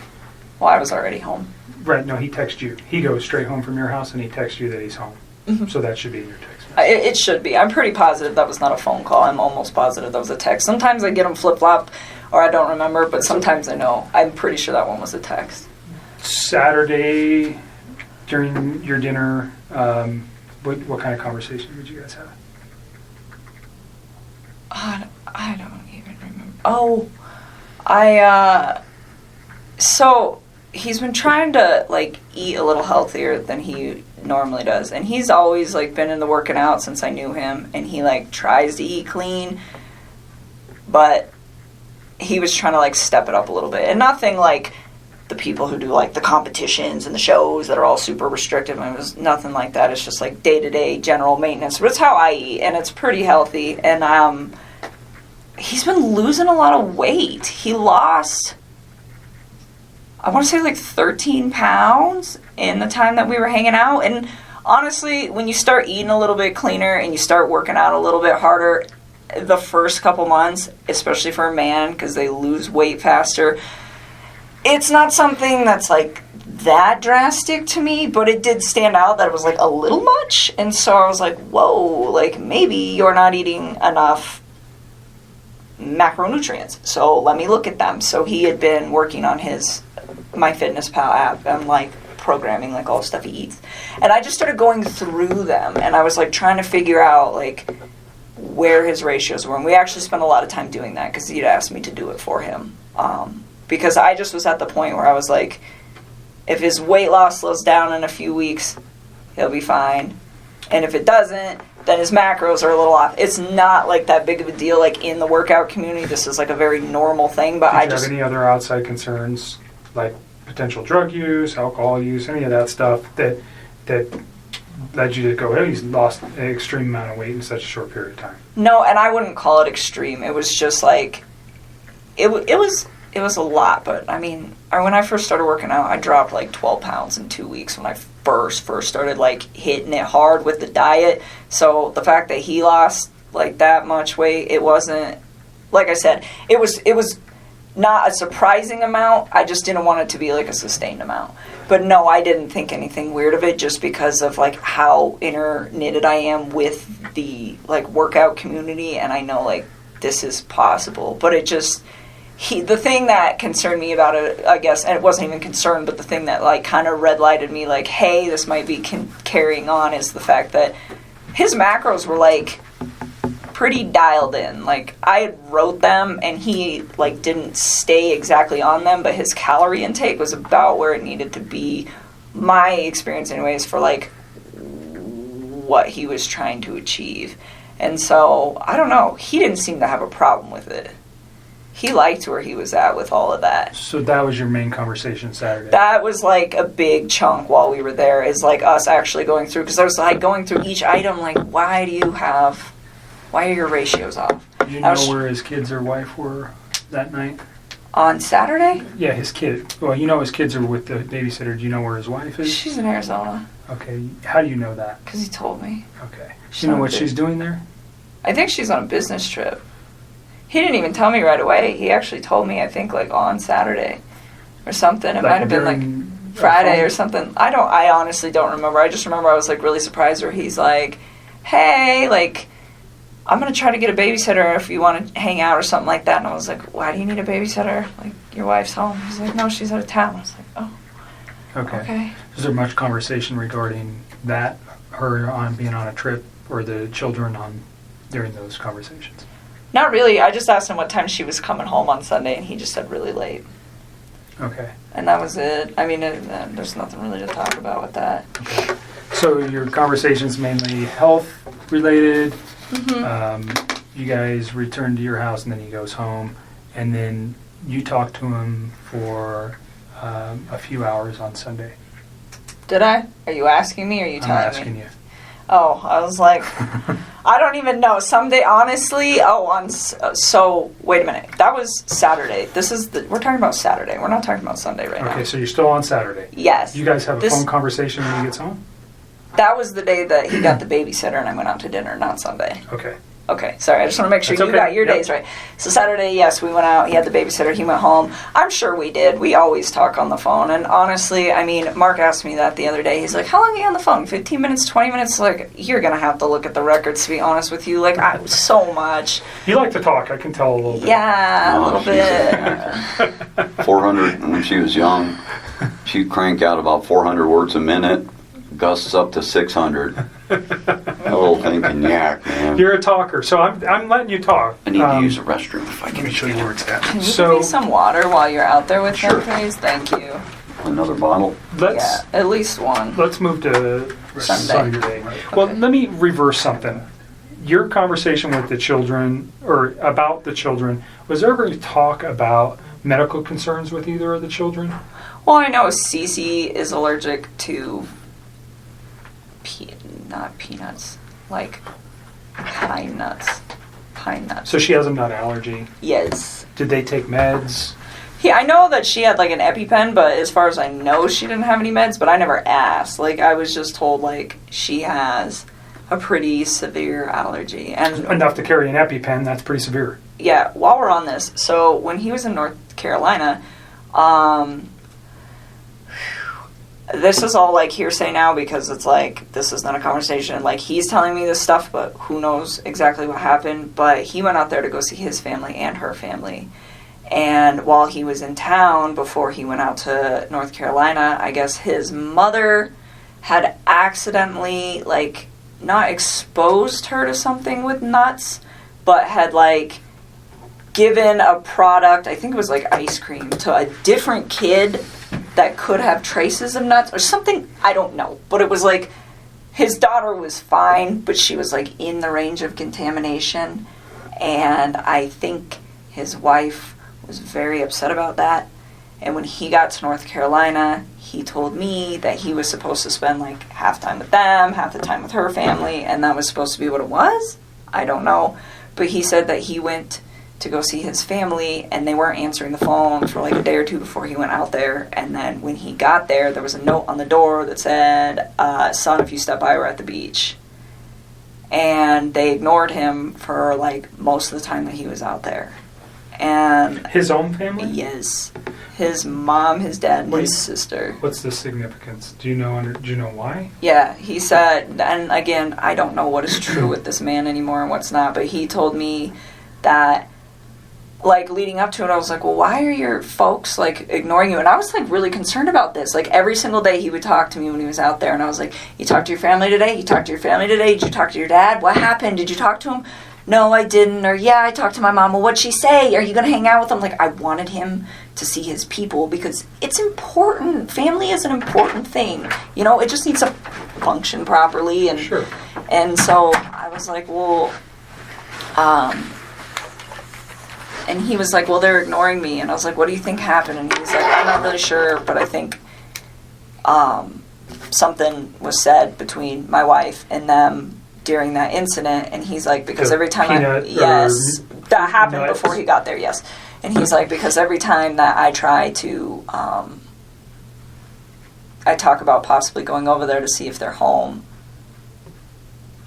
I was already home. Right. No, he texts you. He goes straight home from your house and he texts you that he's home. Mhm. So that should be in your text message. It should be. I'm pretty positive that was not a phone call. I'm almost positive that was a text. Sometimes I get them flip-flopped or I don't remember, but sometimes I know. I'm pretty sure that one was a text. Saturday during your dinner, what kind of conversation did you guys have? I don't even remember. Oh, so he's been trying to like eat a little healthier than he normally does, and he's always like been into working out since I knew him, and he like tries to eat clean, but he was trying to like step it up a little bit, and nothing like the people who do like the competitions and the shows that are all super restrictive. It was nothing like that. It's just like day-to-day general maintenance. But it's how I eat, and it's pretty healthy. And he's been losing a lot of weight. He lost, I want to say like 13 pounds in the time that we were hanging out. And honestly, when you start eating a little bit cleaner and you start working out a little bit harder, the first couple months, especially for a man, because they lose weight faster, it's not something that's like that drastic to me, but it did stand out that it was like a little much. And so I was like, whoa, like maybe you're not eating enough macronutrients. So let me look at them. So he had been working on his MyFitnessPal app and like programming like all the stuff he eats. And I just started going through them and I was like trying to figure out like where his ratios were. And we actually spent a lot of time doing that because he'd asked me to do it for him. Because I just was at the point where I was like, if his weight loss slows down in a few weeks, he'll be fine. And if it doesn't, then his macros are a little off. It's not like that big of a deal like in the workout community. This is like a very normal thing. But Did you have any other outside concerns like potential drug use, alcohol use, any of that stuff that led you to go, hey, he's lost an extreme amount of weight in such a short period of time? No, and I wouldn't call it extreme. It was just like, it was a lot, but I mean, when I first started working out, I dropped like 12 pounds in 2 weeks when I first started like hitting it hard with the diet. So the fact that he lost like that much weight, it wasn't, like I said, it was not a surprising amount. I just didn't want it to be like a sustained amount. But no, I didn't think anything weird of it just because of like how interknitted I am with the like workout community, and I know like this is possible, but it just, the thing that concerned me about it, I guess, and it wasn't even concern, but the thing that like kind of red lighted me like, hey, this might be carrying on, is the fact that his macros were like pretty dialed in. Like I wrote them and he like didn't stay exactly on them, but his calorie intake was about where it needed to be, my experience anyways, for like what he was trying to achieve. And so I don't know, he didn't seem to have a problem with it. He liked where he was at with all of that. So that was your main conversation Saturday? That was like a big chunk while we were there, is like us actually going through, because I was like going through each item like, why do you have Why are your ratios off? Do you know where his kids or wife were that night? On Saturday? Yeah, his kid. Well, you know his kids are with the babysitter. Do you know where his wife is? She's in Arizona. Okay. How do you know that? Because he told me. Okay. Do you know what she's doing there? I think she's on a business trip. He didn't even tell me right away. He actually told me, I think, like on Saturday or something. It might have been like Friday or something. I honestly don't remember. I just remember I was like really surprised where he's like, hey, like, I'm going to try to get a babysitter if you want to hang out or something like that. And I was like, why do you need a babysitter? Like, your wife's home. He's like, no, she's out of town. I was like, oh. Okay. Is there much conversation regarding that, her on being on a trip, or the children on during those conversations? Not really. I just asked him what time she was coming home on Sunday, and he just said really late. Okay. And that was it. I mean, there's nothing really to talk about with that. Okay. So your conversation's mainly health related. You guys return to your house, and then he goes home, and then you talk to him for a few hours on Sunday. Did I? Are you asking me, or are you telling me? I'm asking you. Oh, I was like, I don't even know. Someday, honestly, so wait a minute. That was Saturday. We're talking about Saturday. We're not talking about Sunday right now. Okay, so you're still on Saturday. Yes. You guys have a phone conversation when he gets home? That was the day that he got the babysitter and I went out to dinner, not Sunday. Okay. Okay, sorry, I just want to make sure That's you okay. got your days right. So Saturday, yes, we went out, he had the babysitter, he went home. I'm sure we did. We always talk on the phone. And honestly, I mean, Mark asked me that the other day. He's like, how long are you on the phone? 15 minutes, 20 minutes? Like, you're going to have to look at the records, to be honest with you. Like, so much. You like to talk, I can tell a little bit. Yeah, a little bit. 400, when she was young, she'd crank out about 400 words a minute, gusts up to 600. That little thing can yak, man. You're a talker, so I'm letting you talk. I need to use a restroom if I Let can me show you where it's at. Can you give me some water while you're out there with him, please? Thank you. Another bottle. Yeah, at least one. Let's move to Sunday. Sunday. Well, let me reverse something. Your conversation with the children, or about the children, was there ever talk about medical concerns with either of the children? Well, I know Cece is allergic to not peanuts, like pine nuts. Pine nuts. So she has a nut allergy. Yes. Did they take meds? Yeah, I know that she had like an EpiPen, but as far as I know, she didn't have any meds, but I never asked. Like, I was just told, like, she has a pretty severe allergy. And Enough to carry an EpiPen, that's pretty severe. yeah, while we're on this, so when he was in North Carolina, this is all like hearsay now because it's like, this is not a conversation. Like, he's telling me this stuff, but who knows exactly what happened. But he went out there to go see his family and her family. And while he was in town, before he went out to North Carolina, I guess his mother had accidentally, like, not exposed her to something with nuts, but had, like, given a product, I think it was like ice cream, to a different kid that could have traces of nuts or something. I don't know. But it was like, his daughter was fine, but she was like in the range of contamination. And I think his wife was very upset about that. And when he got to North Carolina, he told me that he was supposed to spend like half time with them, half the time with her family, and that was supposed to be what it was. I don't know. But he said that he went to go see his family, and they weren't answering the phone for like a day or two before he went out there. And then when he got there, there was a note on the door that said, son, if you step by, we're at the beach. And they ignored him for like most of the time that he was out there. And His own family? yes, his mom, his dad, and his sister. What's the significance? Do you know why? Yeah, he said, and again, I don't know what is true with this man anymore and what's not, but he told me that, like, leading up to it, I was like, well, why are your folks, like, ignoring you? And I was, like, really concerned about this. Like, every single day he would talk to me when he was out there, and I was like, you talked to your family today? You talked to your family today? Did you talk to your dad? What happened? Did you talk to him? No, I didn't. Or, yeah, I talked to my mom. Well, what'd she say? Are you going to hang out with him? Like, I wanted him to see his people because it's important. Family is an important thing. You know, it just needs to function properly. And, Sure. And so I was like, well, and he was like, well, they're ignoring me. And I was like, what do you think happened? And he was like, I'm not really sure, but I think something was said between my wife and them during that incident, and he's like, because every time that happened nuts. before he got there, yes. And he's like, because every time that I try to, I talk about possibly going over there to see if they're home,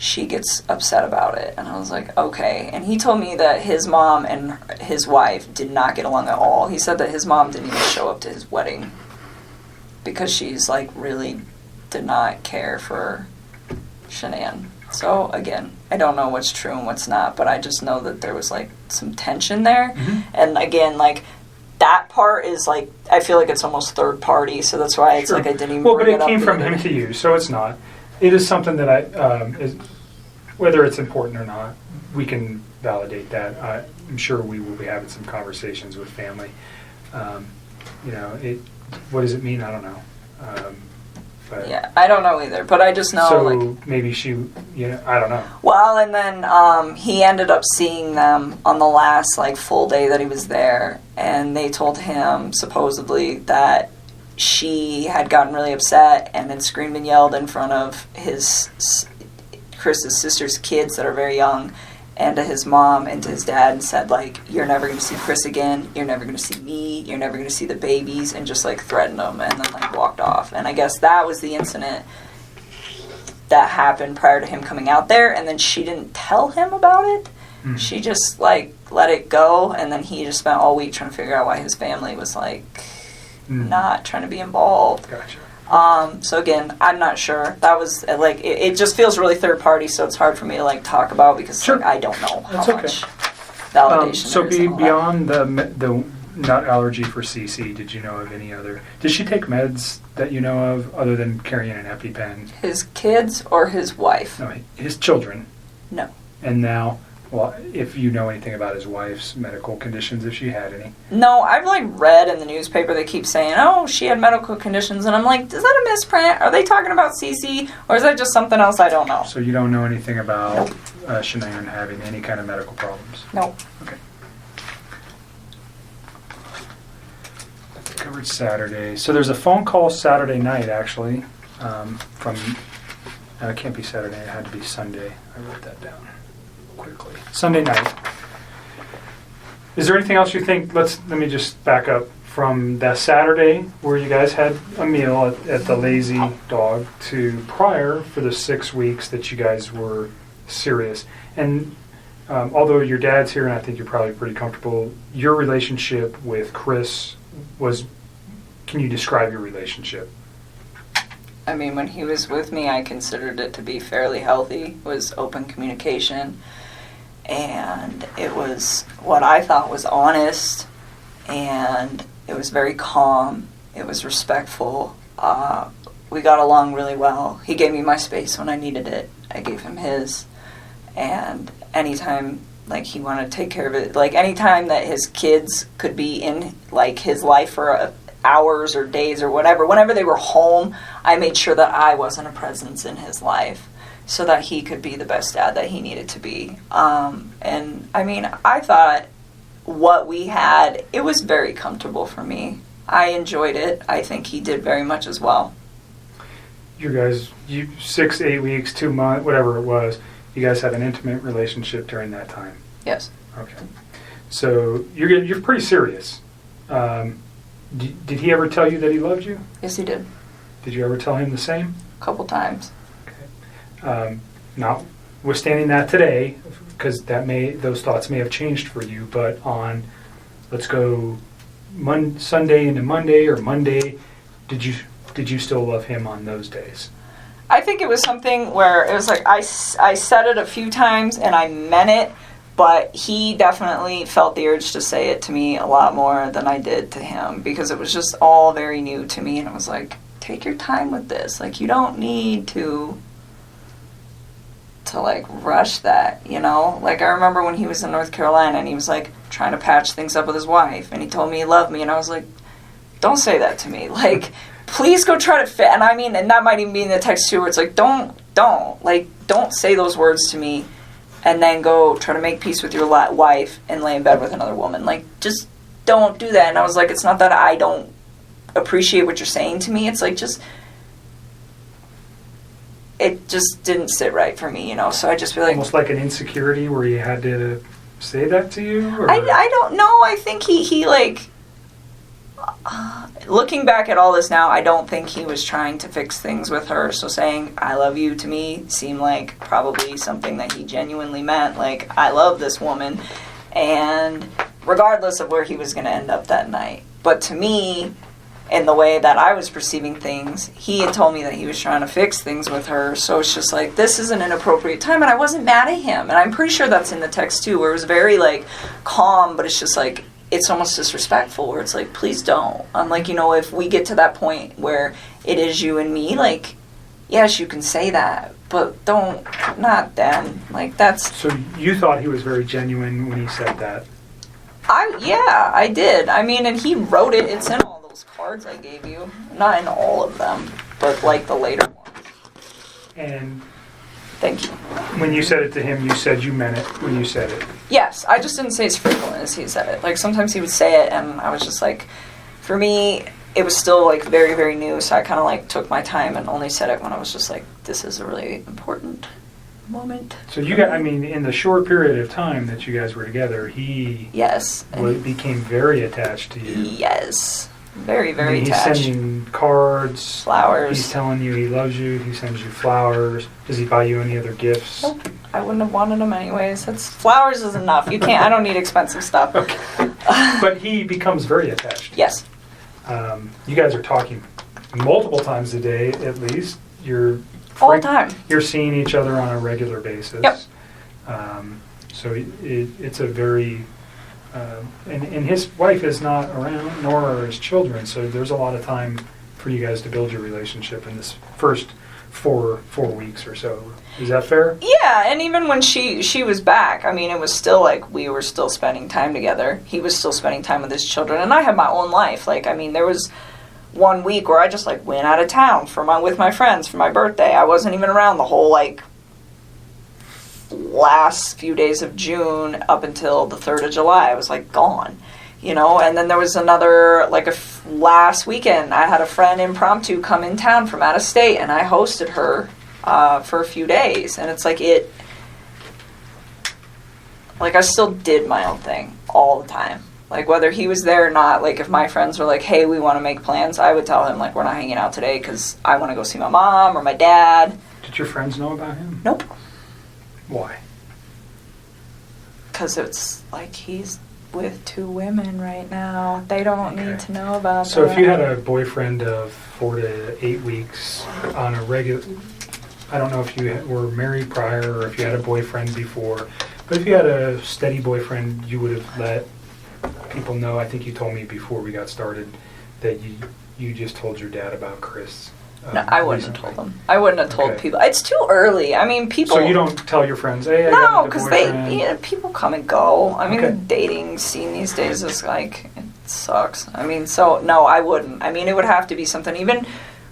she gets upset about it. And I was like, okay. And he told me that his mom and his wife did not get along at all. He said that his mom didn't even show up to his wedding because she's like really did not care for Shanann. So again, I don't know what's true and what's not, but I just know that there was like some tension there. Mm-hmm. And again, like that part is like, I feel like it's almost third party, so that's why it's like I didn't even Well, but bring it it up came from either. him to you, so it's not. It is something that whether it's important or not, we can validate that. I'm sure we will be having some conversations with family. What does it mean? I don't know. But Yeah, I don't know either, but I just know so like. maybe I don't know. Well, and then he ended up seeing them on the last like full day that he was there, and they told him supposedly that she had gotten really upset and had screamed and yelled in front of Chris's sister's kids that are very young, and to his mom and to his dad, and said like, you're never going to see Chris again, you're never going to see me, you're never going to see the babies, and just like threatened them, and then like walked off. And I guess that was the incident that happened prior to him coming out there, and then she didn't tell him about it. Mm. She just like let it go, and then he just spent all week trying to figure out why his family was like not trying to be involved. Gotcha. So again, I'm not sure. That was like it just feels really third party, so it's hard for me to like talk about because Sure. like, I don't know how That's okay. much validation. So there is and all that. beyond the nut allergy for Cece, did you know of any other? Did she take meds that you know of other than carrying an EpiPen? His kids or his wife? No, his children. No. And now, well, if you know anything about his wife's medical conditions, if she had any. No, I've like read in the newspaper they keep saying, oh, she had medical conditions, and I'm like, is that a misprint? Are they talking about Cece, or is that just something else I don't know? So you don't know anything about Shanann having any kind of medical problems? Nope. Okay. Covered Saturday. So there's a phone call Saturday night, actually, from, it can't be Saturday, it had to be Sunday. I wrote that down quickly. Sunday night. Is there anything else you think, let me just back up, from that Saturday where you guys had a meal at the Lazy Dog to prior for the 6 weeks that you guys were serious? And although your dad's here and I think you're probably pretty comfortable, your relationship with Chris was, can you describe your relationship? I mean, when he was with me, I considered it to be fairly healthy. It was open communication, and it was what I thought was honest, and it was very calm. It was respectful. We got along really well. He gave me my space when I needed it. I gave him his, and anytime like he wanted to take care of it, like anytime that his kids could be in like his life for hours or days or whatever, whenever they were home, I made sure that I wasn't a presence in his life so that he could be the best dad that he needed to be. And I mean, I thought what we had, it was very comfortable for me. I enjoyed it. I think he did very much as well. You guys, 6, 8 weeks, 2 months, whatever it was, you guys had an intimate relationship during that time. Yes. Okay. So you're pretty serious. Did he ever tell you that he loved you? Yes, he did. Did you ever tell him the same? A couple times. Okay. Notwithstanding that today, because those thoughts may have changed for you, but on, let's go Sunday into Monday or Monday, did you still love him on those days? I think it was something where it was like I said it a few times and I meant it, but he definitely felt the urge to say it to me a lot more than I did to him because it was just all very new to me, and it was like, take your time with this. Like, you don't need to like rush that, you know? Like, I remember when he was in North Carolina and he was like trying to patch things up with his wife and he told me he loved me, and I was like, don't say that to me. Like, please go try to fit. And I mean, and that might even be in the text too, where it's like, don't say those words to me and then go try to make peace with your wife and lay in bed with another woman. Like, just don't do that. And I was like, it's not that I don't appreciate what you're saying to me. It's like, just it just didn't sit right for me, so I just feel like... Almost like an insecurity where you had to say that to you? Or? I don't know. I think he like... looking back at all this now, I don't think he was trying to fix things with her. So saying, I love you, to me, seemed like probably something that he genuinely meant. Like, I love this woman. And regardless of where he was going to end up that night. But to me... in the way that I was perceiving things, he had told me that he was trying to fix things with her, so it's just like, this is an inappropriate time, and I wasn't mad at him, and I'm pretty sure that's in the text too, where it was very, like, calm, but it's just like, it's almost disrespectful, where it's like, please don't. I'm like, if we get to that point where it is you and me, like, yes, you can say that, but don't, not then, like, that's... So you thought he was very genuine when he said that? Yeah, I did. I mean, and he wrote it, it's in all cards I gave you. Not in all of them, but like the later ones. And thank you. When you said it to him, you said you meant it when you said it. Yes, I just didn't say as frequently as he said it. Like sometimes he would say it and I was just like, for me, it was still like very, very new, so I kind of like took my time and only said it when I was just like, this is a really important moment. So you got, I mean, in the short period of time that you guys were together, he yes became very attached to you. Yes. Very, very he's attached. Sending cards, flowers. He's telling you he loves you. He sends you flowers. Does he buy you any other gifts? Nope. I wouldn't have wanted them anyways. Flowers is enough. You can't. I don't need expensive stuff. Okay. But he becomes very attached. Yes. You guys are talking multiple times a day, at least. You're all the time. You're seeing each other on a regular basis. Yep. So it's a very and his wife is not around, nor are his children, so there's a lot of time for you guys to build your relationship in this first four weeks or so. Is that fair? Yeah, and even when she was back, I mean, it was still like we were still spending time together. He was still spending time with his children, and I had my own life. Like, I mean, there was 1 week where I just like went out of town with my friends for my birthday. I wasn't even around the whole like last few days of June up until the 3rd of July. I was like gone, and then there was another like last weekend I had a friend impromptu come in town from out of state and I hosted her for a few days, and it's like I still did my own thing all the time, like whether he was there or not. Like if my friends were like, hey, we want to make plans, I would tell him like, we're not hanging out today because I want to go see my mom or my dad. Did your friends know about him? Nope. Why? Because it's like he's with 2 women right now. They don't need to know about that. So if you had a boyfriend of 4 to 8 weeks on a regular... I don't know if you were married prior or if you had a boyfriend before, but if you had a steady boyfriend, you would have let people know. I think you told me before we got started that you just told your dad about Chris. No, I wouldn't have told them. I wouldn't have told people. It's too early. I mean, people... So you don't tell your friends, hey, I no, got a because people come and go. I mean, the dating scene these days is like, it sucks. I mean, so, no, I wouldn't. I mean, it would have to be something, even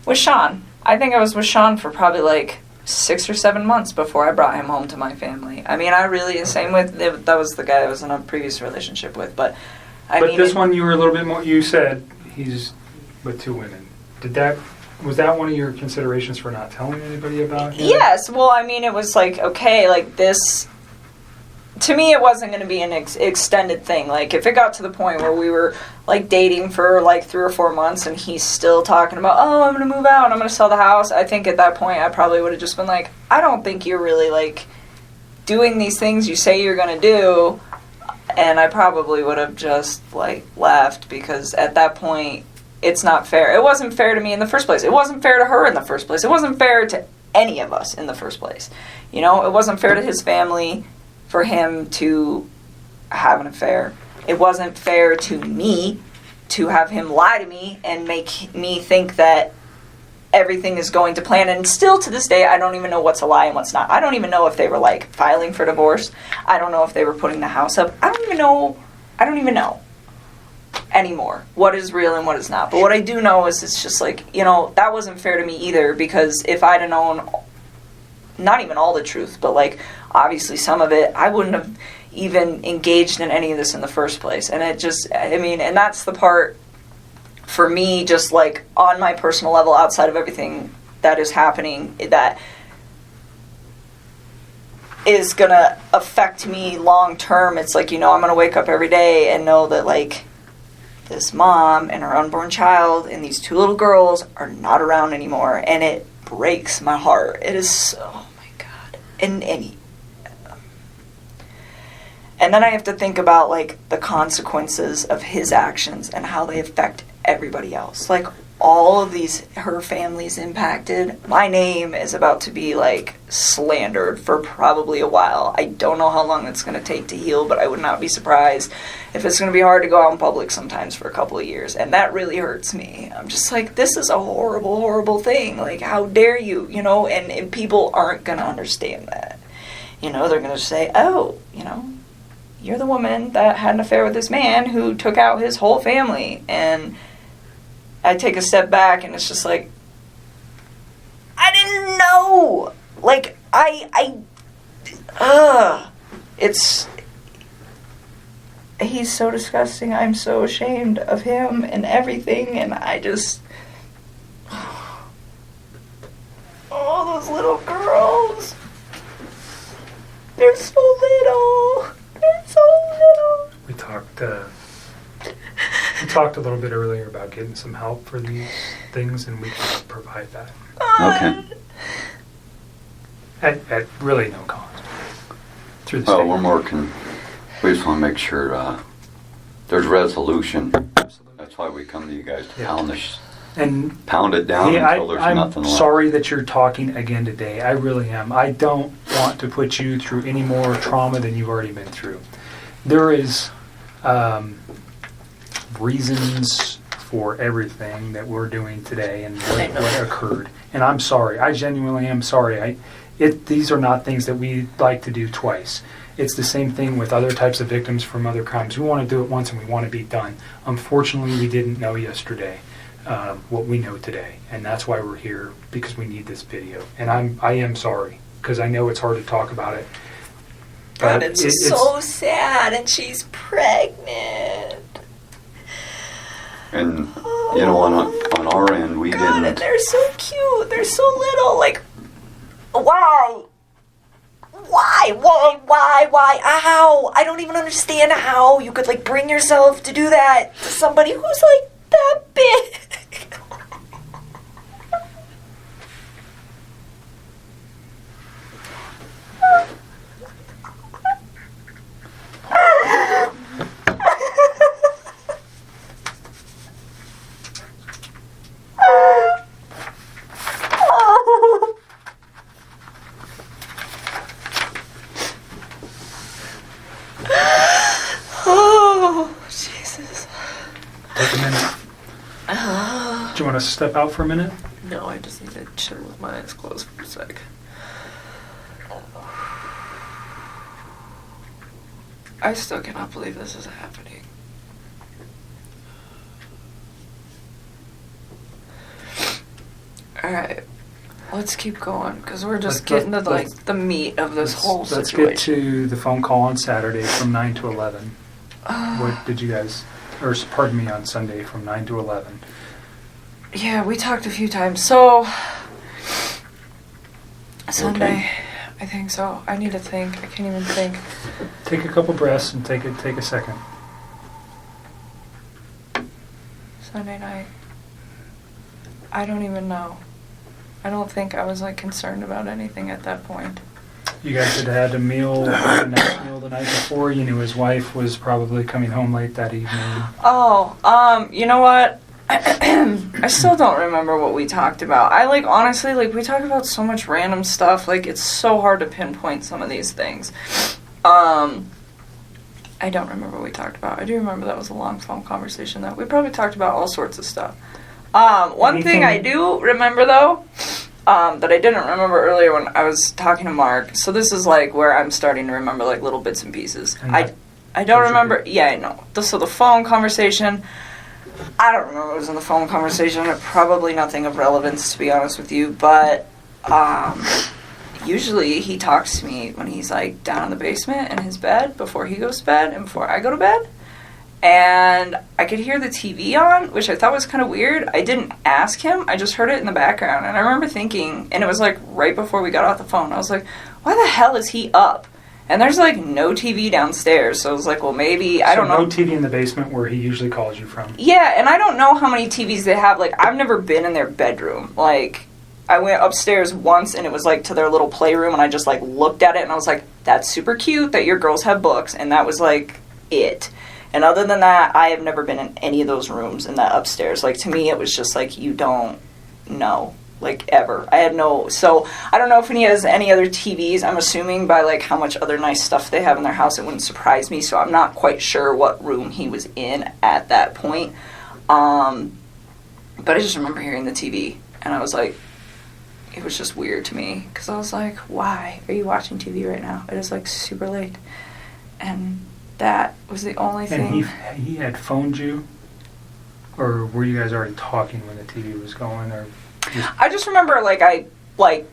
with Sean. I think I was with Sean for probably like 6 or 7 months before I brought him home to my family. I mean, I really, same with, that was the guy I was in a previous relationship with, but I mean... But this one you were a little bit more, you said he's with 2 women. Was that one of your considerations for not telling anybody about him? Yes. Well, I mean, it was like, okay, like this... To me, it wasn't going to be an extended thing. Like, if it got to the point where we were, like, dating for, like, 3 or 4 months and he's still talking about, oh, I'm going to move out, I'm going to sell the house, I think at that point I probably would have just been like, I don't think you're really, like, doing these things you say you're going to do. And I probably would have just, like, left because at that point... It's not fair. It wasn't fair to me in the first place. It wasn't fair to her in the first place. It wasn't fair to any of us in the first place. It wasn't fair to his family for him to have an affair. It wasn't fair to me to have him lie to me and make me think that everything is going to plan. And still to this day, I don't even know what's a lie and what's not. I don't even know if they were like filing for divorce. I don't know if they were putting the house up. I don't even know anymore what is real and what is not. But what I do know is it's just like, that wasn't fair to me either, because if I'd have known not even all the truth, but like obviously some of it, I wouldn't have even engaged in any of this in the first place. And it just, I mean, and that's the part for me, just like on my personal level outside of everything that is happening, that is gonna affect me long term. It's like, I'm gonna wake up every day and know that, like, this mom and her unborn child and these 2 little girls are not around anymore, and it breaks my heart. It is so, oh my God. And then I have to think about, like, the consequences of his actions and how they affect everybody else. Like, all of her family's impacted. My name is about to be, like, slandered for probably a while. I don't know how long it's going to take to heal, but I would not be surprised if it's going to be hard to go out in public sometimes for a couple of years. And that really hurts me. I'm just like, this is a horrible, horrible thing. Like, how dare you, and people aren't going to understand that. They're going to say, oh, you're the woman that had an affair with this man who took out his whole family. And I take a step back and it's just like, I didn't know. Like, he's so disgusting. I'm so ashamed of him and everything. And I just, oh, those little girls. They're so little. They're so little. We talked a little bit earlier about getting some help for these things, and we can provide that Okay. at really no cost through the Well, state. we're working. We just want to make sure there's resolution. Absolutely. That's why we come to you guys to Yeah. pound it down until there's I'm nothing left. sorry that you're talking again today. I really am. I don't want to put you through any more trauma than you've already been through. There is reasons for everything that we're doing today and what occurred. And I'm sorry. I genuinely am sorry. These are not things that we like to do twice. It's the same thing with other types of victims from other crimes. We want to do it once and we want to be done. Unfortunately, we didn't know yesterday what we know today, and that's why we're here, because we need this video. And I am sorry, because I know it's hard to talk about it. God, it's so sad, and she's pregnant. And on our end, we God, didn't. and they're so cute. They're so little. Like, why? Why? How? I don't even understand how you could, like, bring yourself to do that to somebody who's, like, that big. Oh, Jesus. Take a minute. Do you want to step out for a minute? No, I just need to chill with my eyes closed for a sec. I still cannot believe this is happening. Alright, let's keep going, because we're just getting to, like, the meat of this whole Let's situation. get to the phone call on Saturday from 9 to 11. What did you guys, or pardon me, on Sunday from 9 to 11. Yeah, we talked a few times. So, Sunday, I think so. I need to think. I can't even think. Take a couple breaths and take a second. Sunday night. I don't even know. I don't think I was, like, concerned about anything at that point. You guys had a meal, a nice meal the night before. You knew his wife was probably coming home late that evening. Oh, you know what? I still don't remember what we talked about. Honestly, we talk about so much random stuff. Like, it's so hard to pinpoint some of these things. I don't remember what we talked about. I do remember that was a long phone conversation, though. We probably talked about all sorts of stuff. One thing I do remember, though, that I didn't remember earlier when I was talking to Mark. So this is, like, where I'm starting to remember, like, little bits and pieces. I don't remember. Yeah, I know. So the phone conversation, I don't remember what was in the phone conversation. Probably nothing of relevance, to be honest with you. But usually he talks to me when he's, like, down in the basement in his bed before he goes to bed and before I go to bed. And I could hear the TV on, which I thought was kind of weird. I didn't ask him. I just heard it in the background. And I remember thinking, and it was, like, right before we got off the phone, I was like, why the hell is he up? And there's like no TV downstairs, so I was like, well, maybe, I don't know. No TV in the basement where he usually calls you from. Yeah, and I don't know how many TVs they have. Like, I've never been in their bedroom. Like, I went upstairs once, and it was like to their little playroom, and I just like looked at it, and I was like, that's super cute that your girls have books, and that was like it. And other than that, I have never been in any of those rooms in that upstairs. Like, to me, it was just like, you don't know. Like, ever. I had no... So, I don't know if he has any other TVs. I'm assuming by, like, how much other nice stuff they have in their house, it wouldn't surprise me. So, I'm not quite sure what room he was in at that point. But I just remember hearing the TV. And I was like... It was just weird to me. Because I was like, why are you watching TV right now? It is, like, super late. And that was the only thing... And he had phoned you? Or were you guys already talking when the TV was going? Or... I just remember, like, I, like,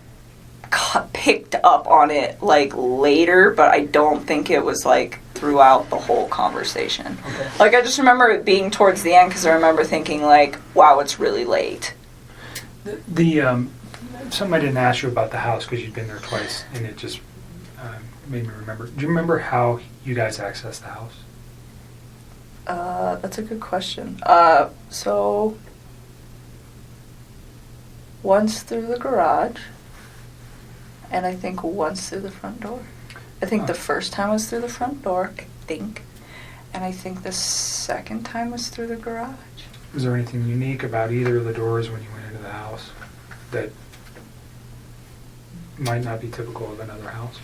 picked up on it, like, later, but I don't think it was, like, throughout the whole conversation. Okay. Like, I just remember it being towards the end, because I remember thinking, like, wow, it's really late. Something I didn't ask you about the house, because you'd been there twice, and it just made me remember. Do you remember how you guys accessed the house? That's a good question. So... Once through the garage, and I think once through the front door. I think the first time was through the front door, I think, and I think the second time was through the garage. Was there anything unique about either of the doors when you went into the house that might not be typical of another house?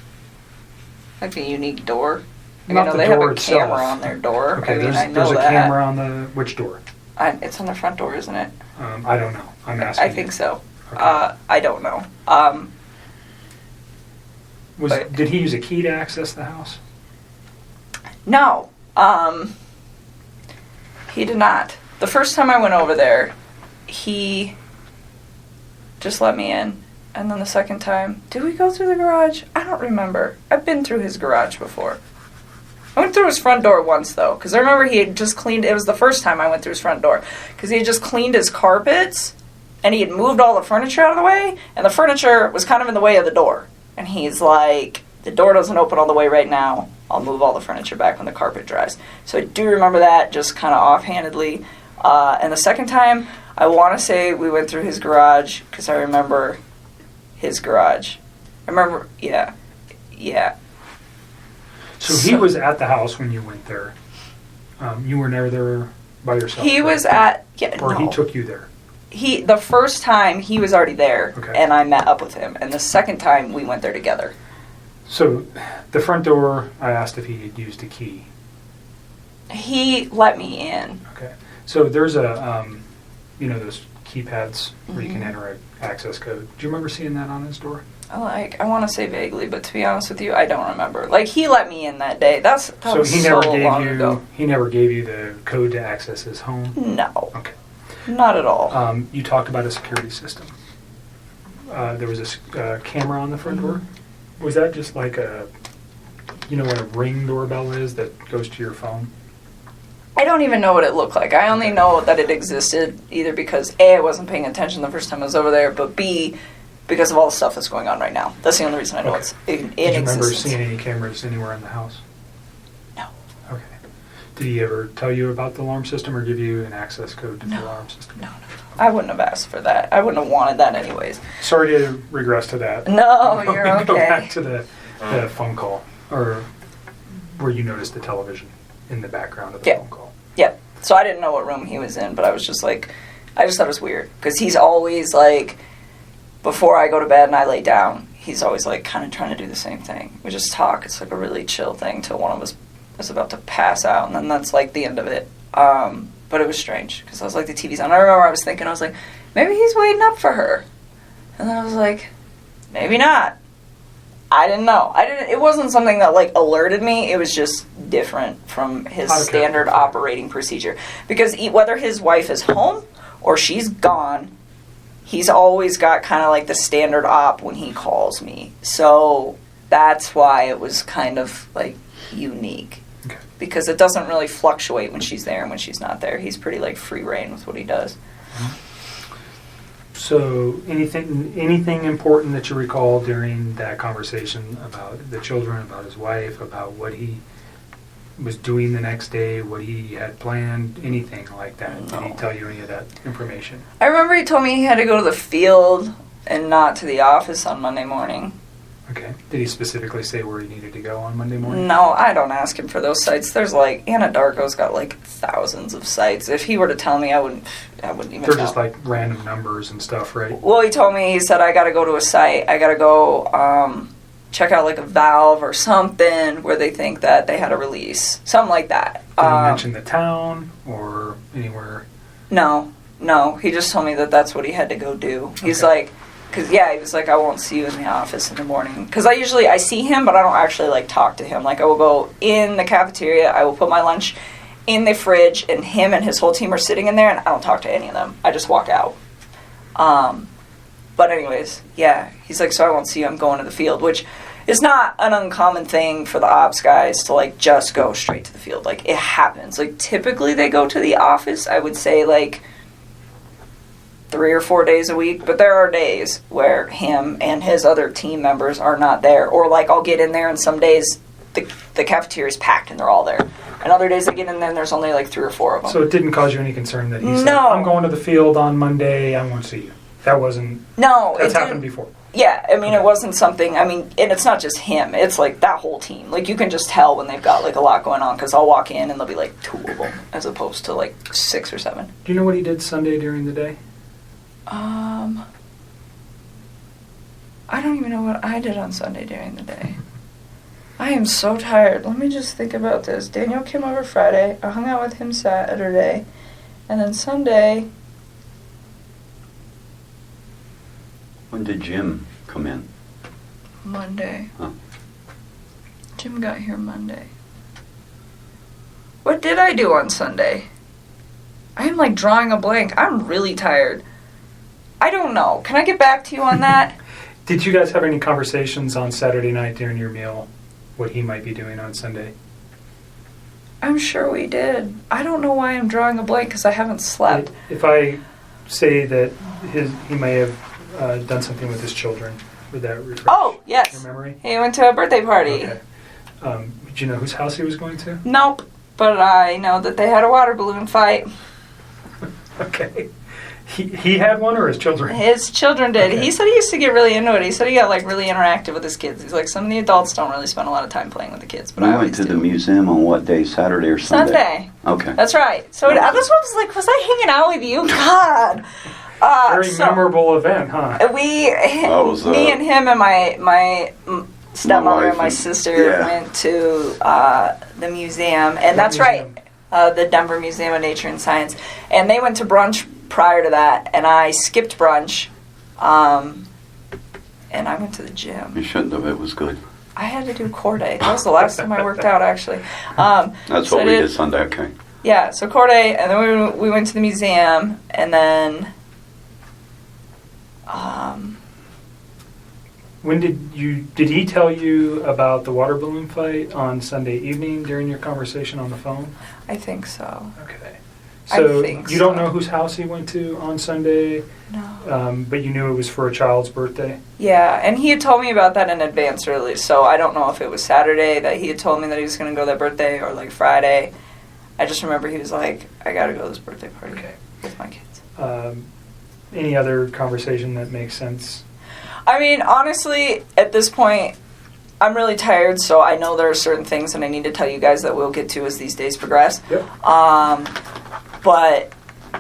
Like a unique door? Like, Not I know the they have door a itself. camera on their door. Okay, I mean, I know there's a that. camera on the... Which door? It's on the front door, isn't it? I don't know. I'm asking I think you. so. Okay. I don't know. Did he use a key to access the house? No. He did not. The first time I went over there, he just let me in. And then the second time, did we go through the garage? I don't remember. I've been through his garage before. I went through his front door once, though, because I remember he had just cleaned... It was the first time I went through his front door, because he had just cleaned his carpets, and he had moved all the furniture out of the way, and the furniture was kind of in the way of the door. And he's like, the door doesn't open all the way right now. I'll move all the furniture back when the carpet dries. So I do remember that, just kind of offhandedly. And the second time, I want to say we went through his garage, because I remember his garage. I remember, yeah. So he was at the house when you went there. You were never there by yourself? He was at... Yeah, Or no. he took you there? The first time, he was already there, Okay. and I met up with him. And the second time, we went there together. So the front door, I asked if he had used a key. He let me in. Okay. So there's a, those keypads where you can enter an access code. Do you remember seeing that on his door? I want to say vaguely, but to be honest with you, I don't remember. Like, he let me in that day. That So was he so never long ago. gave you the code to access his home? No. Okay. Not at all. You talked about a security system. There was a camera on the front door. Was that just like what a Ring doorbell is that goes to your phone? I don't even know what it looked like. I only know that it existed either because A, I wasn't paying attention the first time I was over there, but B, because of all the stuff that's going on right now. That's the only reason I know it's in Did you remember existence. seeing any cameras anywhere in the house? No. Okay. Did he ever tell you about the alarm system or give you an access code to the No. alarm system? No. I wouldn't have asked for that. I wouldn't have wanted that anyways. Sorry to regress to that. No, you're okay. Go back to the phone call, or where you noticed the television in the background of the phone call. Yep. So I didn't know what room he was in, but I was just like, I just thought it was weird. Because he's always like, before I go to bed and I lay down, he's always like kind of trying to do the same thing. We just talk. It's like a really chill thing till one of us is about to pass out, and then that's like the end of it. But it was strange because I was like, the TV's on. I remember I was thinking, I was like, maybe he's waiting up for her. And then I was like, maybe not. I didn't know. It wasn't something that like alerted me. It was just different from his standard operating procedure. Because whether his wife is home or she's gone, he's always got kind of like the standard op when he calls me. So that's why it was kind of like unique. Okay. Because it doesn't really fluctuate when she's there and when she's not there. He's pretty like free reign with what he does. So anything important that you recall during that conversation about the children, about his wife, about what he was doing the next day, what he had planned, anything like that? Did he tell you any of that information? I remember he told me he had to go to the field and not to the office on Monday morning. Okay. Did he specifically say where he needed to go on Monday morning? No, I don't ask him for those sites. There's like, Anadarko's got like thousands of sites. If he were to tell me, I wouldn't even They're know. just like random numbers and stuff, right? Well, he told me, he said, I gotta go to a site. I gotta go check out like a valve or something where they think that they had a release. Something like that. Did he mention the town or anywhere? No. He just told me that that's what he had to go do. He's Okay. like, he was like, I won't see you in the office in the morning. Because I see him, but I don't actually like talk to him. Like I will go in the cafeteria, I will put my lunch in the fridge, and him and his whole team are sitting in there, and I don't talk to any of them. I just walk out. But anyways, yeah, he's like, so I won't see you, I'm going to the field, which is not an uncommon thing for the ops guys to like just go straight to the field. Like it happens. Like typically they go to the office, I would say like 3 or 4 days a week, but there are days where him and his other team members are not there. Or like I'll get in there and some days the cafeteria is packed and they're all there. And other days I get in there and there's only like 3 or 4 of them. So it didn't cause you any concern that he said, No. I'm going to the field on Monday, I won't see you. That wasn't, No, that's it happened didn't. before. Yeah, I mean, Okay. it wasn't something, and it's not just him, it's like that whole team. Like, you can just tell when they've got, like, a lot going on, because I'll walk in and there'll be, like, 2 of them, as opposed to, like, 6 or 7. Do you know what he did Sunday during the day? I don't even know what I did on Sunday during the day. I am so tired. Let me just think about this. Daniel came over Friday, I hung out with him Saturday, and then Sunday... When did Jim come in? Monday. Huh. Jim got here Monday. What did I do on Sunday? I am like drawing a blank. I'm really tired. I don't know. Can I get back to you on that? Did you guys have any conversations on Saturday night during your meal, what he might be doing on Sunday? I'm sure we did. I don't know why I'm drawing a blank because I haven't slept. If I say that he may have done something with his children, would that refresh Oh, yes. your memory? He went to a birthday party. Okay. Did you know whose house he was going to? Nope. But I know that they had a water balloon fight. Okay. He had one or his children? His children did. Okay. He said he used to get really into it. He said he got like really interactive with his kids. He's like, some of the adults don't really spend a lot of time playing with the kids, but We I went always to do. the museum on what day? Saturday or Sunday? Sunday. Okay. That's right. So that's what I was like, was I hanging out with you? God. Very memorable event, huh? Me was, and him and my stepmother wife and my and- sister yeah. went to the museum. And What that's museum? right, the Denver Museum of Nature and Science. And they went to brunch prior to that, and I skipped brunch. And I went to the gym. You shouldn't have. It was good. I had to do core day. That was the last time I worked out, actually. That's so what I we did Sunday. Okay. Yeah, so core day, and then we went to the museum, and then... When did he tell you about the water balloon fight on Sunday evening during your conversation on the phone? I think so. Okay. I So think you don't so. know whose house he went to on Sunday, No. but you knew it was for a child's birthday? Yeah, and he had told me about that in advance early, so I don't know if it was Saturday that he had told me that he was going to go that birthday or like Friday. I just remember he was like, I got to go to this birthday party Okay. with my kids. Any other conversation that makes sense? I mean, honestly, at this point, I'm really tired, so I know there are certain things that I need to tell you guys that we'll get to as these days progress. Yep. But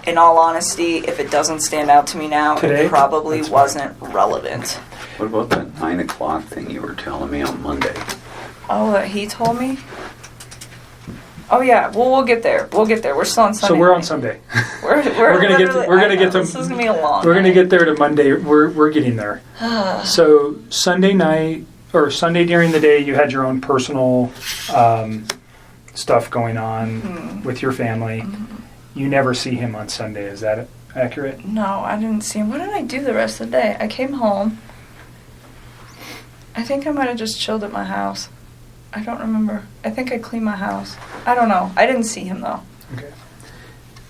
in all honesty, if it doesn't stand out to me now, Today? it probably That's fine. wasn't relevant. What about that 9 o'clock thing you were telling me on Monday? Oh, that he told me? Oh yeah, well we'll get there. We'll get there. We're still on Sunday. So we're on night. Sunday. We're gonna get to- literally- we're gonna I get know, to- This is gonna be a long. We're going to night. get there to Monday. We're getting there. So Sunday night or Sunday during the day, you had your own personal stuff going on with your family. You never see him on Sunday. Is that accurate? No, I didn't see him. What did I do the rest of the day? I came home. I think I might have just chilled at my house. I don't remember. I think I cleaned my house. I don't know. I didn't see him though. Okay.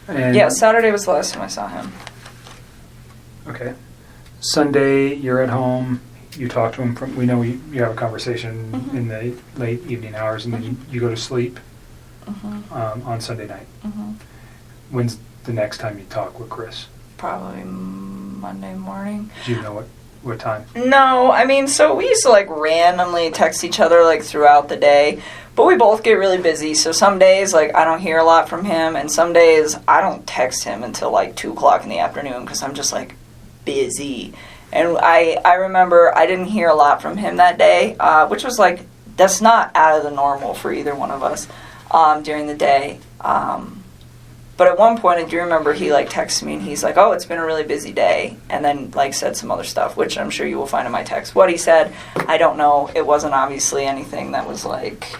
And, Yeah, Saturday was the last time I saw him. Okay. Sunday, you're at home. You talk to him. We know you have a conversation Mm-hmm. in the late evening hours, and then you go to sleep Mm-hmm. on Sunday night. Mm-hmm. When's the next time you talk with Chris? Probably Monday morning. Do you know what time? No, I mean, so we used to like randomly text each other like throughout the day, but we both get really busy. So some days like I don't hear a lot from him, and some days I don't text him until like 2:00 in the afternoon because I'm just like busy. And I remember I didn't hear a lot from him that day, which was like, that's not out of the normal for either one of us during the day. But at one point, I do remember he like texted me and he's like, "Oh, it's been a really busy day," and then like said some other stuff, which I'm sure you will find in my text. What he said, I don't know. It wasn't obviously anything that was like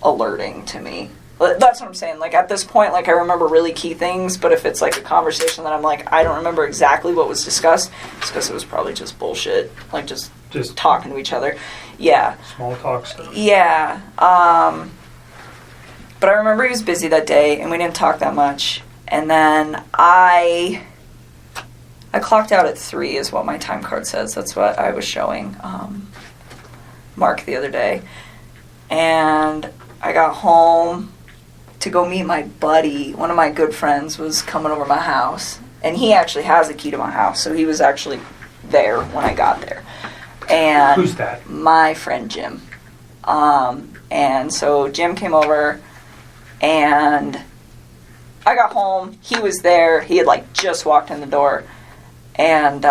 alerting to me. But that's what I'm saying. Like at this point, like I remember really key things, but if it's like a conversation that I'm like, I don't remember exactly what was discussed, it's because it was probably just bullshit, like just talking to each other. Yeah. Small talk stuff. Yeah. But I remember he was busy that day, and we didn't talk that much. And then I clocked out at 3 is what my time card says. That's what I was showing Mark the other day. And I got home to go meet my buddy. One of my good friends was coming over my house. And he actually has a key to my house, so he was actually there when I got there. And Who's that? My friend Jim. And so Jim came over, and I got home. He was there. He had like just walked in the door, and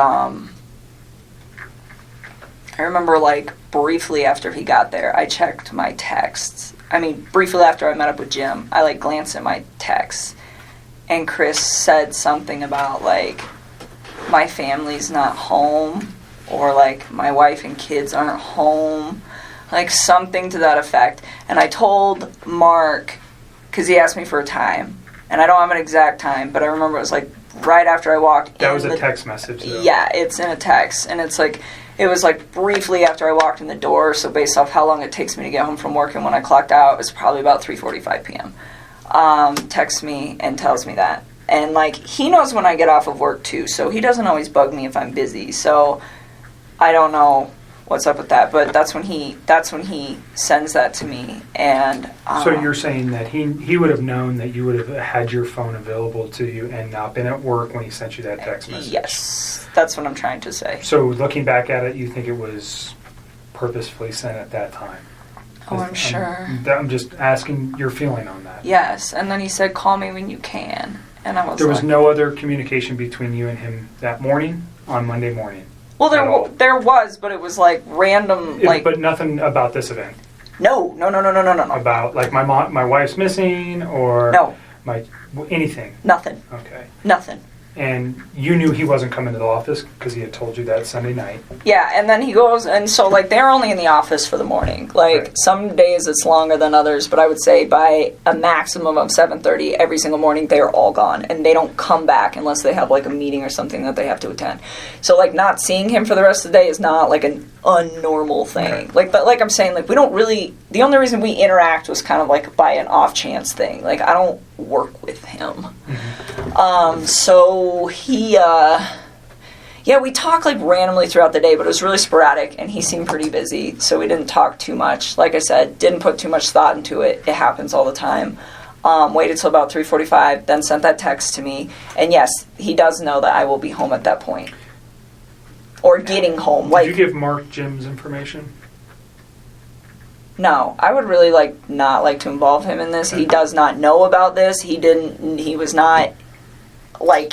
I remember like briefly after he got there, I checked my texts. I mean, briefly after I met up with Jim, I like glanced at my texts, and Chris said something about like my family's not home, or like my wife and kids aren't home, like something to that effect. And I told Mark, because he asked me for a time, and I don't have an exact time, but I remember it was like right after I walked in. That was a text message, though. Yeah, it's in a text, and it's like, it was like briefly after I walked in the door, so based off how long it takes me to get home from work and when I clocked out, it was probably about 3:45 p.m. Texts me and tells me that. And like, he knows when I get off of work too, so he doesn't always bug me if I'm busy, so I don't know what's up with that, but that's when he sends that to me. And so you're saying that he would have known that you would have had your phone available to you and not been at work when he sent you that text message? Yes, that's what I'm trying to say. So looking back at it, you think it was purposefully sent at that time? Oh, I'm sure. I'm just asking your feeling on that. Yes, and then he said, "Call me when you can," and I was There was like, no other communication between you and him that morning, on Monday morning? well, at all? there was, but it was like random, like But nothing about this event? no. About like my wife's missing, or No. anything? Nothing. Okay. Nothing. And you knew he wasn't coming to the office because he had told you that Sunday night. Yeah, and then he goes, and so like they're only in the office for the morning. Like Right. some days it's longer than others, but I would say by a maximum of 7:30 every single morning they're all gone, and they don't come back unless they have like a meeting or something that they have to attend. So like not seeing him for the rest of the day is not like an unnormal thing. Right. Like, but like I'm saying, like we don't really. The only reason we interact was kind of like by an off chance thing. Like I don't work with him. So he, yeah, we talked like randomly throughout the day, but it was really sporadic, and he seemed pretty busy, so we didn't talk too much. Like I said, didn't put too much thought into it. It happens all the time. Waited till about 3:45, then sent that text to me, and yes, he does know that I will be home at that point. Or getting home. Like, Did you give Mark Jim's information? no, I would really not like to involve him in this. He does not know about this. He was not,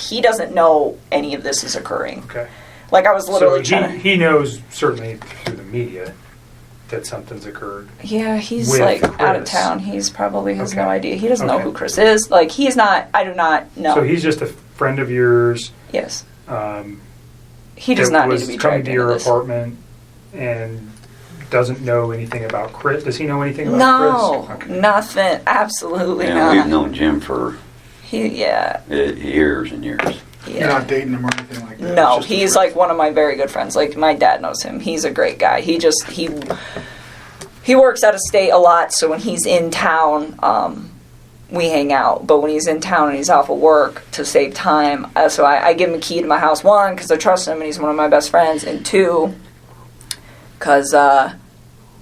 he doesn't know any of this is occurring. Okay. Like, I was literally So trying to... he knows, certainly through the media, that something's occurred. Yeah, he's, with out of Chris. town. He's probably has no Okay. idea. He doesn't know Okay. who Chris is. Like, he is not... I do not know. So he's just a friend of yours. Yes. Um, He does that not need was to be coming dragged to into your this. apartment and doesn't know anything about Chris. Does he know anything about No, Chris? Okay. nothing. Absolutely Yeah, we've not. known Jim for Yeah. years and years. You're not dating him or anything like that? No, It's just a he's friend. one of my very good friends. Like, my dad knows him. He's a great guy. He works out of state a lot, so when he's in town, we hang out. But when he's in town and he's off of work, to save time, so I give him a key to my house, one, because I trust him and he's one of my best friends, and two, because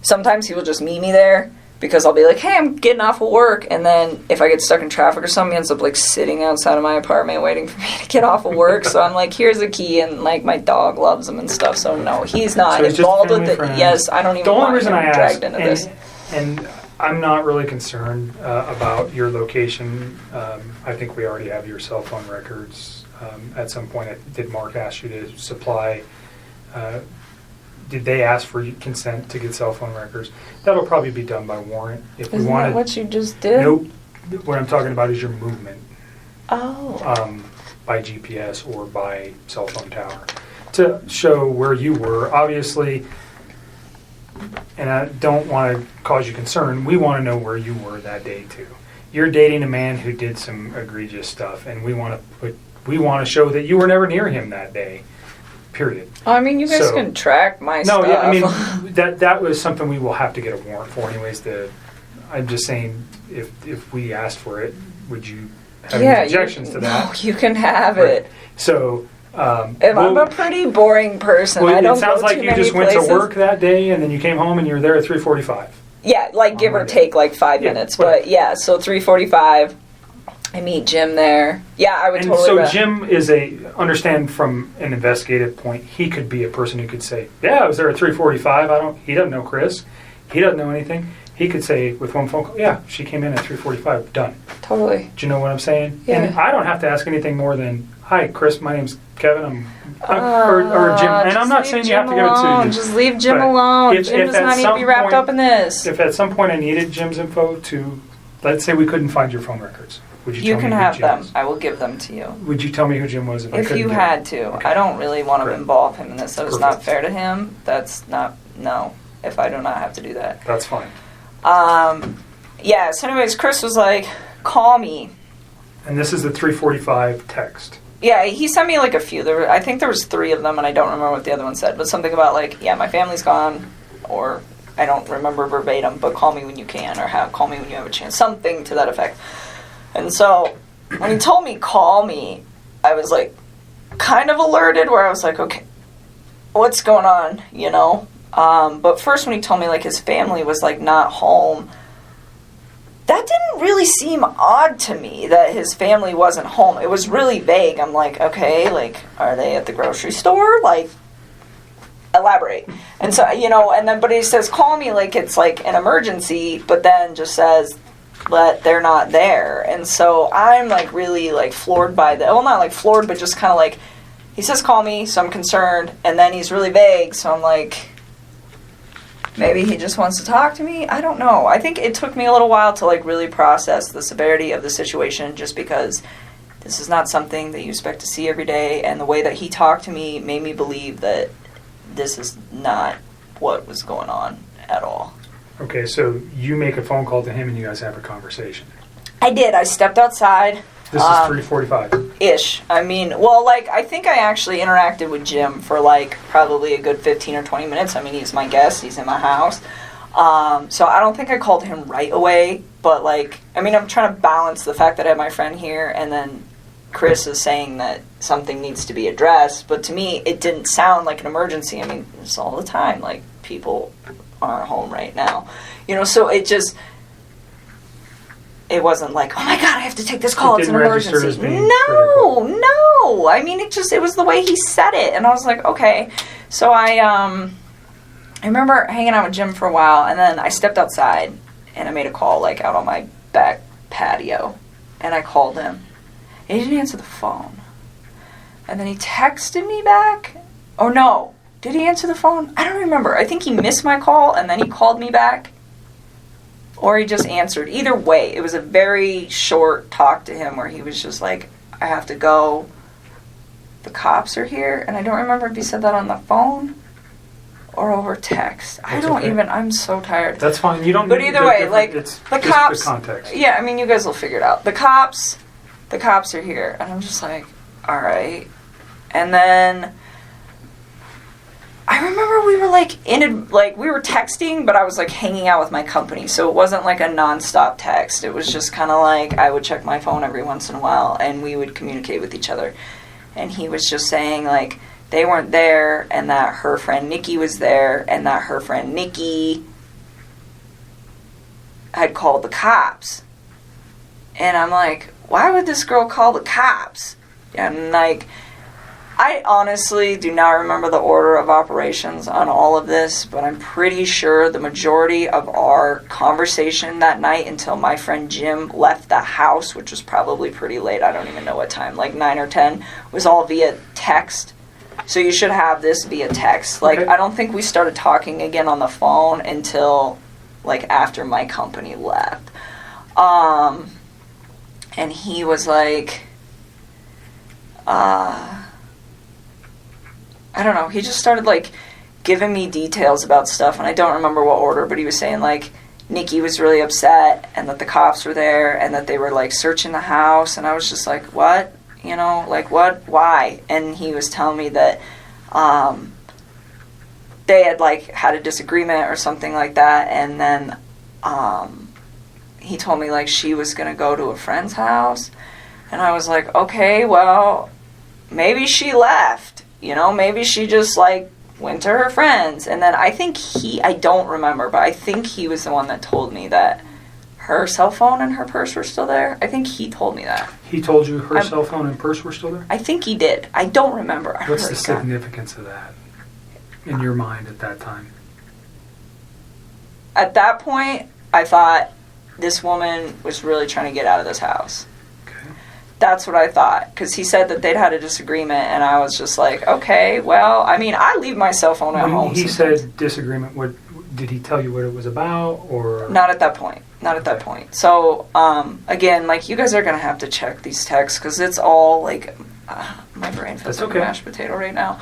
sometimes he will just meet me there, because I'll be like, hey, I'm getting off of work, and then if I get stuck in traffic or something, he ends up like sitting outside of my apartment waiting for me to get off of work. So I'm like, here's a key, and like my dog loves him and stuff. So no, he's not So it's just involved with family it. friends. Yes, I don't even The only want reason him I dragged asked, into this. and I'm not really concerned about your location. I think we already have your cell phone records. At some point, did Mark ask you to supply? Did they ask for consent to get cell phone records? That'll probably be done by warrant. If we Isn't wanted, that what you just did? nope. What I'm talking about is your movement Oh. by GPS or by cell phone tower to show where you were. Obviously, and I don't want to cause you concern, we want to know where you were that day too. You're dating a man who did some egregious stuff, and we want to show that you were never near him that day. Period. I mean, you guys So- can track my No, stuff. yeah, I mean that was something we will have to get a warrant for, anyways. I'm just saying, if we asked for it, would you have any objections to that? No, you can have Right. it. So, If I'm a pretty boring person, I don't it sounds go like too you many just went places. to work that day, and then you came home, and you were there at 3:45. Yeah, like give or Monday. take like 5 Yeah, minutes. whatever. But yeah, so 3:45, I meet Jim there. Yeah, I would And totally. so Jim is understand from an investigative point, he could be a person who could say, yeah, I was there at 3:45. He doesn't know Chris. He doesn't know anything. He could say with one phone call, yeah, she came in at 3:45. Done. Totally. Do you know what I'm saying? Yeah. And I don't have to ask anything more than, hi, Chris, my name's Kevin. Or Jim. And I'm not saying you have to give it to you. Just leave Jim But alone. if- Jim if does at not need to some be wrapped point- up in this. If at some point I needed Jim's info to, let's say we couldn't find your phone records, would you You tell can me have who Jim them. is? I will give them to you. Would you tell me who Jim was if I If couldn't you get had it? to. Okay. I don't really want to Great. involve him in this. That is not Perfect. fair to him. That's not, no, if I do not have to do that. That's fine. Yeah, so anyways, Chris was like, call me. And this is the 3:45 text. Yeah, he sent me like a few. I think there was 3 of them, and I don't remember what the other one said, but something about like, yeah, my family's gone, or I don't remember verbatim, but call me when you can, or call me when you have a chance, something to that effect. And so when he told me call me, I was like kind of alerted, where I was like, okay, what's going on, you know? But first when he told me like his family was like not home, that didn't really seem odd to me that his family wasn't home. It was really vague. I'm like, okay, like, are they at the grocery store? Like, elaborate. And so, you know, and then, but he says, call me like it's like an emergency, but then just says that they're not there. And so I'm like really like floored by that. Well, not like floored, but just kind of like, he says, call me, so I'm concerned. And then he's really vague, so I'm like, maybe he just wants to talk to me. I don't know. I think it took me a little while to like really process the severity of the situation, just because this is not something that you expect to see every day, and the way that he talked to me made me believe that this is not what was going on at all. Okay, so you make a phone call to him and you guys have a conversation. I did. I stepped outside. This is 3:45. Ish. I mean, well, like, I think I actually interacted with Jim for, like, probably a good 15 or 20 minutes. I mean, he's my guest. He's in my house. So I don't think I called him right away. But, like, I mean, I'm trying to balance the fact that I have my friend here, and then Chris is saying that something needs to be addressed. But to me, it didn't sound like an emergency. I mean, it's all the time. Like, people aren't home right now. You know, so it just... It wasn't like, oh my God, I have to take this call. It's an didn't register emergency. as being No, critical. no. I mean, it was the way he said it, and I was like, okay. So I remember hanging out with Jim for a while, and then I stepped outside, and I made a call like out on my back patio, and I called him, and he didn't answer the phone, and then he texted me back. Oh no, did he answer the phone? I don't remember. I think he missed my call, and then he called me back. Or he just answered. Either way, it was a very short talk to him where he was just like, I have to go. The cops are here. And I don't remember if he said that on the phone or over text. That's okay. I'm so tired. That's fine. You don't But need either the way, different- like, it's the just cops... the context. Yeah, I mean, you guys will figure it out. The cops are here. And I'm just like, all right. And then... I remember we were like we were texting, but I was like hanging out with my company, so it wasn't like a nonstop text. It was just kind of like I would check my phone every once in a while, and we would communicate with each other. And he was just saying like they weren't there, and that her friend Nikki was there, and that her friend Nikki had called the cops. And I'm like, why would this girl call the cops? And like, I honestly do not remember the order of operations on all of this, but I'm pretty sure the majority of our conversation that night until my friend Jim left the house, which was probably pretty late, I don't even know what time, like 9 or 10, was all via text. So you should have this via text. Like, Okay. I don't think we started talking again on the phone until like after my company left. And he was like, I don't know, he just started like giving me details about stuff, and I don't remember what order, but he was saying like Nikki was really upset and that the cops were there and that they were like searching the house, and I was just like, what? You know, like what? Why? And he was telling me that they had like had a disagreement or something like that, and then he told me like she was gonna go to a friend's house, and I was like, okay, well, maybe she left. You know, maybe she just, like, went to her friends. And then I think I don't remember, but I think he was the one that told me that her cell phone and her purse were still there. I think he told me that. He told you her cell phone and purse were still there? I think he did. I don't remember. What's the significance of that in your mind at that time? At that point, I thought this woman was really trying to get out of this house. That's what I thought, because he said that they'd had a disagreement, and I was just like, okay, well, I mean, I leave my cell phone at When home. he sometimes. said disagreement, what did he tell you what it was about, or? Not at that point. Not at that point. So, again, like, you guys are going to have to check these texts, because it's all, like, my brain feels That's like okay. a mashed potato right now.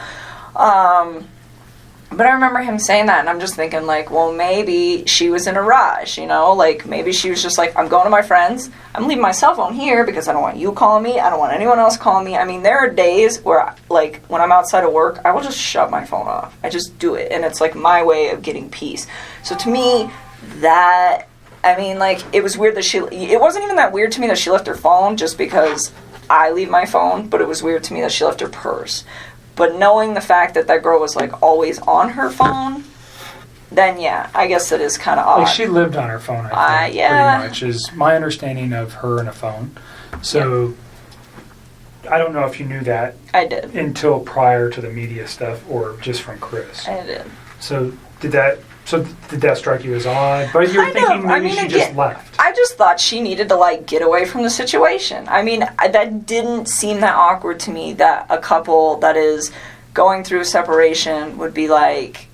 But I remember him saying that, and I'm just thinking, like, well, maybe she was in a rush, you know? Like, maybe she was just like, I'm going to my friends. I'm leaving my cell phone here because I don't want you calling me. I don't want anyone else calling me. I mean, there are days where, like, when I'm outside of work, I will just shut my phone off. I just do it, and it's, like, my way of getting peace. So to me, that, I mean, like, it was weird that it wasn't even that weird to me that she left her phone just because I leave my phone, but it was weird to me that she left her purse. But knowing the fact that that girl was, like, always on her phone, then, yeah, I guess that is kind of odd. Like, she lived on her phone, I think, yeah. pretty much, is my understanding of her and a phone. So, I don't know if you knew that I did. until prior to the media stuff, or just from Chris. I did. So, did that strike you as odd? But you're Kind thinking of. maybe I mean, she again, just left. I just thought she needed to, like, get away from the situation. I mean, that didn't seem that awkward to me, that a couple that is going through a separation would be like,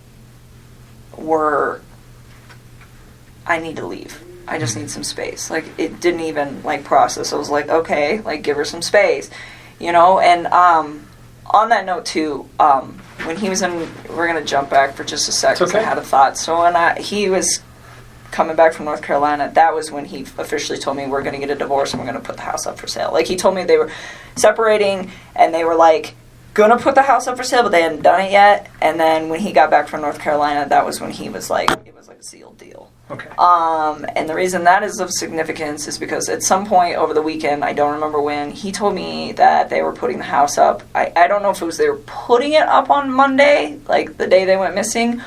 I need to leave. I just need some space. Like, it didn't even, like, process. I was like, okay, like, give her some space, you know? And on that note, too, when he was in, we're going to jump back for just a second. It's okay. I had a thought. So when he was coming back from North Carolina, that was when he officially told me we're going to get a divorce and we're going to put the house up for sale. Like, he told me they were separating and they were, like, going to put the house up for sale, but they hadn't done it yet. And then when he got back from North Carolina, that was when he was like, it was like a sealed deal. Okay. And the reason that is of significance is because at some point over the weekend, I don't remember when, he told me that they were putting the house up. I don't know if it was they were putting it up on Monday, like the day they went missing,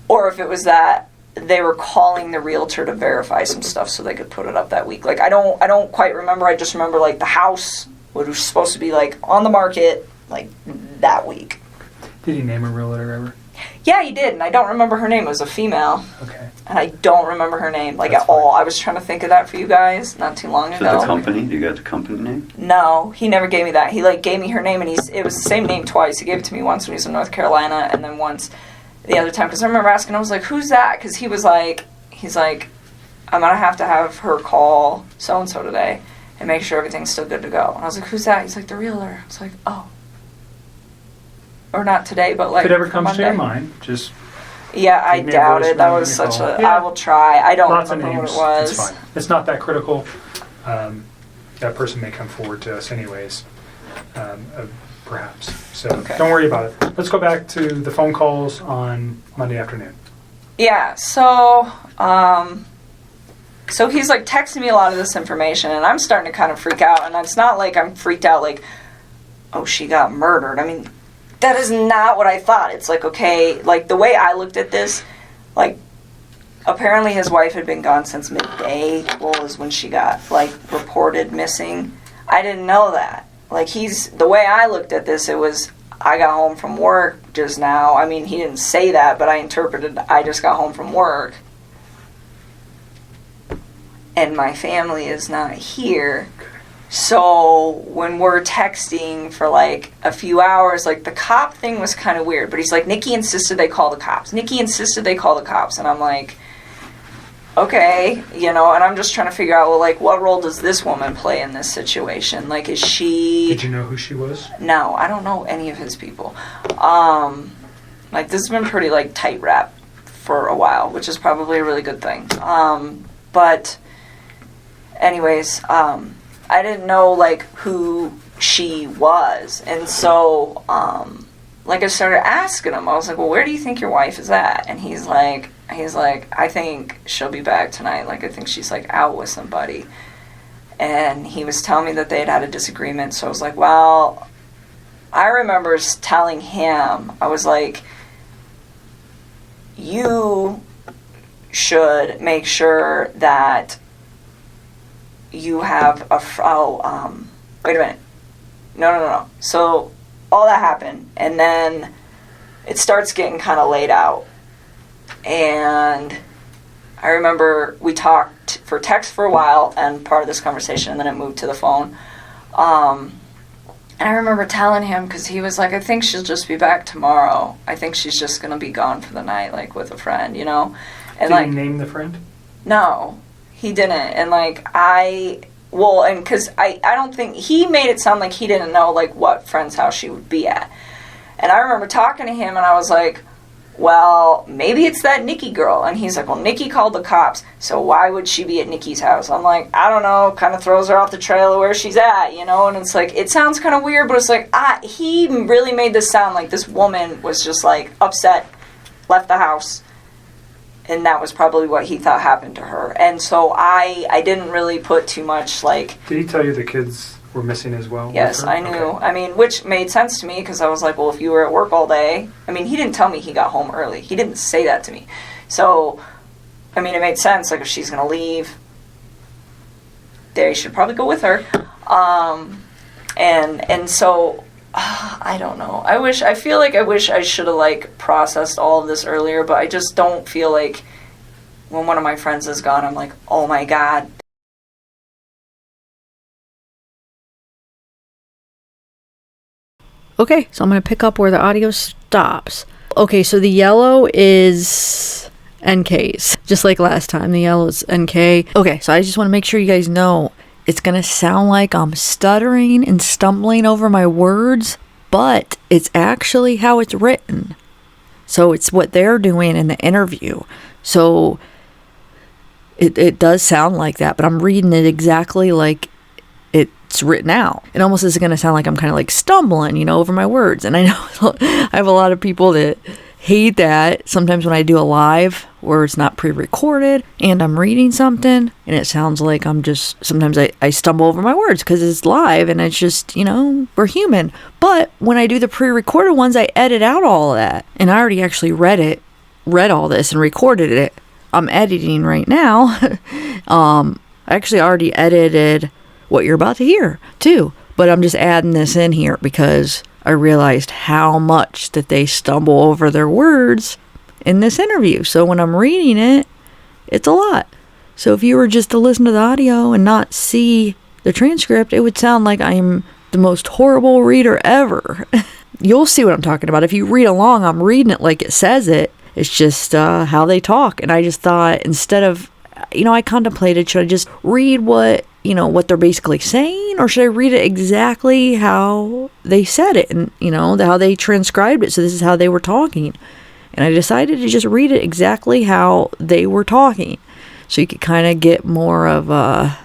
or if it was that they were calling the realtor to verify some stuff so they could put it up that week. Like, I don't quite remember. I just remember, like, the house was supposed to be, like, on the market, like, that week. Did he name a realtor ever? Yeah, he did, and I don't remember her name. It was a female. Okay. And I don't remember her name, like, That's at all. fine. I was trying to think of that for you guys not too long Is ago. it the company? Do you got the company name? No, he never gave me that. He, like, gave me her name, and it was the same name twice. He gave it to me once when he was in North Carolina, and then once the other time. Because I remember asking, I was like, who's that? Because he's like, I'm going to have her call so-and-so today and make sure everything's still good to go. And I was like, who's that? He's like, the realtor. I was like, oh. Or not today, but, like, If it ever for comes to your Monday. mind, just Yeah, I give me a doubt it. That voicemail, was give me a such call. a... Yeah. I will try. I don't lots of remember names. what it was. It's fine. It's not that critical. That person may come forward to us anyways. perhaps. So Okay. don't worry about it. Let's go back to the phone calls on Monday afternoon. Yeah, so so he's like texting me a lot of this information, and I'm starting to kind of freak out. And it's not like I'm freaked out like, oh, she got murdered. I mean, that is not what I thought. It's like, okay, like the way I looked at this, like apparently his wife had been gone since midday, was when she got like reported missing. I didn't know that. Like the way I looked at this, it was, I got home from work just now. I mean, he didn't say that, but I interpreted, I just got home from work. And my family is not here. So when we're texting for like a few hours, like the cop thing was kind of weird. But he's like, Nikki insisted they call the cops. Nikki insisted they call the cops. And I'm like, okay, you know, and I'm just trying to figure out, well, like, what role does this woman play in this situation? Like, is she... Did you know who she was? No, I don't know any of his people. Like, this has been pretty, like, tight wrap for a while, which is probably a really good thing. But anyways, I didn't know, like, who she was. And so, like, I started asking him. I was like, well, where do you think your wife is at? And he's like, I think she'll be back tonight. Like, I think she's, like, out with somebody. And he was telling me that they had a disagreement. So I was like, well, I remember telling him, I was like, you should make sure that you have wait a minute. No. So all that happened. And then it starts getting kind of laid out. And I remember we talked for text for a while and part of this conversation, and then it moved to the phone. And I remember telling him, because he was like, I think she'll just be back tomorrow. I think she's just going to be gone for the night, like with a friend, you know? And Did like, he name the friend? No, he didn't. And like, because I don't think, he made it sound like he didn't know like what friend's house she would be at. And I remember talking to him and I was like, well, maybe it's that Nikki girl. And he's like, well, Nikki called the cops, so why would she be at Nikki's house? I'm like, I don't know, kind of throws her off the trail of where she's at, you know? And it's like, it sounds kind of weird, but it's like, he really made this sound like this woman was just like upset, left the house, and that was probably what he thought happened to her. And so I didn't really put too much like... Did he tell you the kids were missing as well? Yes, I knew. Okay. I mean, which made sense to me because I was like, well, if you were at work all day... I mean, he didn't tell me he got home early. He didn't say that to me. So, I mean, it made sense. Like, if she's going to leave, they should probably go with her. And so, I don't know. I feel like I wish I should have, like, processed all of this earlier, but I just don't feel like when one of my friends is gone, I'm like, oh my God. Okay, so I'm going to pick up where the audio stops. Okay, so the yellow is NKs, just like last time. The yellow is NK. Okay, so I just want to make sure you guys know it's going to sound like I'm stuttering and stumbling over my words, but it's actually how it's written. So it's what they're doing in the interview. So it does sound like that, but I'm reading it exactly like it's written out. It almost is going to sound like I'm kind of like stumbling, you know, over my words. And I know I have a lot of people that hate that sometimes when I do a live where it's not pre-recorded and I'm reading something and it sounds like I'm just, sometimes I stumble over my words because it's live and it's just, you know, we're human. But when I do the pre-recorded ones, I edit out all of that. And I already actually read all this and recorded it. I'm editing right now. I actually already edited what you're about to hear too, but I'm just adding this in here because I realized how much that they stumble over their words in this interview. So when I'm reading it, it's a lot. So if you were just to listen to the audio and not see the transcript, it would sound like I'm the most horrible reader ever. You'll see what I'm talking about. If you read along, I'm reading it like it says it. It's just how they talk. And I just thought, instead of, you know, I contemplated, should I just read what they're basically saying, or should I read it exactly how they said it and, you know, how they transcribed it? So this is how they were talking. And I decided to just read it exactly how they were talking. So you could kind of get more of a,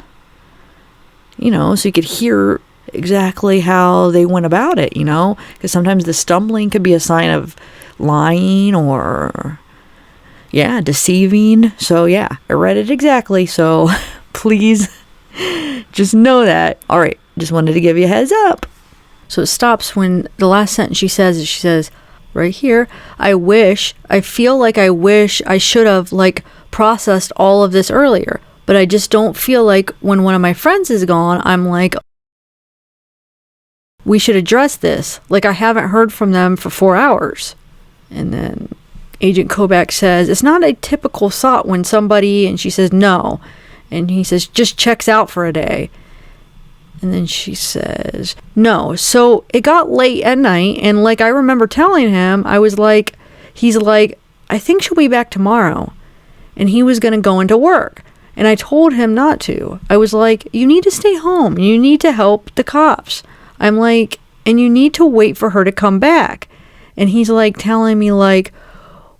you know, so you could hear exactly how they went about it, you know? Because sometimes the stumbling could be a sign of lying or, yeah, deceiving. So, yeah, I read it exactly. So, please just know that. All right, just wanted to give you a heads up. So, it stops when the last sentence she says, right here, I feel like I wish I should have, like, processed all of this earlier. But I just don't feel like when one of my friends is gone, I'm like, we should address this. Like, I haven't heard from them for 4 hours. And then Agent Kobach says, it's not a typical thought when somebody, and she says, no. And he says, just checks out for a day. And then she says, no. So it got late at night, and like I remember telling him, I was like, he's like, I think she'll be back tomorrow. And he was going to go into work. And I told him not to. I was like, you need to stay home. You need to help the cops. I'm like, and you need to wait for her to come back. And he's like telling me like,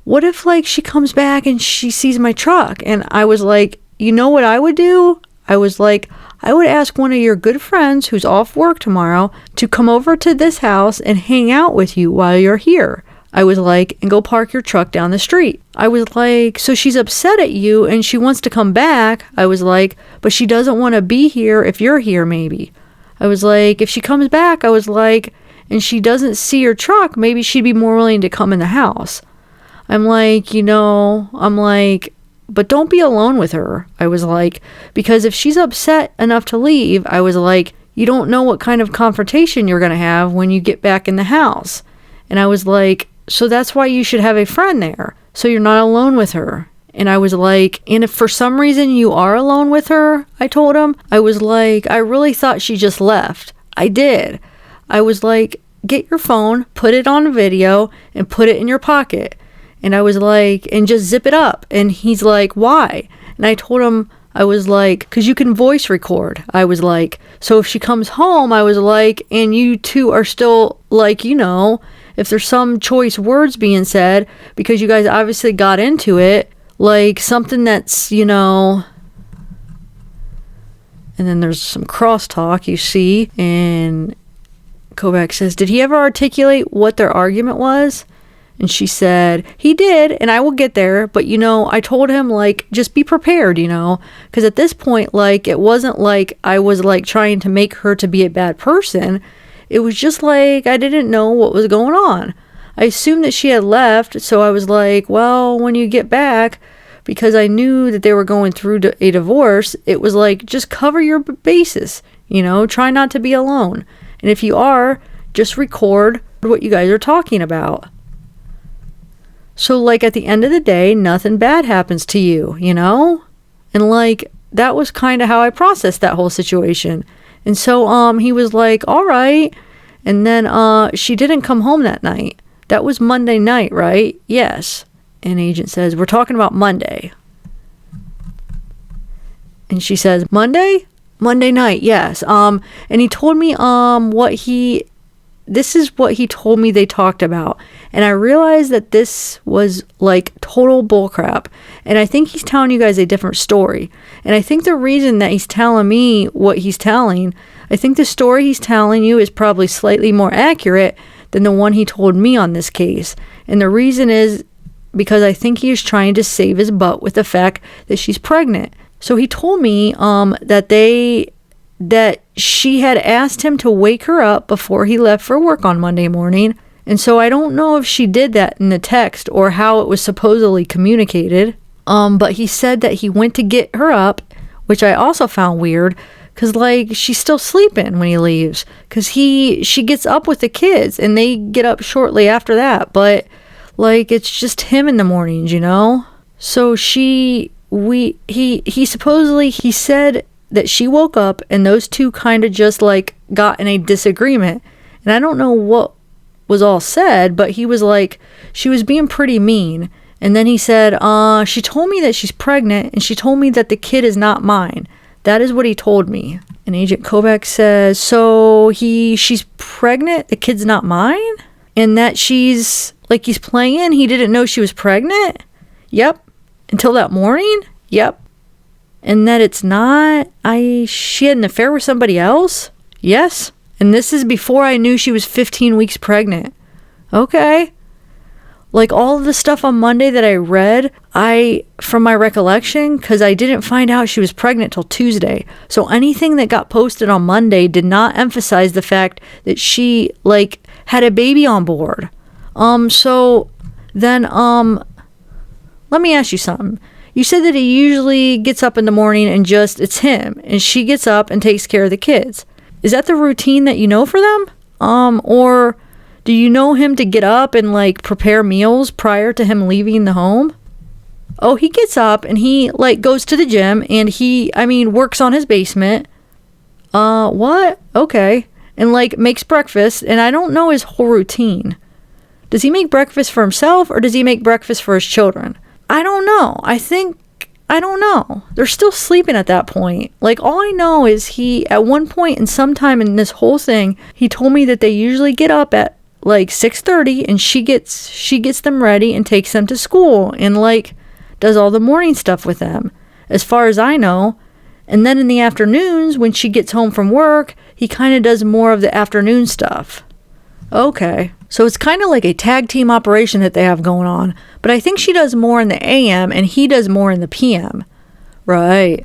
what if like she comes back and she sees my truck? And I was like, you know what I would do? I was like, I would ask one of your good friends who's off work tomorrow to come over to this house and hang out with you while you're here. I was like, and go park your truck down the street. I was like, so she's upset at you and she wants to come back. I was like, but she doesn't want to be here if you're here maybe. I was like, if she comes back, I was like, and she doesn't see your truck, maybe she'd be more willing to come in the house. I'm like, you know, I'm like, but don't be alone with her. I was like, because if she's upset enough to leave, I was like, you don't know what kind of confrontation you're going to have when you get back in the house. And I was like, so that's why you should have a friend there, so you're not alone with her. And I was like, and if for some reason you are alone with her, I told him, I was like, I really thought she just left. I did. I was like, get your phone, put it on video, and put it in your pocket. And I was like, and just zip it up. And he's like, why? And I told him, I was like, because you can voice record. I was like, so if she comes home, I was like, and you two are still like, you know, if there's some choice words being said, because you guys obviously got into it, like something that's, you know, and then there's some crosstalk you see, and Kobach says, did he ever articulate what their argument was? And she said, he did, and I will get there, but, you know, I told him, like, just be prepared, you know, because at this point, like, it wasn't like I was, like, trying to make her to be a bad person. It was just, like, I didn't know what was going on. I assumed that she had left, so I was like, well, when you get back, because I knew that they were going through a divorce, it was like, just cover your bases, you know, try not to be alone. And if you are, just record what you guys are talking about. So, like, at the end of the day, nothing bad happens to you, you know? And, like, that was kind of how I processed that whole situation. And so, he was like, all right. And then, she didn't come home that night. That was Monday night, right? Yes. And agent says, we're talking about Monday. And she says, Monday? Monday night, yes. And he told me, this is what he told me they talked about. And I realized that this was like total bullcrap. And I think he's telling you guys a different story. And I think the reason that he's telling me what he's telling, I think the story he's telling you is probably slightly more accurate than the one he told me on this case. And the reason is because I think he is trying to save his butt with the fact that she's pregnant. So he told me that she had asked him to wake her up before he left for work on Monday morning. And so I don't know if she did that in the text or how it was supposedly communicated. But he said that he went to get her up, which I also found weird, because like she's still sleeping when he leaves, because she gets up with the kids and they get up shortly after that. But like it's just him in the mornings, you know. So he said that she woke up and those two kind of just like got in a disagreement. And I don't know what was all said, but he was like, she was being pretty mean. And then he said, she told me that she's pregnant and she told me that the kid is not mine. That is what he told me. And Agent Kobach says, so she's pregnant, the kid's not mine? And that she's, like he's playing, he didn't know she was pregnant? Yep. Until that morning? Yep. And that it's not, she had an affair with somebody else? Yes. And this is before I knew she was 15 weeks pregnant. Okay. Like all of the stuff on Monday that I read, from my recollection, because I didn't find out she was pregnant till Tuesday. So anything that got posted on Monday did not emphasize the fact that she like had a baby on board. So then, let me ask you something. You said that he usually gets up in the morning and it's him, and she gets up and takes care of the kids. Is that the routine that you know for them? Or do you know him to get up and like prepare meals prior to him leaving the home? Oh, he gets up and he like goes to the gym and works on his basement. What? Okay. And like makes breakfast, and I don't know his whole routine. Does he make breakfast for himself or does he make breakfast for his children? I don't know. I don't know. They're still sleeping at that point. Like all I know is he, at one point and sometime in this whole thing, he told me that they usually get up at like 6:30 and she gets them ready and takes them to school and like does all the morning stuff with them, as far as I know. And then in the afternoons when she gets home from work, he kind of does more of the afternoon stuff. Okay. So it's kind of like a tag team operation that they have going on, but I think she does more in the AM and he does more in the PM. Right.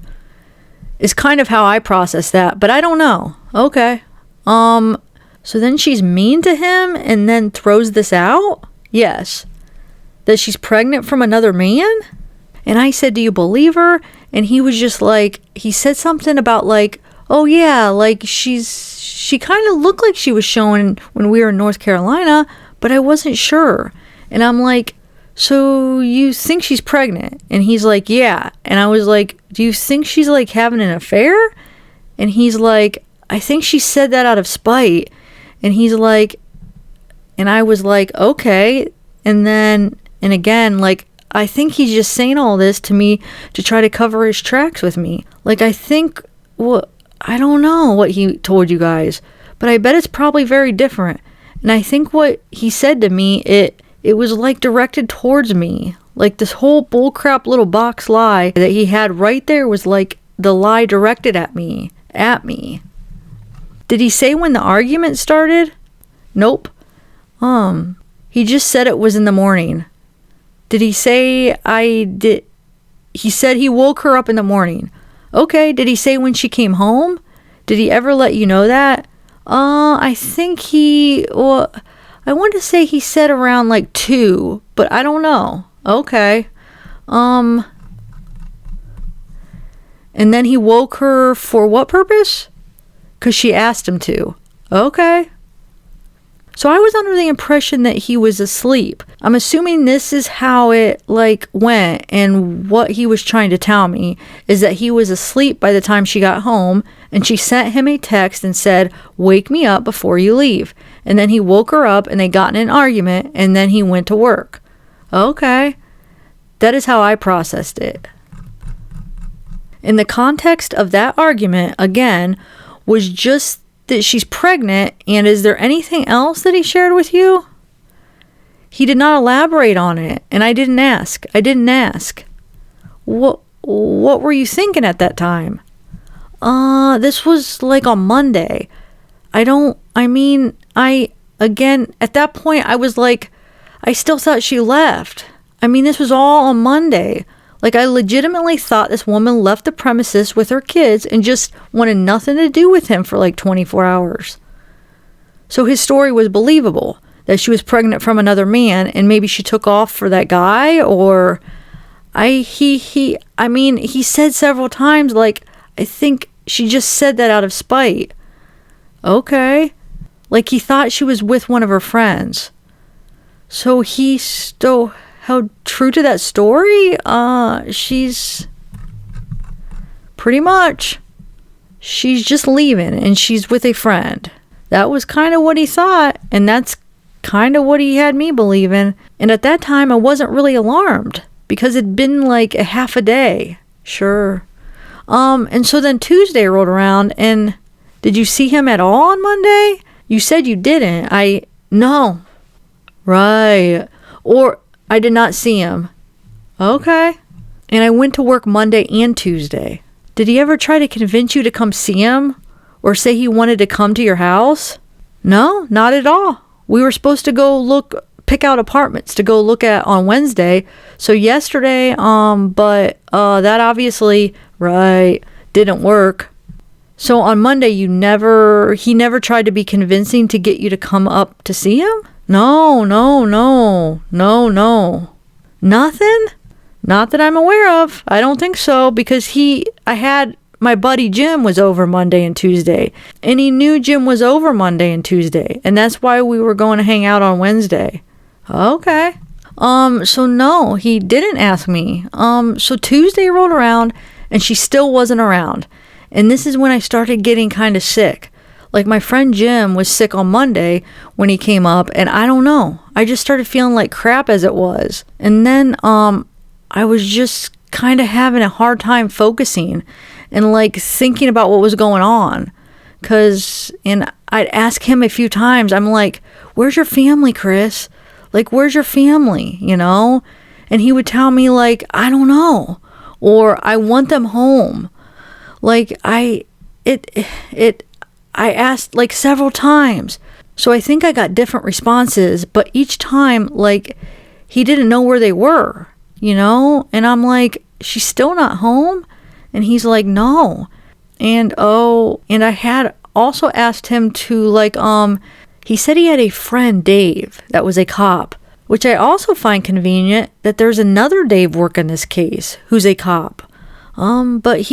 It's kind of how I process that, but I don't know. Okay. So then she's mean to him and then throws this out? Yes. That she's pregnant from another man? And I said, do you believe her? And he was just like, he said something about like, oh yeah, like she kind of looked like she was showing when we were in North Carolina, but I wasn't sure. And I'm like, so you think she's pregnant? And he's like, yeah. And I was like, do you think she's like having an affair? And he's like, I think she said that out of spite. And he's like, and I was like, okay. And again, like, I think he's just saying all this to me to try to cover his tracks with me. Like, I think, I don't know what he told you guys, but I bet it's probably very different. And I think what he said to me, it was like directed towards me. Like this whole bullcrap little box lie that he had right there was like the lie directed at me. Did he say when the argument started? Nope. He just said it was in the morning. Did he say he said he woke her up in the morning. Okay, did he say when she came home? Did he ever let you know that? I think I want to say he said around like 2, but I don't know. Okay. And then he woke her for what purpose? 'Cause she asked him to. Okay. So I was under the impression that he was asleep. I'm assuming this is how it like went, and what he was trying to tell me is that he was asleep by the time she got home, and she sent him a text and said, wake me up before you leave. And then he woke her up and they got in an argument, and then he went to work. Okay. That is how I processed it. In the context of that argument, again, was just that she's pregnant, and is there anything else that he shared with you? He did not elaborate on it, and I didn't ask. What were you thinking at that time? This was like on Monday. Again, at that point, I was like, I still thought she left. This was all on Monday. Like, I legitimately thought this woman left the premises with her kids and just wanted nothing to do with him for like 24 hours. So his story was believable, that she was pregnant from another man and maybe she took off for that guy, or he said several times, like, I think she just said that out of spite. Okay. Like he thought she was with one of her friends. So he still held true to that story? She's just leaving and she's with a friend. That was kind of what he thought, and that's kind of what he had me believing. And at that time, I wasn't really alarmed because it'd been like a half a day. Sure. And so then Tuesday rolled around, and did you see him at all on Monday? You said you didn't. No. Right. Or I did not see him. Okay. And I went to work Monday and Tuesday. Did he ever try to convince you to come see him? or say he wanted to come to your house? No, not at all. We were supposed to go pick out apartments to go look at on Wednesday. So yesterday, but that obviously, right, didn't work. So on Monday, he never tried to be convincing to get you to come up to see him? No. Nothing? Not that I'm aware of. I don't think so, because my buddy Jim was over Monday and Tuesday, and he knew Jim was over Monday and Tuesday, and that's why we were going to hang out on Wednesday. Okay. So no, he didn't ask me. So Tuesday rolled around, and she still wasn't around. And this is when I started getting kind of sick. Like, my friend Jim was sick on Monday when he came up, and I don't know. I just started feeling like crap as it was. And then I was just kind of having a hard time focusing and like thinking about what was going on. And I'd ask him a few times, I'm like, where's your family, Chris? Like, where's your family, you know? And he would tell me, like, I don't know. Or I want them home. Like, I asked like several times. So I think I got different responses, but each time, like, he didn't know where they were, you know? And I'm like, she's still not home? And he's like, no. And I had also asked him to, like, he said he had a friend, Dave, that was a cop, which I also find convenient that there's another Dave working this case who's a cop. But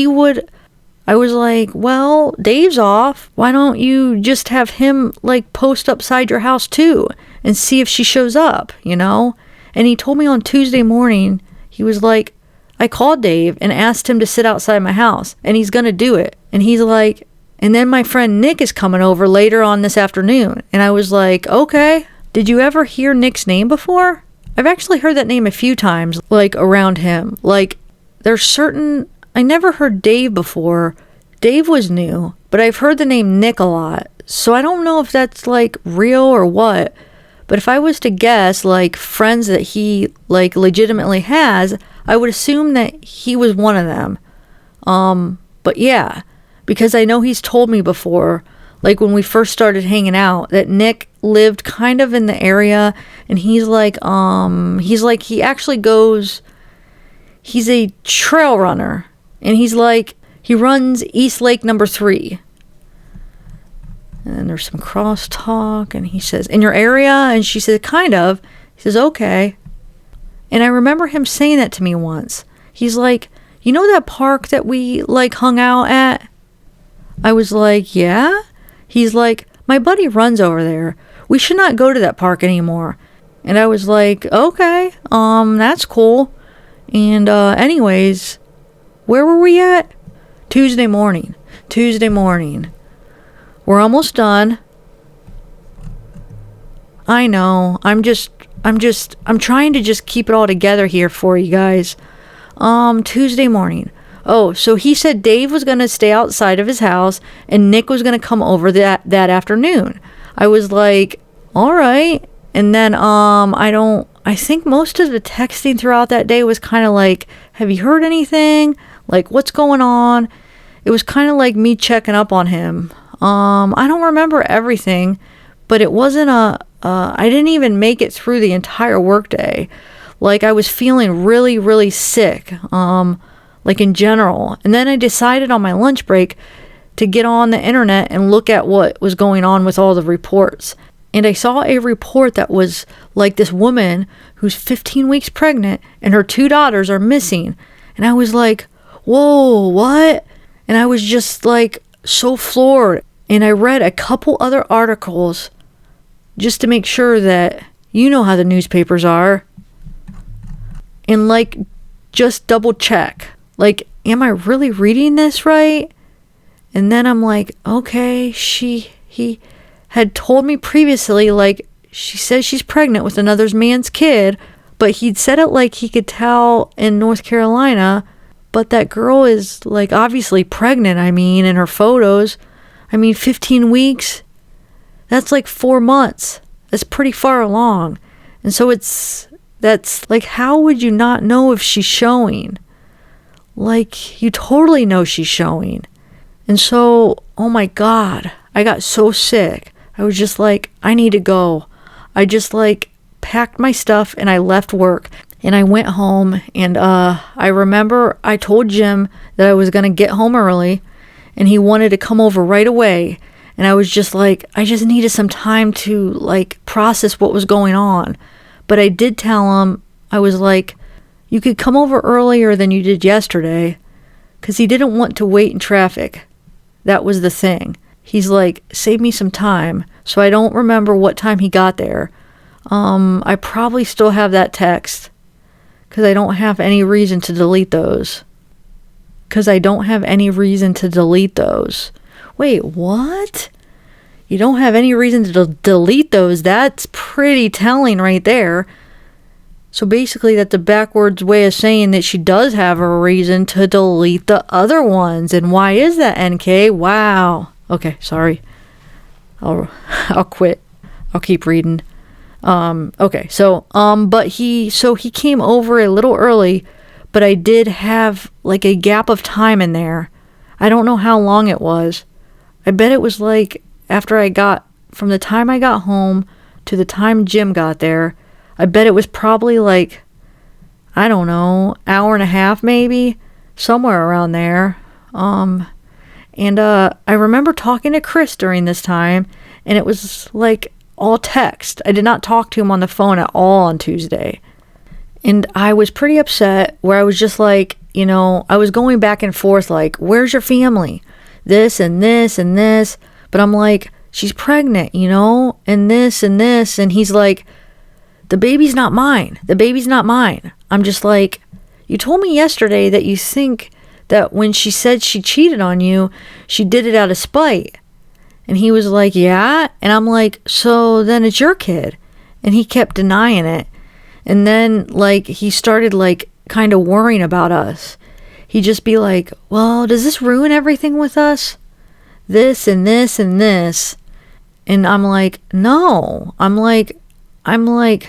I was like, well, Dave's off. Why don't you just have him, like, post upside your house too and see if she shows up, you know? And he told me on Tuesday morning, he was like, I called Dave and asked him to sit outside my house, and he's going to do it. And he's like, and then my friend Nick is coming over later on this afternoon. And I was like, okay. Did you ever hear Nick's name before? I've actually heard that name a few times, like, around him. Like, I never heard Dave before. Dave was new, but I've heard the name Nick a lot. So I don't know if that's, like, real or what. But if I was to guess, like, friends that he, like, legitimately has, I would assume that he was one of them. But yeah, because I know he's told me before, like, when we first started hanging out, that Nick lived kind of in the area, and he's he actually goes, he's a trail runner, and he runs East Lake number 3. And there's some crosstalk, and he says, in your area? And she said, kind of. He says, okay. And I remember him saying that to me once. He's like, you know that park that we, like, hung out at? I was like, yeah? He's like, my buddy runs over there. We should not go to that park anymore. And I was like, okay, that's cool. And anyways, where were we at? Tuesday morning. We're almost done. I know. I'm trying to just keep it all together here for you guys. Tuesday morning. Oh, so he said Dave was going to stay outside of his house and Nick was going to come over that afternoon. I was like, all right. And then, I think most of the texting throughout that day was kind of like, have you heard anything? Like, what's going on? It was kind of like me checking up on him. I don't remember everything, but it wasn't I didn't even make it through the entire workday. Like, I was feeling really, really sick, like, in general. And then I decided on my lunch break to get on the internet and look at what was going on with all the reports. And I saw a report that was like this woman who's 15 weeks pregnant and her 2 daughters are missing. And I was like, whoa, what? And I was just, like, so floored. And I read a couple other articles just to make sure that, you know how the newspapers are. And, like, just double check. Like, am I really reading this right? And then I'm like, okay, he had told me previously, like, she says she's pregnant with another man's kid, but he'd said it like he could tell in North Carolina, but that girl is, like, obviously pregnant, I mean, in her photos. 15 weeks, that's like 4 months. That's pretty far along. And so that's like, how would you not know if she's showing? Like, you totally know she's showing. And so, oh my God, I got so sick. I was just like, I need to go. I just like packed my stuff and I left work and I went home. And I remember I told Jim that I was going to get home early and he wanted to come over right away. And I was just like, I just needed some time to like process what was going on. But I did tell him, I was like, you could come over earlier than you did yesterday, because he didn't want to wait in traffic. That was the thing. He's like, save me some time. So I don't remember what time he got there. I probably still have that text, because I don't have any reason to delete those. Wait, what? You don't have any reason to delete those? That's pretty telling right there. So basically that's a backwards way of saying that she does have a reason to delete the other ones. And why is that, NK? Wow. Okay, sorry. I'll quit. I'll keep reading. Okay, so but he came over a little early, but I did have like a gap of time in there. I don't know how long it was. I bet it was like from the time I got home to the time Jim got there. I bet it was probably like, I don't know, hour and a half maybe, somewhere around there. And I remember talking to Chris during this time, and it was like all text. I did not talk to him on the phone at all on Tuesday. And I was pretty upset, where I was just like, I was going back and forth like, where's your family? This and this and this. But I'm like, she's pregnant, and this and this. And he's like, the baby's not mine. I'm just like, you told me yesterday that you think that when she said she cheated on you, she did it out of spite. And he was like, yeah. And I'm like, so then it's your kid. And he kept denying it. And then like he started like kind of worrying about us. He'd just be like, well, does this ruin everything with us? This and this and this. And I'm like, no. I'm like, no.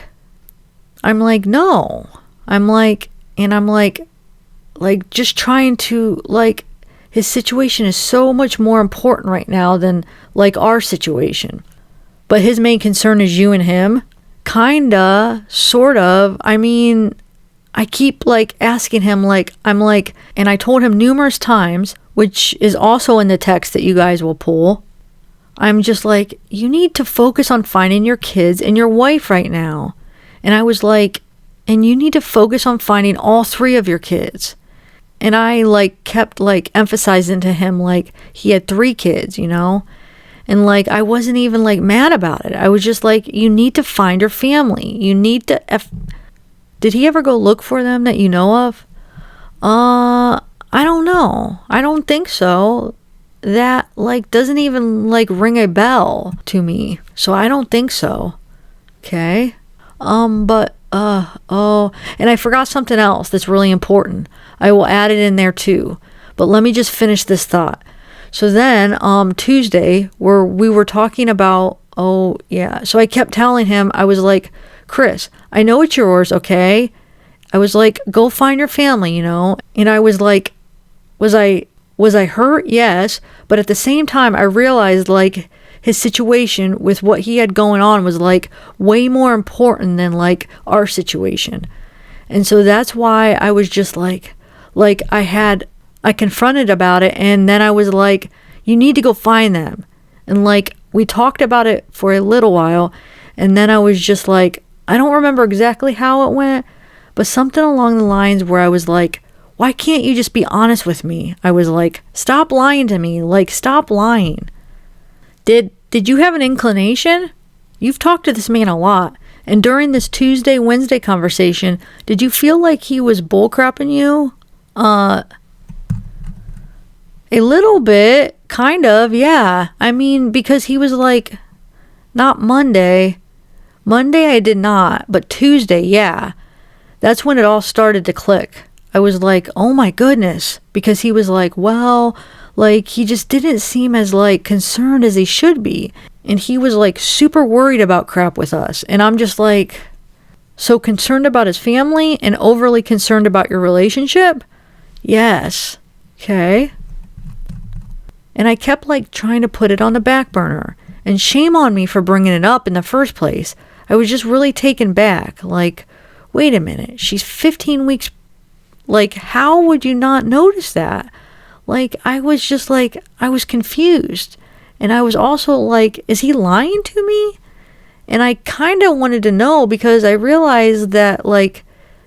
Like just trying to, like, his situation is so much more important right now than like our situation. But his main concern is you and him. Kinda, sort of. I mean, I keep like asking him, like, and I told him numerous times, which is also in the text that you guys will pull. I'm just like, you need to focus on finding your kids and your wife right now. And I was like, and you need to focus on finding all 3 of your kids. And I like kept like emphasizing to him like he had 3 kids, And like I wasn't even like mad about it. I was just like, you need to find your family. You need to Did he ever go look for them that you know of? I don't know. I don't think so. That like doesn't even like ring a bell to me. So I don't think so. Okay. And I forgot something else that's really important. I will add it in there too. But let me just finish this thought. So then, Tuesday, where we were talking about, so I kept telling him, I was like, Chris, I know it's yours, okay? I was like, go find your family, And I was like, was I hurt? Yes. But at the same time, I realized like his situation with what he had going on was like way more important than like our situation. And so that's why I was just like I confronted about it. And then I was like, you need to go find them. And like, we talked about it for a little while. And then I was just like, I don't remember exactly how it went, but something along the lines where I was like, why can't you just be honest with me? I was like, stop lying to me. Like, stop lying. Did you have an inclination? You've talked to this man a lot. And during this Tuesday, Wednesday conversation, did you feel like he was bullcrapping you? A little bit, kind of, yeah. I mean, because he was like, not Monday. Monday I did not, but Tuesday, yeah. That's when it all started to click. I was like, oh my goodness. Because he was like, well, like, he just didn't seem as, like, concerned as he should be. And he was, like, super worried about crap with us. And I'm just like, so concerned about his family and overly concerned about your relationship? Yes. Okay. And I kept like trying to put it on the back burner. And shame on me for bringing it up in the first place. I was just really taken back. Like, wait a minute, she's 15 weeks. Like, how would you not notice that? Like, I was just like, I was confused. And I was also like, is he lying to me? And I kind of wanted to know because I realized that, like,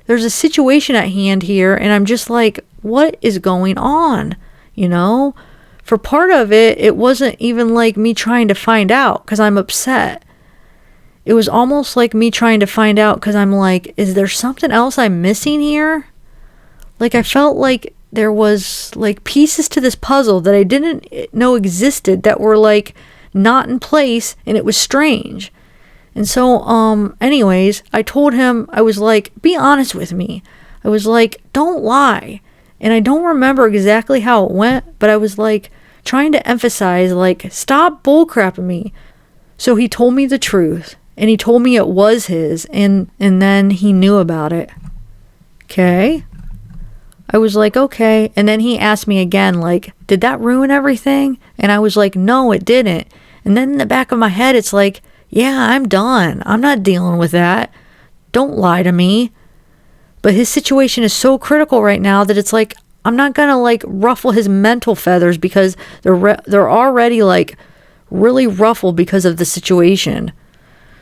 there's a situation at hand here. And I'm just like, what is going on? You know? For part of it, it wasn't even like me trying to find out because I'm upset. It was almost like me trying to find out because I'm like, is there something else I'm missing here? Like, I felt like there was like pieces to this puzzle that I didn't know existed that were like not in place, and it was strange. And so, anyways, I told him, I was like, be honest with me. I was like, don't lie. And I don't remember exactly how it went, but I was like trying to emphasize, like, stop bullcrapping me. So he told me the truth, and he told me it was his, and then he knew about it. Okay. I was like, okay. And then he asked me again, like, did that ruin everything? And I was like, no, it didn't. And then in the back of my head, it's like, yeah, I'm done. I'm not dealing with that. Don't lie to me. But his situation is so critical right now that it's like, I'm not going to like ruffle his mental feathers because they're already like really ruffled because of the situation.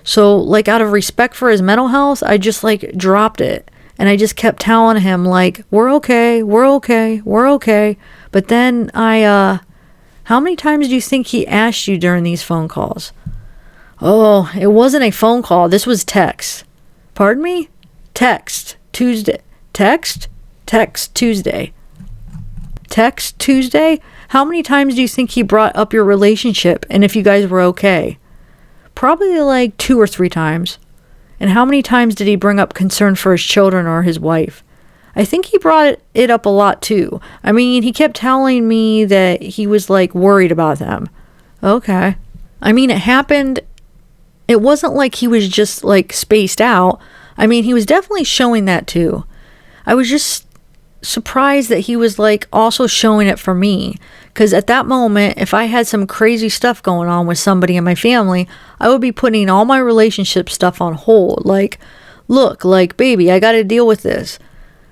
So like out of respect for his mental health, I just like dropped it. And I just kept telling him like, we're okay, we're okay, we're okay. But then how many times do you think he asked you during these phone calls? Oh, it wasn't a phone call. This was text. Pardon me? Text. Tuesday. Text? Text Tuesday. Text Tuesday? How many times do you think he brought up your relationship and if you guys were okay? Probably like 2 or 3 times. And how many times did he bring up concern for his children or his wife? I think he brought it up a lot too. I mean, he kept telling me that he was like worried about them. Okay. I mean, it happened. It wasn't like he was just like spaced out. I mean, he was definitely showing that too. I was just surprised that he was like also showing it for me. Because at that moment, if I had some crazy stuff going on with somebody in my family, I would be putting all my relationship stuff on hold. Like, look, like, baby, I got to deal with this.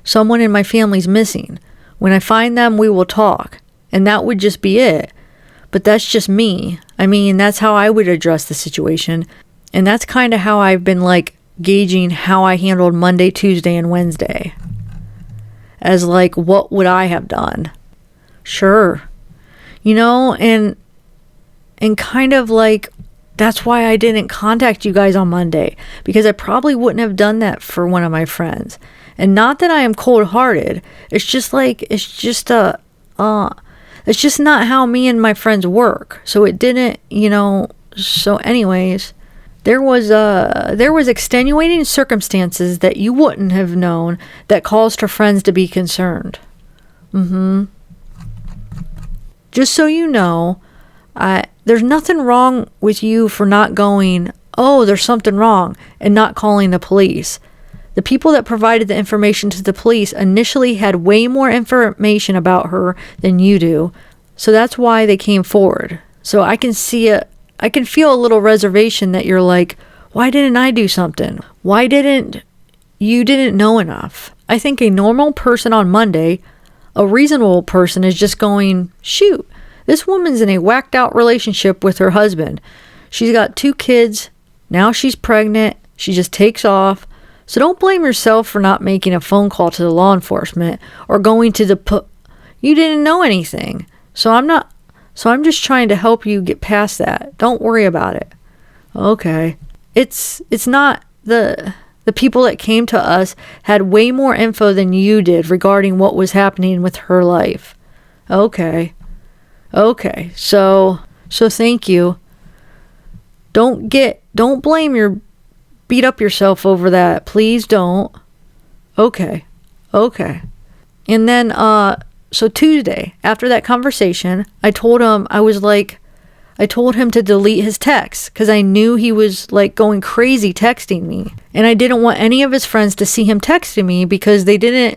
Someone in my family's missing. When I find them, we will talk. And that would just be it. But that's just me. I mean, that's how I would address the situation. And that's kind of how I've been like gauging how I handled Monday, Tuesday, and Wednesday. As like, what would I have done? Sure. You know, and kind of like, that's why I didn't contact you guys on Monday. Because I probably wouldn't have done that for one of my friends. And not that I am cold-hearted. It's just like, it's just not how me and my friends work. So it didn't, you know, so anyways, there was extenuating circumstances that you wouldn't have known that caused her friends to be concerned. Just so you know, there's nothing wrong with you for not going, oh, there's something wrong, and not calling the police. The people that provided the information to the police initially had way more information about her than you do. So that's why they came forward. So I can feel a little reservation that you're like, why didn't I do something? Why didn't you know enough? I think a normal person on Monday, a reasonable person, is just going, shoot, this woman's in a whacked out relationship with her husband. She's got 2 kids. Now she's pregnant. She just takes off. So don't blame yourself for not making a phone call to the law enforcement or going to you didn't know anything. So I'm just trying to help you get past that. Don't worry about it. Okay. It's not the people that came to us had way more info than you did regarding what was happening with her life. Okay. So thank you. Don't blame beat up yourself over that. Please don't. Okay. And then, so Tuesday, after that conversation, I told him to delete his texts because I knew he was like going crazy texting me. And I didn't want any of his friends to see him texting me because I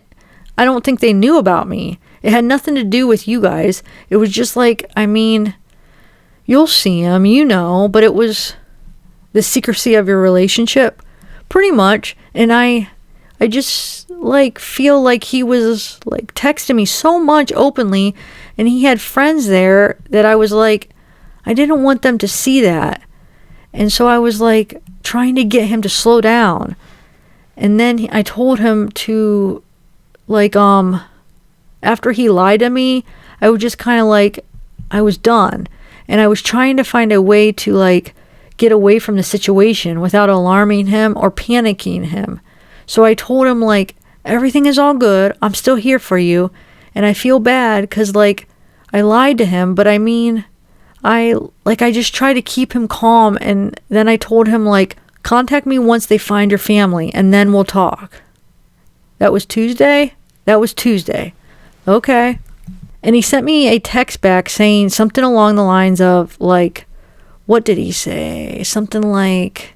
don't think they knew about me. It had nothing to do with you guys. It was just like, I mean, you'll see him, you know, but it was the secrecy of your relationship, pretty much. And I just like feel like he was like texting me so much openly, and he had friends there that I was like, I didn't want them to see that. And so I was like trying to get him to slow down. And then I told him to like, after he lied to me, I was just kind of like, I was done. And I was trying to find a way to like get away from the situation without alarming him or panicking him. So I told him like, everything is all good. I'm still here for you. And I feel bad because like I lied to him, but I mean, I just tried to keep him calm. And then I told him like, contact me once they find your family and then we'll talk. That was Tuesday? That was Tuesday. Okay. And he sent me a text back saying something along the lines of like, what did he say? Something like,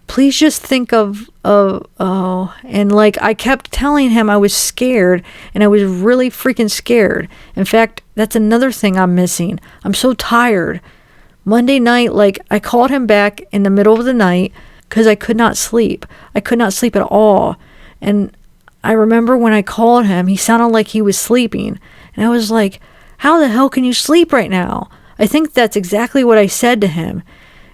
please just think of, and like I kept telling him I was scared, and I was really freaking scared. In fact, that's another thing I'm missing. I'm so tired. Monday night, like I called him back in the middle of the night because I could not sleep. I could not sleep at all. And I remember when I called him, he sounded like he was sleeping. And I was like, how the hell can you sleep right now? I think that's exactly what I said to him.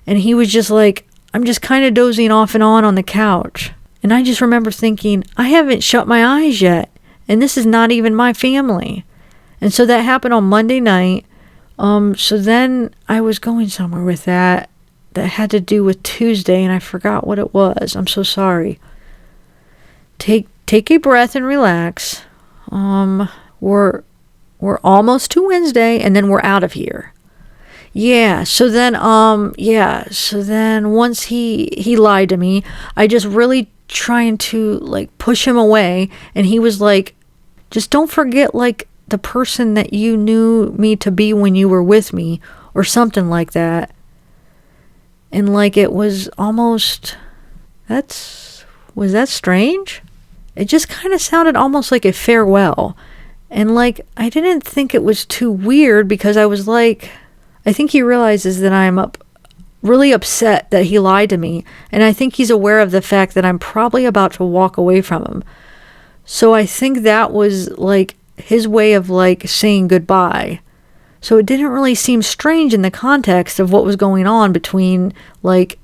And he was just like, I'm just kind of dozing off and on the couch. And I just remember thinking, I haven't shut my eyes yet. And this is not even my family. And so that happened on Monday night. So then I was going somewhere with that had to do with Tuesday, and I forgot what it was. I'm so sorry. Take a breath and relax. We're almost to Wednesday, and then we're out of here. So then once he lied to me, I just really trying to like push him away, and he was like, just don't forget like the person that you knew me to be when you were with me, or something like that. And like it was almost, was that strange? It just kind of sounded almost like a farewell. And like, I didn't think it was too weird because I was like, I think he realizes that I'm really upset that he lied to me. And I think he's aware of the fact that I'm probably about to walk away from him. So I think that was like his way of like saying goodbye. So it didn't really seem strange in the context of what was going on between like,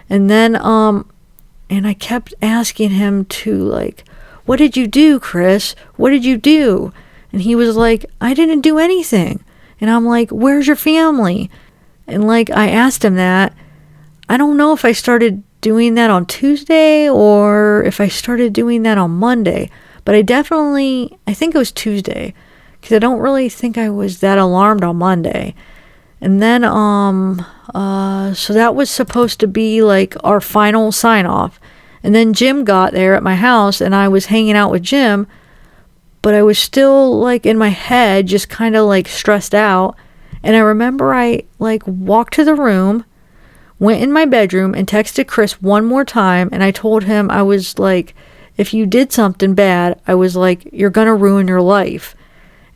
and then, and I kept asking him to like, what did you do, Chris? What did you do? And he was like, I didn't do anything. And I'm like, where's your family? And like, I asked him that. I don't know if I started doing that on Tuesday or if I started doing that on Monday, but I think it was Tuesday, because I don't really think I was that alarmed on Monday. And then, so that was supposed to be like our final sign off. And then Jim got there at my house and I was hanging out with Jim, but I was still like in my head, just kind of like stressed out. And I remember I like walked to the room, went in my bedroom and texted Chris one more time. And I told him, I was like, if you did something bad, I was like, you're going to ruin your life.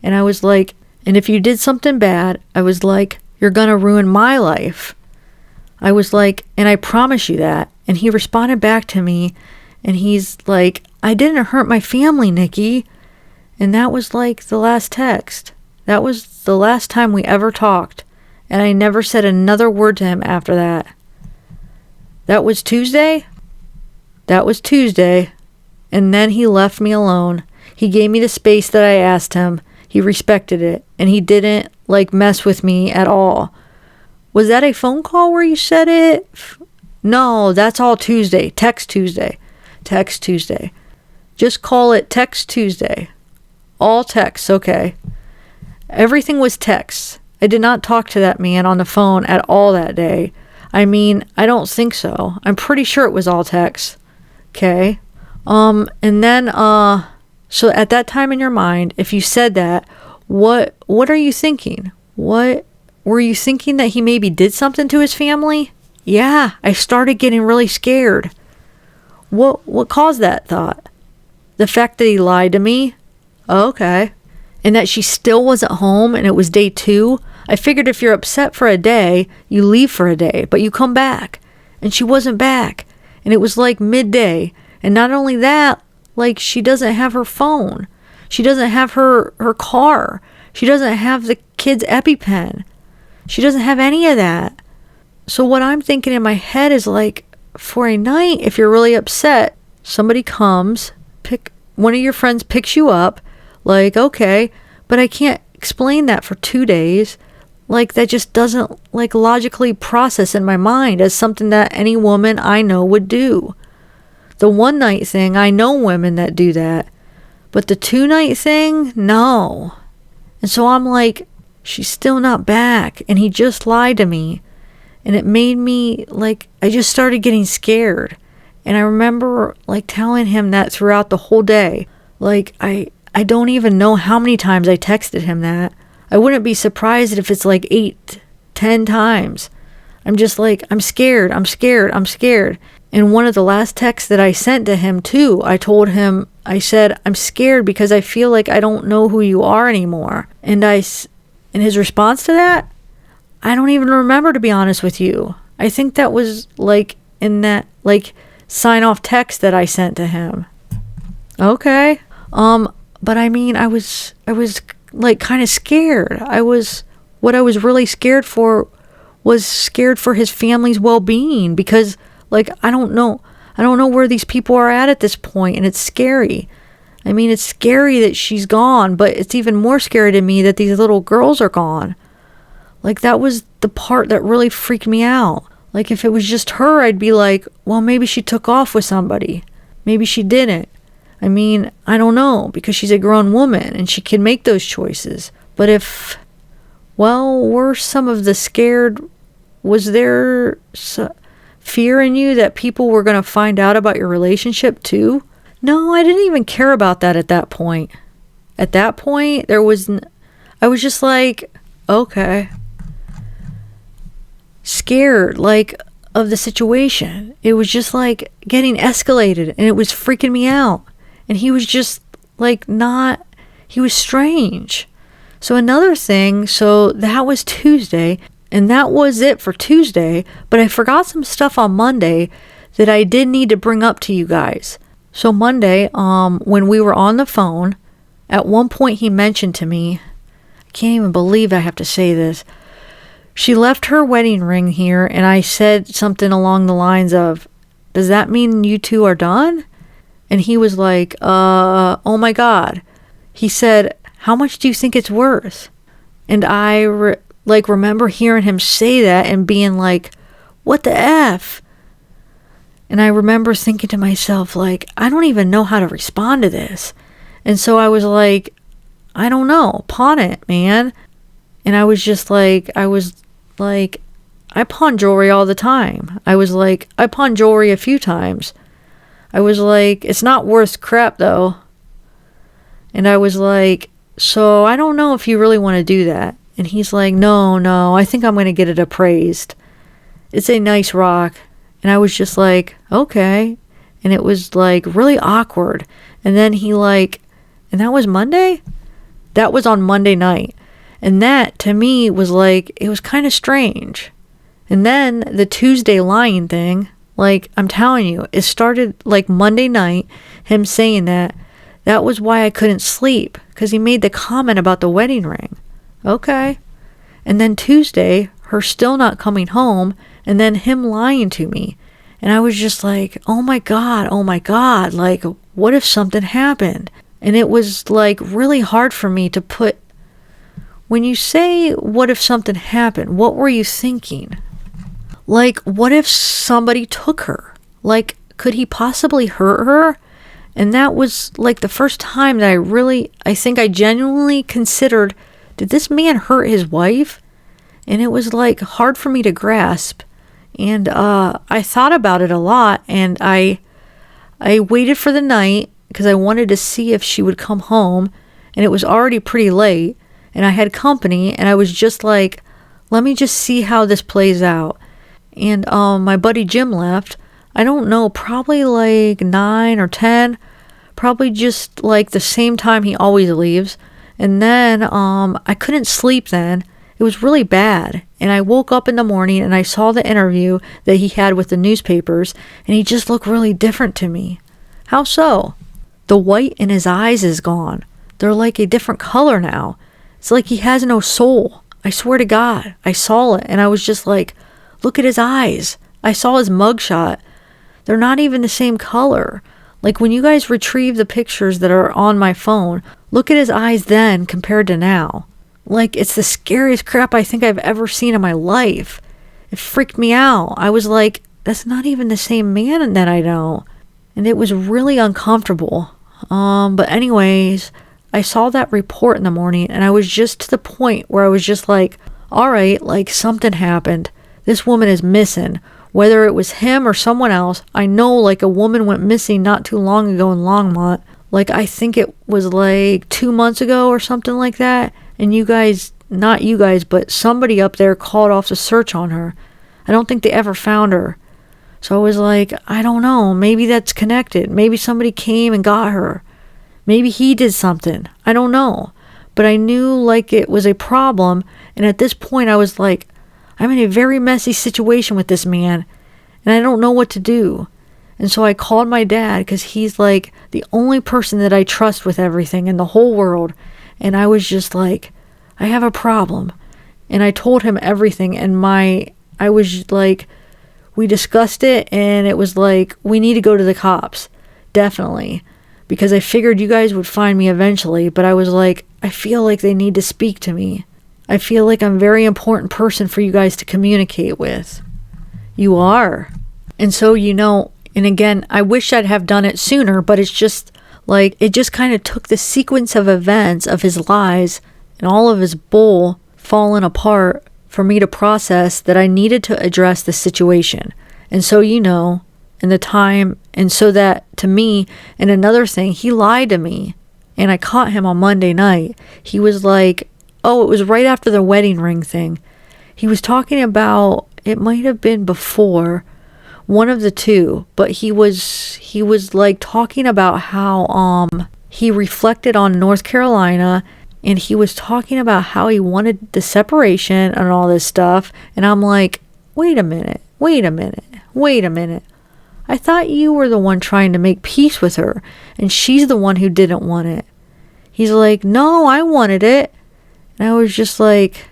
And I was like, and if you did something bad, I was like, you're going to ruin my life. I was like, and I promise you that. And he responded back to me and he's like, I didn't hurt my family, Nikki. And that was like the last text. That was the last time we ever talked. And I never said another word to him after that. That was Tuesday. That was Tuesday. And then he left me alone. He gave me the space that I asked him. He respected it. And he didn't like mess with me at all. Was that a phone call where you said it? No, that's all Tuesday. Text Tuesday. Text Tuesday. Just call it Text Tuesday. All texts, okay. Everything was texts. I did not talk to that man on the phone at all that day. I mean, I don't think so. I'm pretty sure it was all texts. Okay. And then, so at that time in your mind, if you said that, what are you thinking? What were you thinking, that he maybe did something to his family? Yeah, I started getting really scared. What caused that thought? The fact that he lied to me? oh, okay. And that she still wasn't home and it was day 2. I figured if you're upset for a day, you leave for a day, but you come back. And she wasn't back. And it was like midday. And not only that, like she doesn't have her phone. She doesn't have her car. She doesn't have the kid's EpiPen. She doesn't have any of that. So what I'm thinking in my head is like, for a night, if you're really upset, somebody comes, one of your friends picks you up, like, okay, but I can't explain that for 2 days. Like, that just doesn't, like, logically process in my mind as something that any woman I know would do. The one night thing, I know women that do that. But the 2 night thing, no. And so I'm like, she's still not back. And he just lied to me. And it made me, like, I just started getting scared. And I remember, like, telling him that throughout the whole day. Like, I don't even know how many times I texted him that. I wouldn't be surprised if it's like 8, 10 times. I'm just like, I'm scared. And one of the last texts that I sent to him too, I told him, I said, I'm scared because I feel like I don't know who you are anymore. And his response to that, I don't even remember, to be honest with you. I think that was like in that like sign off text that I sent to him. Okay. But I mean, I was like kind of scared. What I was really scared for was scared for his family's well-being, because like, I don't know where these people are at this point, and it's scary. I mean, it's scary that she's gone, but it's even more scary to me that these little girls are gone. Like, that was the part that really freaked me out. Like, if it was just her, I'd be like, well, maybe she took off with somebody. Maybe she didn't. I mean, I don't know, because she's a grown woman and she can make those choices. But were some of the scared, was there fear in you that people were going to find out about your relationship too? No, I didn't even care about that at that point. At that point, I was just like, okay. Scared, like, of the situation. It was just like getting escalated, and it was freaking me out. And he was just like he was strange. So another thing, so that was Tuesday, and that was it for Tuesday, but I forgot some stuff on Monday that I did need to bring up to you guys. So Monday, when we were on the phone, at one point he mentioned to me, I can't even believe I have to say this, she left her wedding ring here, and I said something along the lines of, does that mean you two are done? And he was like, oh my God. He said, how much do you think it's worth? And I remember hearing him say that and being like, what the F? And I remember thinking to myself, like, I don't even know how to respond to this. And so I was like, I don't know, pawn it, man. And I pawn jewelry all the time. I pawn jewelry a few times. I was like, it's not worth crap though. And I was like, so I don't know if you really want to do that. And he's like, no, I think I'm going to get it appraised. It's a nice rock. And I was just like, okay. And it was like really awkward. And then and that was Monday? That was on Monday night. And that to me was like, it was kind of strange. And then the Tuesday lying thing, like, I'm telling you, it started like Monday night, him saying that. That was why I couldn't sleep, because he made the comment about the wedding ring. Okay. And then Tuesday, her still not coming home, and then him lying to me. And I was just like, oh my God, like, what if something happened? And it was like really hard for me to put, when you say, what if something happened, what were you thinking? Like, what if somebody took her? Like, could he possibly hurt her? And that was like the first time that I think I genuinely considered, did this man hurt his wife? And it was like hard for me to grasp. And I thought about it a lot, and I waited for the night because I wanted to see if she would come home, and it was already pretty late, and I had company, and I was just like, let me just see how this plays out. And my buddy Jim left. I don't know, probably like 9 or 10, probably just like the same time he always leaves. And then I couldn't sleep then. It was really bad. And I woke up in the morning and I saw the interview that he had with the newspapers, and he just looked really different to me. How so? The white in his eyes is gone. They're like a different color now. It's like he has no soul. I swear to God, I saw it and I was just like, look at his eyes. I saw his mugshot. They're not even the same color. Like when you guys retrieve the pictures that are on my phone, look at his eyes then compared to now. Like, it's the scariest crap I think I've ever seen in my life. It freaked me out. I was like, that's not even the same man that I know. And it was really uncomfortable. But anyways, I saw that report in the morning and I was just to the point where I was just like, all right, like something happened. This woman is missing. Whether it was him or someone else, I know like a woman went missing not too long ago in Longmont. Like I think it was like 2 months ago or something like that. And you guys, not you guys, but somebody up there called off the search on her. I don't think they ever found her. So I was like, I don't know. Maybe that's connected. Maybe somebody came and got her. Maybe he did something. I don't know. But I knew like it was a problem. And at this point I was like, I'm in a very messy situation with this man. And I don't know what to do. And so I called my dad because he's like the only person that I trust with everything in the whole world. And I was just like, I have a problem. And I told him everything. And I was like, we discussed it. And it was like, we need to go to the cops. Definitely. Because I figured you guys would find me eventually. But I was like, I feel like they need to speak to me. I feel like I'm a very important person for you guys to communicate with. You are. And so, and again, I wish I'd have done it sooner. But it's just like, it just kind of took the sequence of events of his lies and all of his bull falling apart for me to process that I needed to address the situation. And so, in the time, and so that to me, and another thing, he lied to me. And I caught him on Monday night. He was like, oh, it was right after the wedding ring thing. He was talking about, it might have been before, one of the two, but he was like talking about how he reflected on North Carolina, and he was talking about how he wanted the separation and all this stuff. And I'm like, wait a minute. I thought you were the one trying to make peace with her, and she's the one who didn't want it. He's like, no, I wanted it. And I was just like,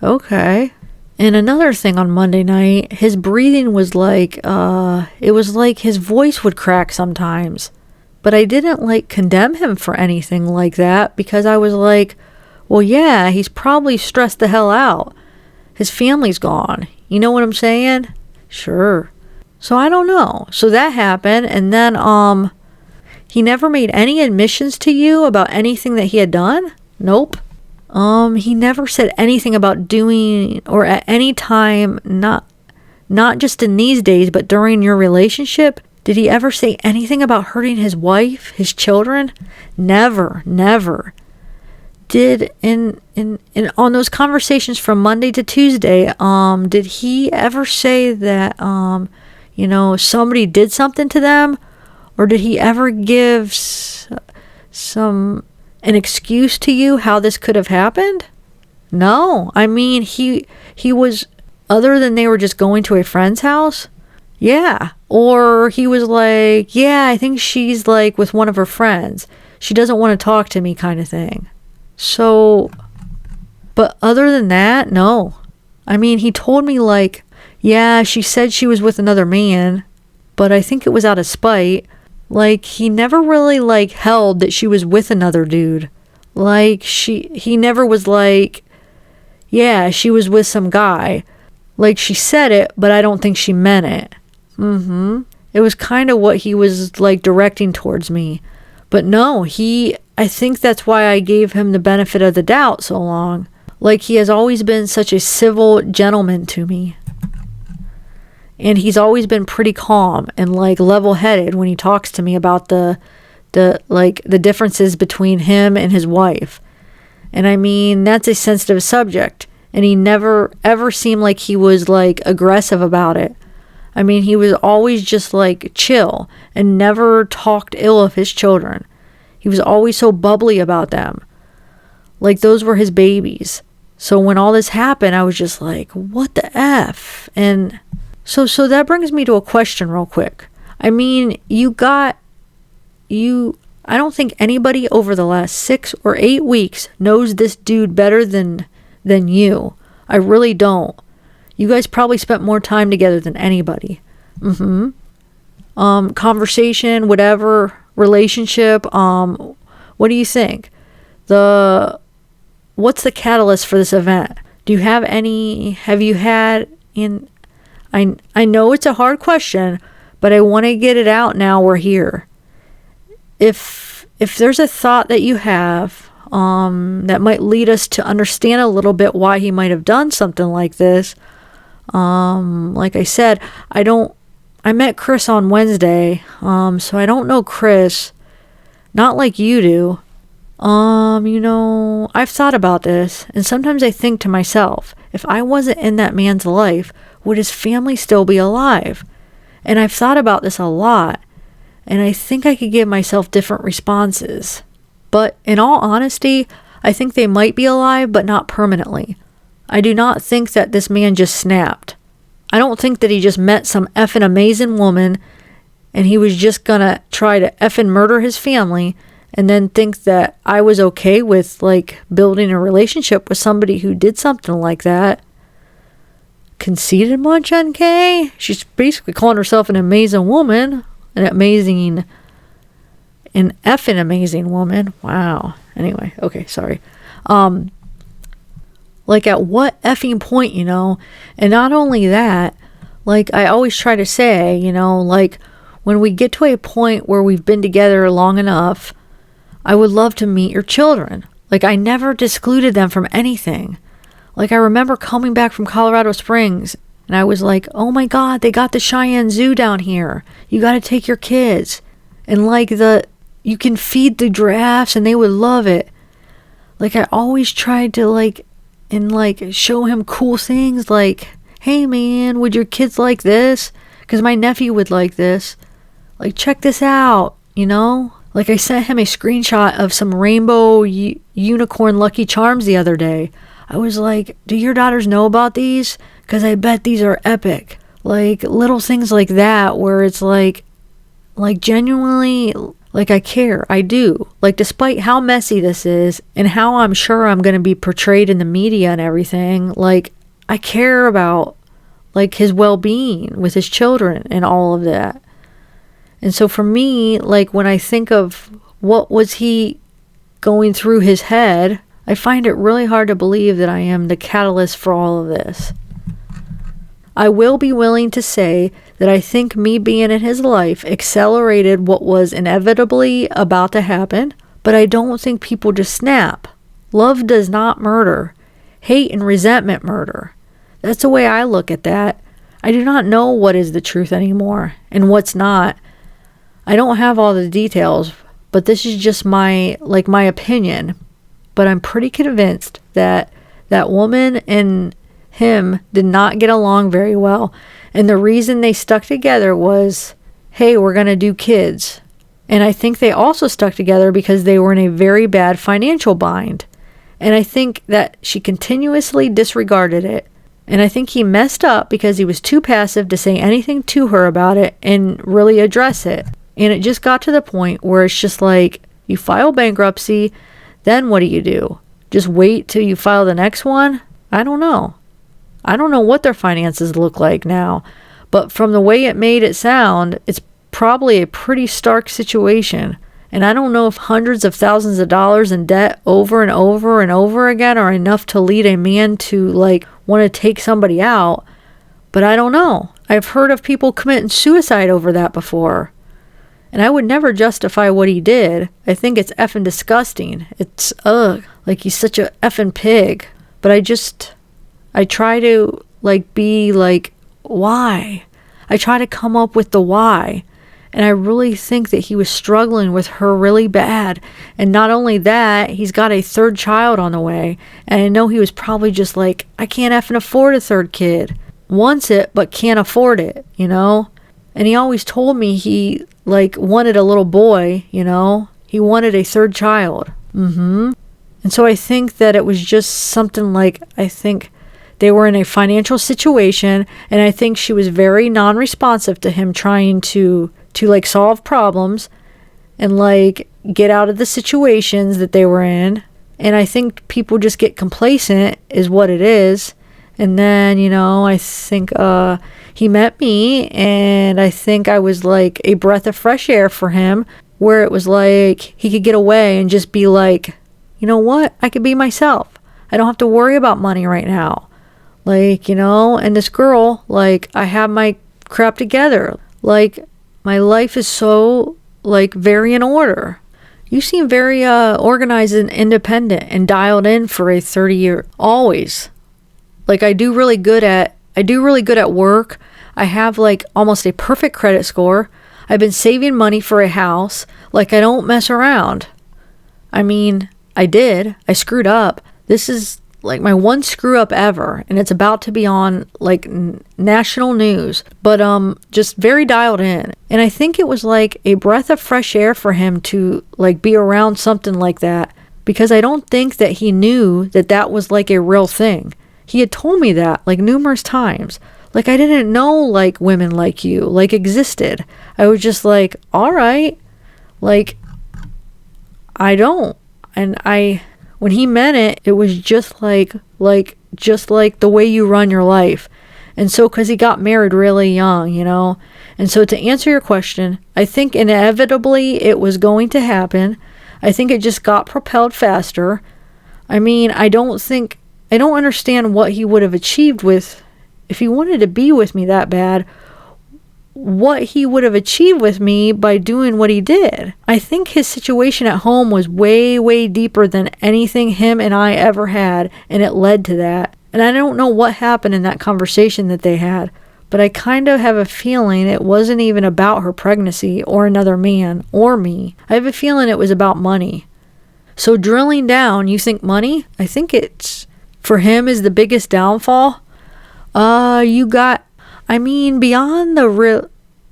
okay. And another thing on Monday night, his breathing was like, it was like his voice would crack sometimes. But I didn't like condemn him for anything like that because I was like, well, yeah, he's probably stressed the hell out. His family's gone. You know what I'm saying? Sure. So I don't know. So that happened. And then, he never made any admissions to you about anything that he had done? Nope. He never said anything about doing, or at any time, not just in these days, but during your relationship. Did he ever say anything about hurting his wife, his children? Never. Did in on those conversations from Monday to Tuesday, did he ever say that somebody did something to them, or did he ever give an excuse to you how this could have happened? No. I mean, he was, other than they were just going to a friend's house. Yeah. Or he was like, yeah, I think she's like with one of her friends. She doesn't want to talk to me kind of thing. So, but other than that, no. I mean, he told me like, yeah, she said she was with another man, but I think it was out of spite. Like, he never really like held that she was with another dude. Like, he never was like, yeah, she was with some guy. Like, she said it, but I don't think she meant it. It was kind of what he was like directing towards me. But no, I think that's why I gave him the benefit of the doubt so long. Like, he has always been such a civil gentleman to me. And he's always been pretty calm and like level-headed when he talks to me about the differences between him and his wife. And I mean, that's a sensitive subject. And he never ever seemed like he was like aggressive about it. I mean, he was always just like chill and never talked ill of his children. He was always so bubbly about them. Like those were his babies. So when all this happened, I was just like, what the F? And so that brings me to a question real quick. I mean, I don't think anybody over the last 6 or 8 weeks knows this dude better than you. I really don't. You guys probably spent more time together than anybody. Conversation, whatever, relationship, what do you think? What's the catalyst for this event? Have you had I know it's a hard question, but I want to get it out now we're here. If there's a thought that you have that might lead us to understand a little bit why he might have done something like this, like I said, I met Chris on Wednesday, so I don't know Chris, not like you do. I've thought about this, and sometimes I think to myself, if I wasn't in that man's life, would his family still be alive? And I've thought about this a lot, and I think I could give myself different responses. But in all honesty, I think they might be alive, but not permanently. I do not think that this man just snapped. I don't think that he just met some effing amazing woman and he was just gonna try to effing murder his family and then think that I was okay with like building a relationship with somebody who did something like that. Conceited much, NK? She's basically calling herself an amazing woman. An effing amazing woman. Wow. Anyway, okay, sorry. Like at what effing point, And not only that, like I always try to say, like when we get to a point where we've been together long enough, I would love to meet your children. Like I never excluded them from anything. Like I remember coming back from Colorado Springs and I was like, oh my God, they got the Cheyenne Zoo down here. You got to take your kids. And like you can feed the giraffes and they would love it. Like I always tried to show him cool things like, hey man, would your kids like this? Because my nephew would like this. Like check this out, Like I sent him a screenshot of some rainbow unicorn Lucky Charms the other day. I was like, do your daughters know about these? Because I bet these are epic. Like little things like that where it's like genuinely, like I care. I do. Like despite how messy this is and how I'm sure I'm going to be portrayed in the media and everything, like I care about like his well-being with his children and all of that. And so for me, like when I think of what was he going through his head, I find it really hard to believe that I am the catalyst for all of this. I will be willing to say that I think me being in his life accelerated what was inevitably about to happen, but I don't think people just snap. Love does not murder. Hate and resentment murder. That's the way I look at that. I do not know what is the truth anymore and what's not. I don't have all the details, but this is just my opinion. But I'm pretty convinced that that woman and him did not get along very well. And the reason they stuck together was, hey, we're going to do kids. And I think they also stuck together because they were in a very bad financial bind. And I think that she continuously disregarded it. And I think he messed up because he was too passive to say anything to her about it and really address it. And it just got to the point where it's just like, you file bankruptcy, then what do? Just wait till you file the next one? I don't know. I don't know what their finances look like now. But from the way it made it sound, it's probably a pretty stark situation. And I don't know if hundreds of thousands of dollars in debt over and over and over again are enough to lead a man to want to take somebody out. But I don't know. I've heard of people committing suicide over that before. And I would never justify what he did. I think it's effing disgusting. It's, like he's such a effing pig. But I try to, be why? I try to come up with the why. And I really think that he was struggling with her really bad. And not only that, he's got a third child on the way. And I know he was probably just like, I can't effing afford a third kid. wants it but can't afford it, you know? And he always told me he like wanted a little boy, you know? He wanted a third child. And so I think that it was just something like, I think they were in a financial situation, and I think she was very non-responsive to him trying to like solve problems and like get out of the situations that they were in. And I think people just get complacent is what it is. And then, you know, I think he met me, and I think I was like a breath of fresh air for him, where it was like he could get away and just be like, you know what, I could be myself. I don't have to worry about money right now. Like, you know, and this girl, like, I have my crap together. Like, my life is so, like, very in order. You seem very organized and independent and dialed in for a 30-year, always. Like, I do really good at work. I have, like, almost a perfect credit score. I've been saving money for a house. Like, I don't mess around. I mean, I screwed up. This is like my one screw up ever, and it's about to be on like national news, but just very dialed in. And I think it was like a breath of fresh air for him to like be around something like that, because I don't think that he knew that that was like a real thing. He had told me that like numerous times. Like, I didn't know like women like you like existed. I was just like, all right, like I don't. And when he meant it, it was just like the way you run your life. And so, because he got married really young, you know. And so, to answer your question, I think inevitably it was going to happen. I think it just got propelled faster. I mean, I don't understand what he would have achieved with, if he wanted to be with me that bad, what he would have achieved with me by doing what he did. I think his situation at home was way, way deeper than anything him and I ever had, and it led to that. And I don't know what happened in that conversation that they had, but I kind of have a feeling it wasn't even about her pregnancy or another man or me. I have a feeling it was about money. So drilling down, you think money? I think it's, for him, is the biggest downfall. Beyond the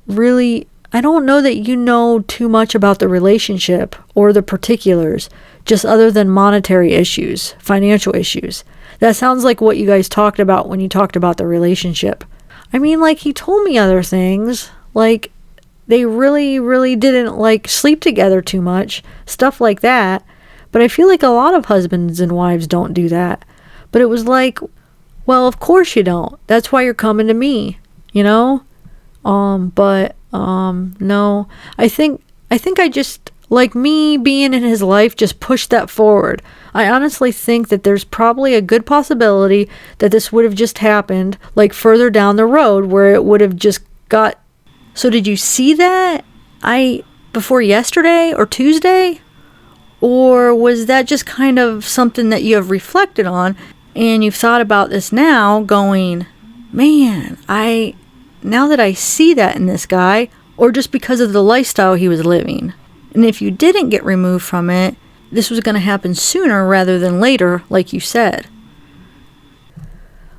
really, I don't know that you know too much about the relationship or the particulars, just other than monetary issues, financial issues. That sounds like what you guys talked about when you talked about the relationship. I mean, like, he told me other things, like they really, really didn't like sleep together too much, stuff like that. But I feel like a lot of husbands and wives don't do that. But it was like, well, of course you don't. That's why you're coming to me, you know? No. I think I just, like, me being in his life just pushed that forward. I honestly think that there's probably a good possibility that this would have just happened, like, further down the road where it would have just got... So did you see that? Before yesterday or Tuesday? Or was that just kind of something that you have reflected on and you've thought about this now going, man, now that I see that in this guy, or just because of the lifestyle he was living? And if you didn't get removed from it, this was going to happen sooner rather than later, like you said.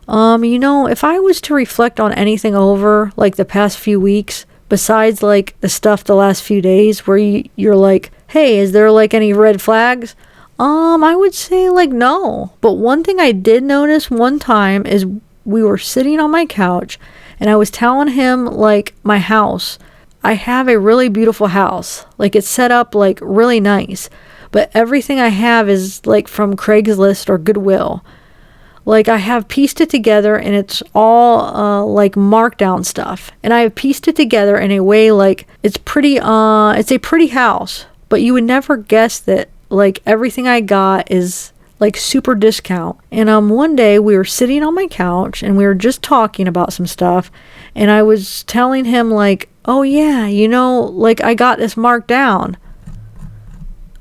If I was to reflect on anything over, like, the past few weeks, besides, like, the stuff the last few days where you're like, hey, is there, like, any red flags? I would say, like, no. But one thing I did notice one time is we were sitting on my couch, and I was telling him, like, my house. I have a really beautiful house. Like, it's set up, like, really nice. But everything I have is, like, from Craigslist or Goodwill. Like, I have pieced it together, and it's all, like, markdown stuff. And I have pieced it together in a way, like, it's a pretty house. But you would never guess that, like, everything I got is, like, super discount. And one day we were sitting on my couch and we were just talking about some stuff, and I was telling him, like, oh yeah, like, I got this marked down,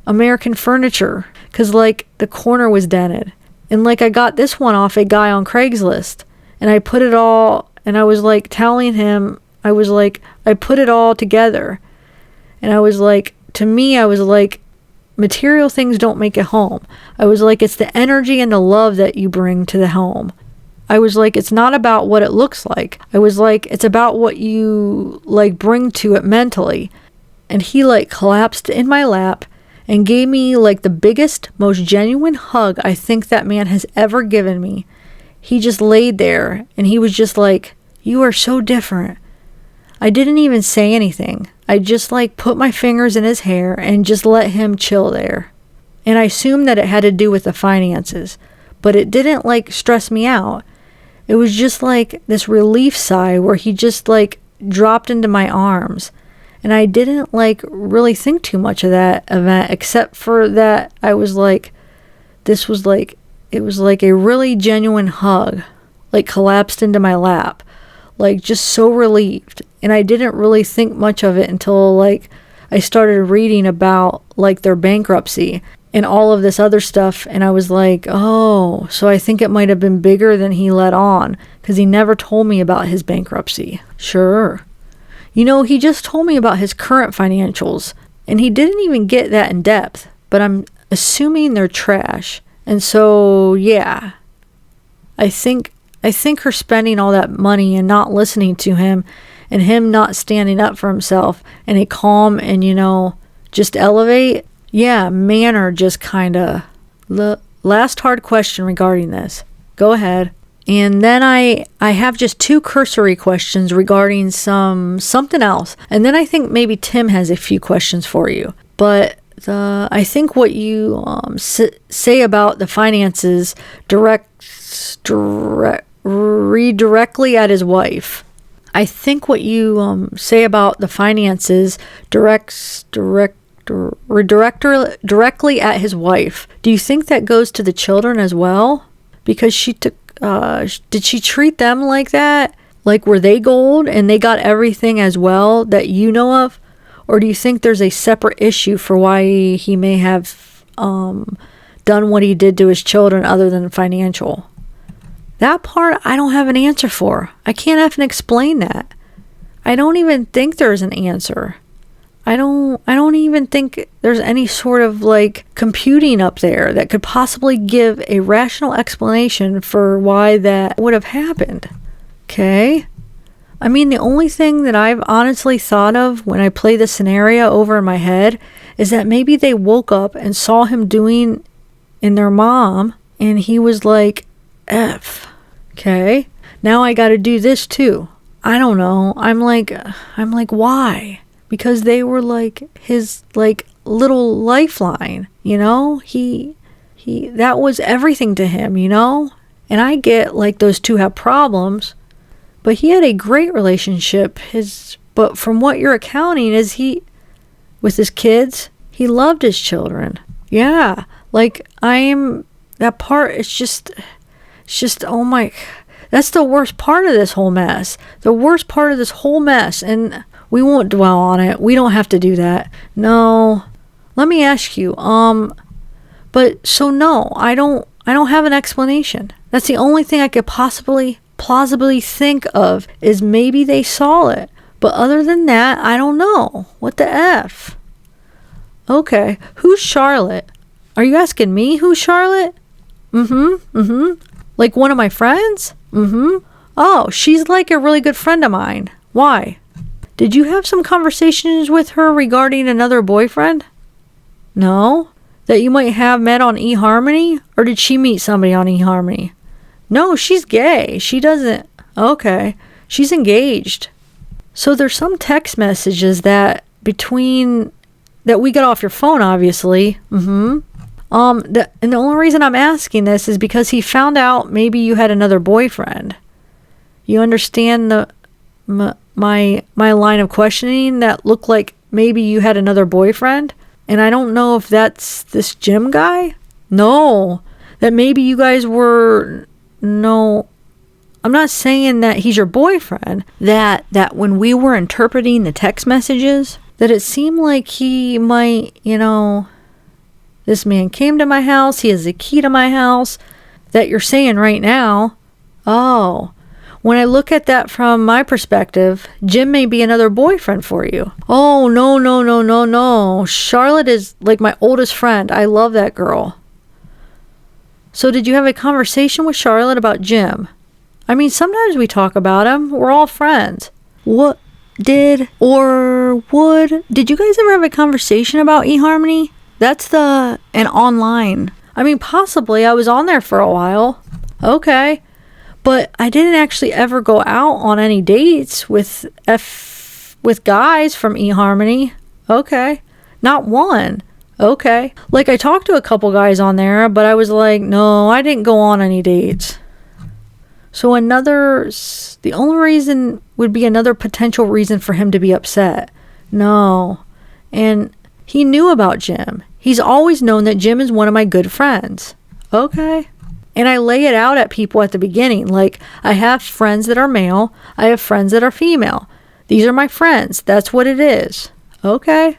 American Furniture, because, like, the corner was dented, and, like, I got this one off a guy on Craigslist, and I put it all, and I was, like, telling him, I was like, I put it all together, and I was like, to me, I was like, material things don't make a home. I was like, it's the energy and the love that you bring to the home. I was like, it's not about what it looks like. I was like, it's about what you like bring to it mentally. And he like collapsed in my lap and gave me like the biggest, most genuine hug I think that man has ever given me. He just laid there and he was just like, you are so different. I didn't even say anything. I just like put my fingers in his hair and just let him chill there. And I assumed that it had to do with the finances, but it didn't like stress me out. It was just like this relief sigh where he just like dropped into my arms. And I didn't like really think too much of that event, except for that I was like, this was like, it was like a really genuine hug, like collapsed into my lap, like just so relieved. And I didn't really think much of it until like I started reading about like their bankruptcy and all of this other stuff. And I was like, oh, so I think it might have been bigger than he let on, because he never told me about his bankruptcy. Sure. You know, he just told me about his current financials, and he didn't even get that in depth, but I'm assuming they're trash. And so, yeah, I think her spending all that money and not listening to him and him not standing up for himself in a calm and, you know, just elevate, yeah, manner just kind of. The last hard question regarding this. Go ahead. And then I have just 2 cursory questions regarding something else. And then I think maybe Tim has a few questions for you. But I think what you say about the finances redirectly at his wife. I think what you say about the finances directly at his wife. Do you think that goes to the children as well? Because she took, did she treat them like that? Like, were they gold and they got everything as well that you know of? Or do you think there's a separate issue for why he may have done what he did to his children other than financial? That part I don't have an answer for. I can't even explain that. I don't even think there's an answer. I don't even think there's any sort of like computing up there that could possibly give a rational explanation for why that would have happened. Okay? I mean, the only thing that I've honestly thought of when I play the scenario over in my head is that maybe they woke up and saw him doing in their mom and he was like, F. Okay? Now I got to do this too. I don't know. I'm like, why? Because they were like his like little lifeline, you know? He that was everything to him, you know? And I get like those two have problems, but he had a great relationship. But from what you're accounting is with his kids, he loved his children. Yeah. Like that part it's just oh my, that's the worst part of this whole mess. The worst part of this whole mess, and we won't dwell on it. We don't have to do that. No. Let me ask you, but so no, I don't have an explanation. That's the only thing I could plausibly think of is maybe they saw it. But other than that, I don't know. What the F? Okay. Who's Charlotte? Are you asking me who's Charlotte? Like one of my friends? Oh, she's like a really good friend of mine. Why? Did you have some conversations with her regarding another boyfriend? No? That you might have met on eHarmony? Or did she meet somebody on eHarmony? No, she's gay. She doesn't... Okay. She's engaged. So there's some text messages that we got off your phone, obviously. And the only reason I'm asking this is because he found out maybe you had another boyfriend. You understand my line of questioning that looked like maybe you had another boyfriend? And I don't know if that's this Jim guy. No. That maybe you guys were... No. I'm not saying that he's your boyfriend. That when we were interpreting the text messages, that it seemed like he might, you know... This man came to my house. He has a key to my house. That you're saying right now. Oh. When I look at that from my perspective, Jim may be another boyfriend for you. Oh, no. Charlotte is like my oldest friend. I love that girl. So did you have a conversation with Charlotte about Jim? I mean, sometimes we talk about him. We're all friends. Did you guys ever have a conversation about eHarmony? That's an online. I mean, possibly. I was on there for a while. Okay. But I didn't actually ever go out on any dates with guys from eHarmony. Okay. Not one. Okay. Like, I talked to a couple guys on there, but I was like, no, I didn't go on any dates. So the only reason would be another potential reason for him to be upset. No. And he knew about Jim. He's always known that Jim is one of my good friends. Okay. And I lay it out at people at the beginning. Like, I have friends that are male. I have friends that are female. These are my friends. That's what it is. Okay.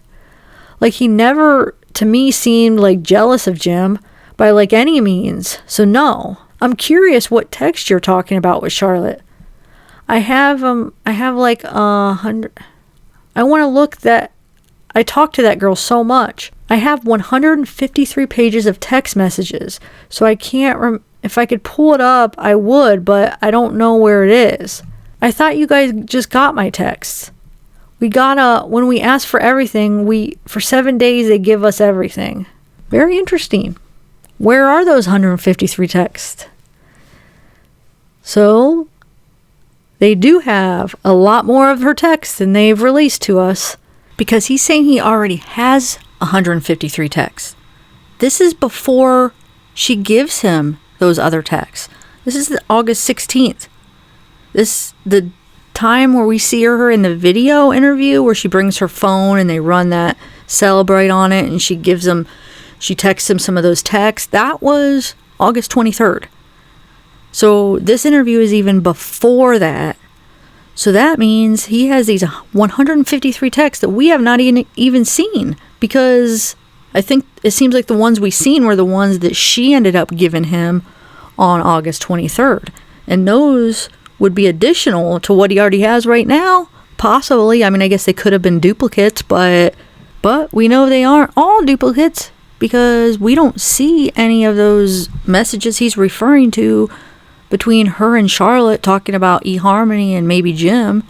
Like, he never, to me, seemed like jealous of Jim by like any means. So no. I'm curious what text you're talking about with Charlotte. I have like 100. I want to look that. I talked to that girl so much. I have 153 pages of text messages. So I can't, if I could pull it up, I would, but I don't know where it is. I thought you guys just got my texts. When we ask for everything, for 7 days, they give us everything. Very interesting. Where are those 153 texts? So, they do have a lot more of her texts than they've released to us. Because he's saying he already has 153 texts. This is before she gives him those other texts. This is August 16th. The time where we see her in the video interview where she brings her phone and they run that Celebrate on it and she texts him some of those texts. That was August 23rd. So this interview is even before that. So that means he has these 153 texts that we have not even seen, because I think it seems like the ones we seen were the ones that she ended up giving him on August 23rd. And those would be additional to what he already has right now. Possibly. I mean, I guess they could have been duplicates, but we know they aren't all duplicates because we don't see any of those messages he's referring to between her and Charlotte talking about eHarmony and maybe Jim.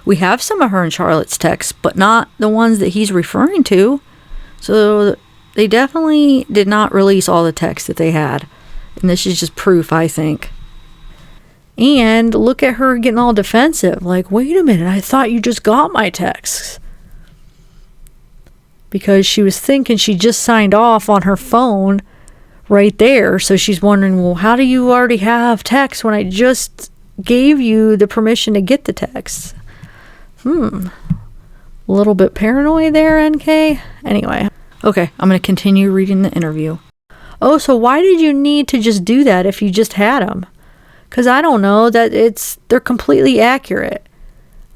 We have some of her and Charlotte's texts, but not the ones that he's referring to. So they definitely did not release all the texts that they had. And this is just proof, I think. And look at her getting all defensive. Like, wait a minute, I thought you just got my texts. Because she was thinking she just signed off on her phone right there. So she's wondering, well, how do you already have text when I just gave you the permission to get the texts? A little bit paranoid there, NK. Anyway, okay, I'm going to continue reading the interview. Oh, so why did you need to just do that if you just had them? Because I don't know that they're completely accurate.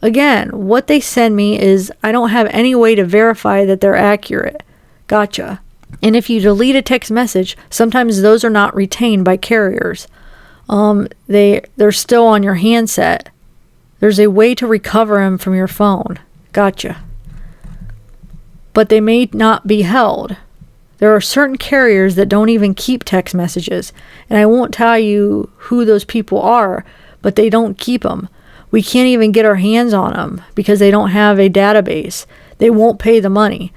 Again, what they send me is I don't have any way to verify that they're accurate. Gotcha. And if you delete a text message, sometimes those are not retained by carriers. They're still on your handset. There's a way to recover them from your phone. Gotcha. But they may not be held. There are certain carriers that don't even keep text messages. And I won't tell you who those people are, but they don't keep them. We can't even get our hands on them because they don't have a database. They won't pay the money.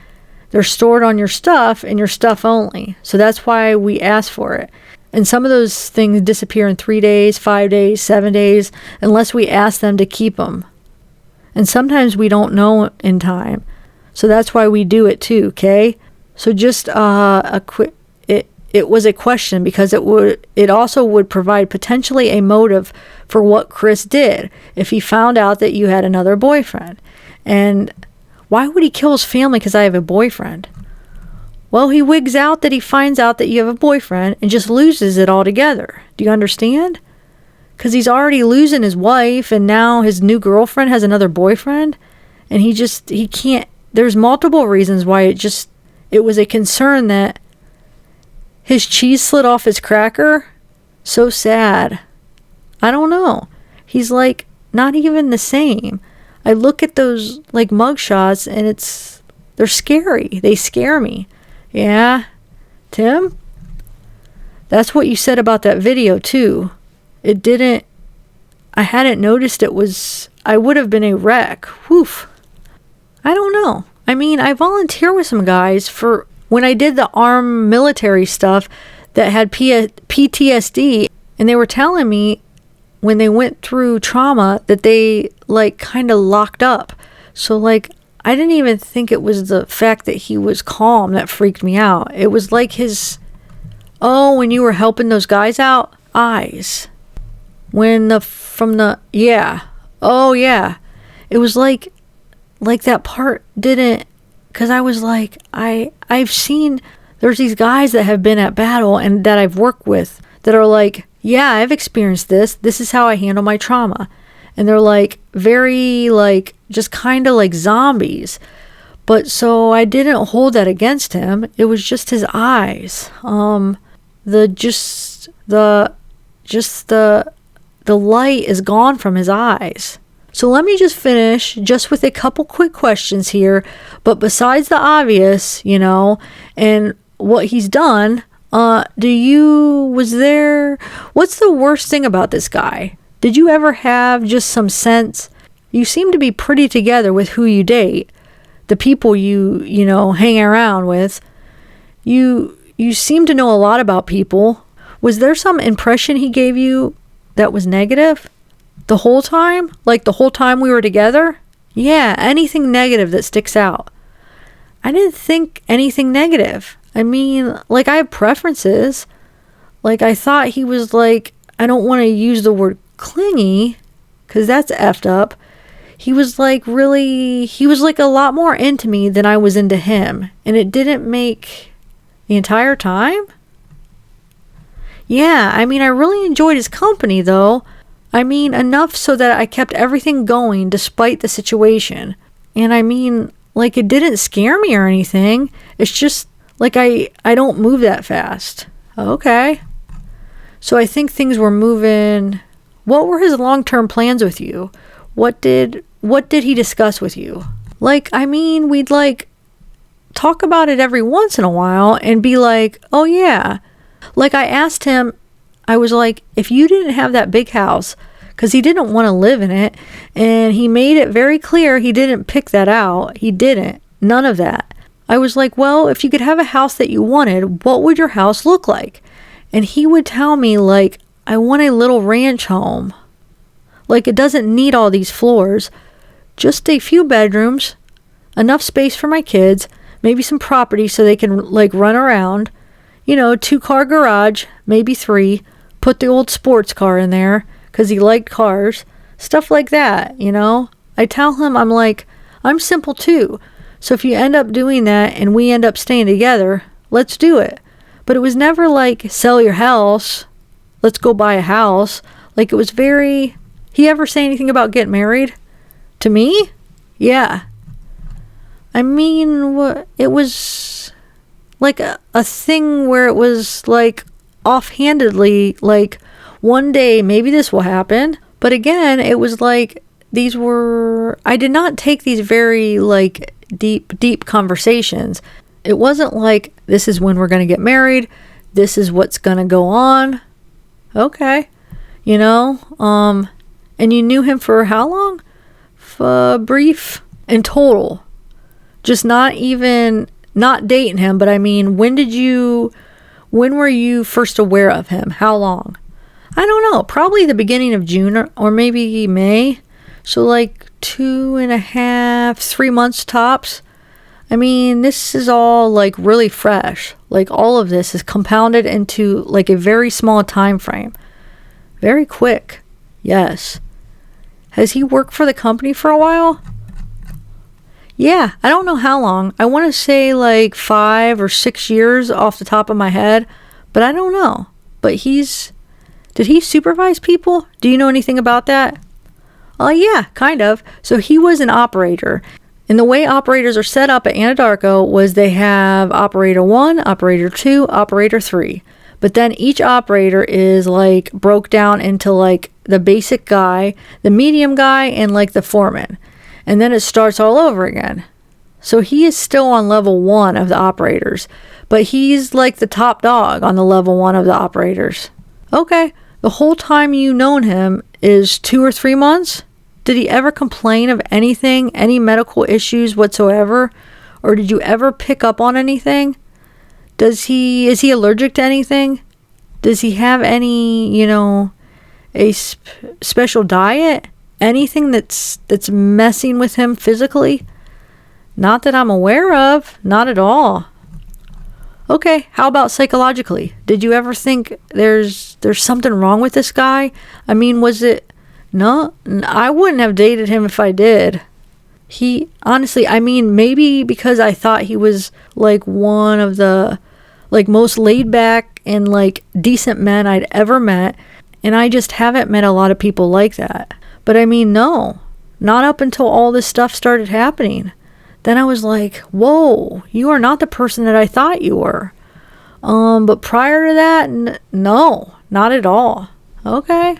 They're stored on your stuff and your stuff only. So that's why we ask for it. And some of those things disappear in 3 days, 5 days, 7 days, unless we ask them to keep them. And sometimes we don't know in time. So that's why we do it too, okay? So just it was a question because it also would provide potentially a motive for what Chris did if he found out that you had another boyfriend. And why would he kill his family because I have a boyfriend? Well, he wigs out that he finds out that you have a boyfriend and just loses it altogether. Do you understand? Because he's already losing his wife and now his new girlfriend has another boyfriend. And he can't. There's multiple reasons why it was a concern that his cheese slid off his cracker. So sad. I don't know. He's like not even the same. I look at those like mugshots and they're scary. They scare me. Yeah, Tim? That's what you said about that video too. It didn't I hadn't noticed I would have been a wreck. Woof. I don't know. I mean, I volunteer with some guys for when I did the armed military stuff that had PTSD, and they were telling me when they went through trauma that they like kind of locked up. So like, I didn't even think it was the fact that he was calm that freaked me out. It was like his, when you were helping those guys out, eyes. Yeah. Oh yeah. It was like that part didn't, because I was like, I've seen, there's these guys that have been at battle and that I've worked with that are like, yeah, I've experienced this. This is how I handle my trauma. And they're like very like, just kind of like zombies. But so I didn't hold that against him. It was just his eyes. The light is gone from his eyes. So let me just finish just with a couple quick questions here. But besides the obvious, and what he's done, what's the worst thing about this guy? Did you ever have just some sense? You seem to be pretty together with who you date, the people you hang around with. You seem to know a lot about people. Was there some impression he gave you that was negative? The whole time? Like the whole time we were together? Yeah, anything negative that sticks out. I didn't think anything negative. I mean, like I have preferences. Like I thought he was like, I don't want to use the word clingy, because that's effed up. He was like a lot more into me than I was into him. And it didn't make the entire time? Yeah, I mean, I really enjoyed his company though. I mean, enough so that I kept everything going despite the situation. And I mean, like it didn't scare me or anything. It's just like I don't move that fast. Okay. So I think things were moving. What were his long-term plans with you? What did he discuss with you? Like, I mean, we'd like talk about it every once in a while and be like, oh yeah. Like I asked him, I was like, if you didn't have that big house, because he didn't want to live in it, and he made it very clear he didn't pick that out. He didn't. None of that. I was like, well, if you could have a house that you wanted, what would your house look like? And he would tell me, like, I want a little ranch home. Like, it doesn't need all these floors. Just a few bedrooms, enough space for my kids, maybe some property so they can, like, run around. 2-car garage, maybe 3. Put the old sports car in there because he liked cars. Stuff like that, I tell him, I'm like, I'm simple too. So if you end up doing that and we end up staying together, let's do it. But it was never like, sell your house. Let's go buy a house. Like it was very... He ever say anything about getting married? To me? Yeah. I mean, it was like a thing where it was like offhandedly, like one day maybe this will happen. But again, it was like I did not take these very like deep conversations. It wasn't like, this is when we're going to get married. This is what's going to go on. Okay. And you knew him for how long? Brief in total. Just not dating him, but I mean, when were you first aware of him? How long? I don't know. Probably the beginning of June or maybe May. So like 2.5, 3 months tops. I mean, this is all like really fresh. Like all of this is compounded into like a very small time frame. Very quick. Yes. Has he worked for the company for a while? Yeah, I don't know how long. I want to say like 5 or 6 years off the top of my head, but I don't know. But did he supervise people? Do you know anything about that? Yeah, kind of. So he was an operator. And the way operators are set up at Anadarko was they have operator 1, operator 2, operator 3. But then each operator is like broke down into like the basic guy, the medium guy, and like the foreman. And then it starts all over again. So he is still on level 1 of the operators, but he's like the top dog on the level 1 of the operators. Okay. The whole time you've known him is 2 or 3 months? Did he ever complain of anything, any medical issues whatsoever? Or did you ever pick up on anything? Is he allergic to anything? Does he have any, a special diet? Anything that's messing with him physically? Not that I'm aware of. Not at all. Okay, how about psychologically? Did you ever think there's something wrong with this guy? I mean, was it... No, I wouldn't have dated him if I did. He, honestly, I mean, maybe because I thought he was, like, one of the, like, most laid back and, like, decent men I'd ever met, and I just haven't met a lot of people like that. But I mean, no, not up until all this stuff started happening. Then I was like, whoa, you are not the person that I thought you were. But prior to that, no, not at all. Okay.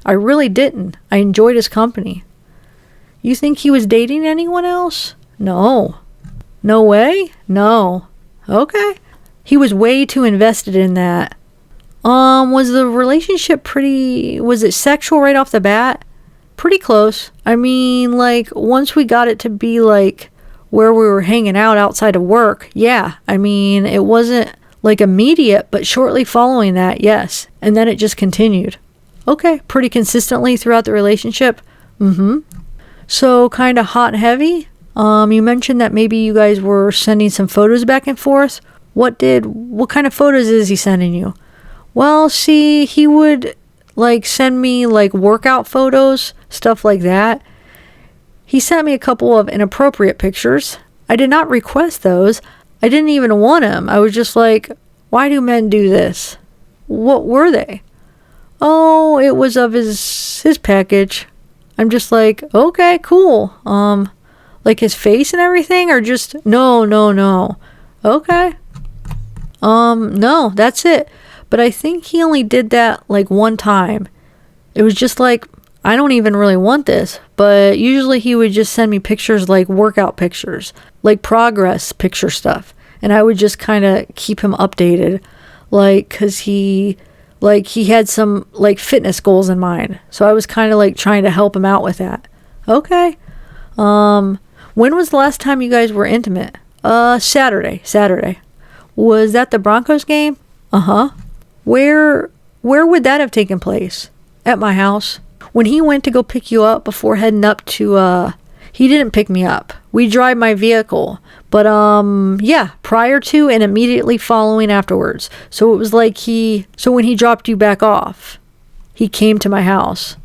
I really didn't. I enjoyed his company. You think he was dating anyone else? No. No way? No. Okay. He was way too invested in that. Was the relationship was it sexual right off the bat? Pretty close. I mean, like, once we got it to be, like, where we were hanging out outside of work, yeah. I mean, it wasn't, like, immediate, but shortly following that, yes. And then it just continued. Okay, pretty consistently throughout the relationship. So kind of hot and heavy. You mentioned that maybe you guys were sending some photos back and forth. What kind of photos is he sending you? Well, see, he would like send me like workout photos, stuff like that. He sent me a couple of inappropriate pictures. I did not request those. I didn't even want them. I was just like, why do men do this? What were they? Oh, it was of his package. I'm just like, okay, cool. Like his face and everything, or just no. Okay. No, that's it. But I think he only did that like one time. It was just like, I don't even really want this. But usually he would just send me pictures like workout pictures, like progress picture stuff. And I would just kind of keep him updated. Like, cause he had some like fitness goals in mind. So I was kind of like trying to help him out with that. Okay. When was the last time you guys were intimate? Saturday. Was that the Broncos game? Uh-huh. Where would that have taken place? At my house. When he went to go pick you up before heading up to, he didn't pick me up. We drive my vehicle. But, yeah, prior to and immediately following afterwards. So it was like so when he dropped you back off, he came to my house.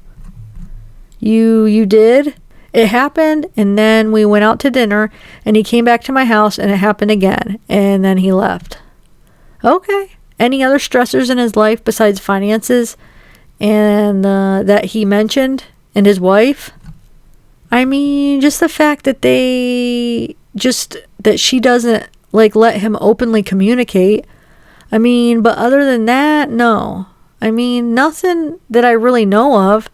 You did? It happened, and then we went out to dinner, and he came back to my house, and it happened again, and then he left. Okay. Any other stressors in his life besides finances and that he mentioned, and his wife? I mean, just the fact that that she doesn't like let him openly communicate. I mean, but other than that, no. I mean, nothing that I really know of.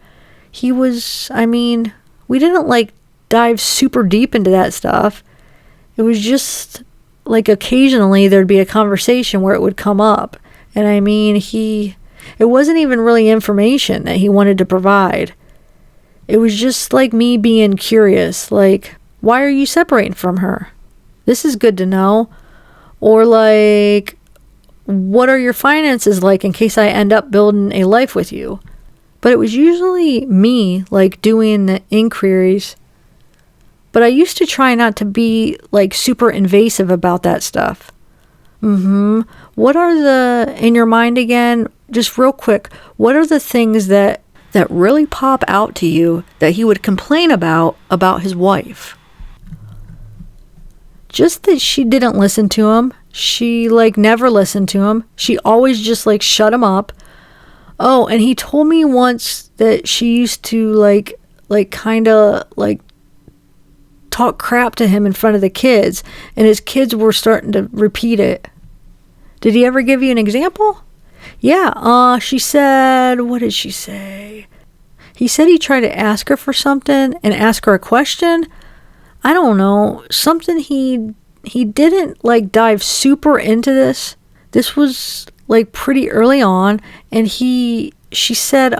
We didn't like dive super deep into that stuff. It was just like occasionally there'd be a conversation where it would come up. And I mean, it wasn't even really information that he wanted to provide. It was just like me being curious, like, why are you separating from her? This is good to know. Or like, what are your finances like in case I end up building a life with you? But it was usually me like doing the inquiries. But I used to try not to be like super invasive about that stuff. What are in your mind again, just real quick, what are the things that really pop out to you that he would complain about his wife? Just that she didn't listen to him. She like never listened to him. She always just like shut him up. Oh, and he told me once that she used to like kind of like talk crap to him in front of the kids, and his kids were starting to repeat it. Did he ever give you an example? Yeah, she said, what did she say? He said he tried to ask her for something and ask her a question. I don't know, something he didn't like dive super into this. This was like pretty early on, and he she said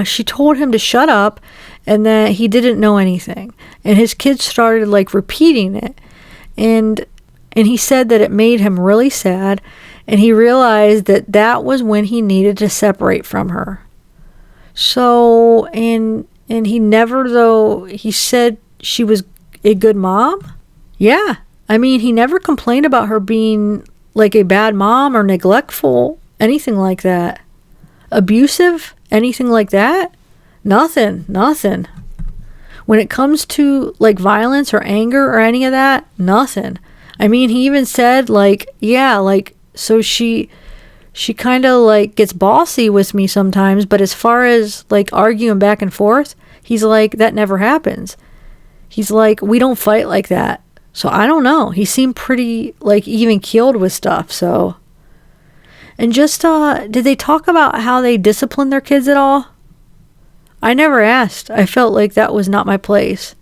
she told him to shut up and that he didn't know anything. And his kids started like repeating it. And he said that it made him really sad, and he realized that that was when he needed to separate from her. So, and he never, though, he said she was a good mom. Yeah. I mean, he never complained about her being like a bad mom or neglectful, anything like that. Abusive, anything like that. Nothing. When it comes to like violence or anger or any of that, nothing. I mean, he even said like, yeah, like, so she kind of like gets bossy with me sometimes, but as far as like arguing back and forth, he's like, that never happens. He's like, we don't fight like that. So I don't know. He seemed pretty like even keeled with stuff. So, and just, did they talk about how they discipline their kids at all? I never asked. I felt like that was not my place.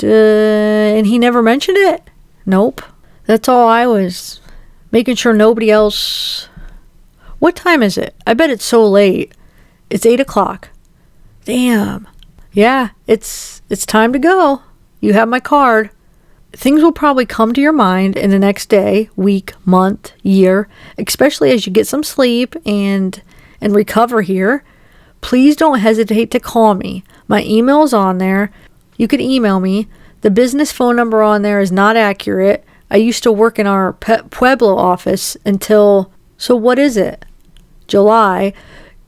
And he never mentioned it? Nope. That's all I was making sure nobody else. What time is it? I bet it's so late. It's 8 o'clock. Damn. Yeah, it's time to go. You have my card. Things will probably come to your mind in the next day, week, month, year, especially as you get some sleep and recover here. Please don't hesitate to call me. My email's on there. You can email me. The business phone number on there is not accurate. I used to work in our Pueblo office until, so what is it? July.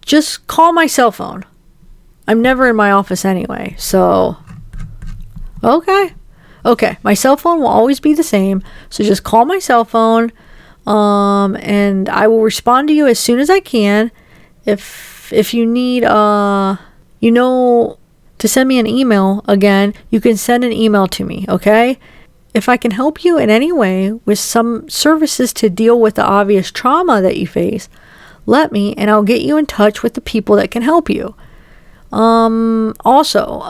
Just call my cell phone. I'm never in my office anyway, so, okay. My cell phone will always be the same, so just call my cell phone, and I will respond to you as soon as I can. If you need, to send me an email again, you can send an email to me, okay? If I can help you in any way with some services to deal with the obvious trauma that you face, let me, and I'll get you in touch with the people that can help you. Also,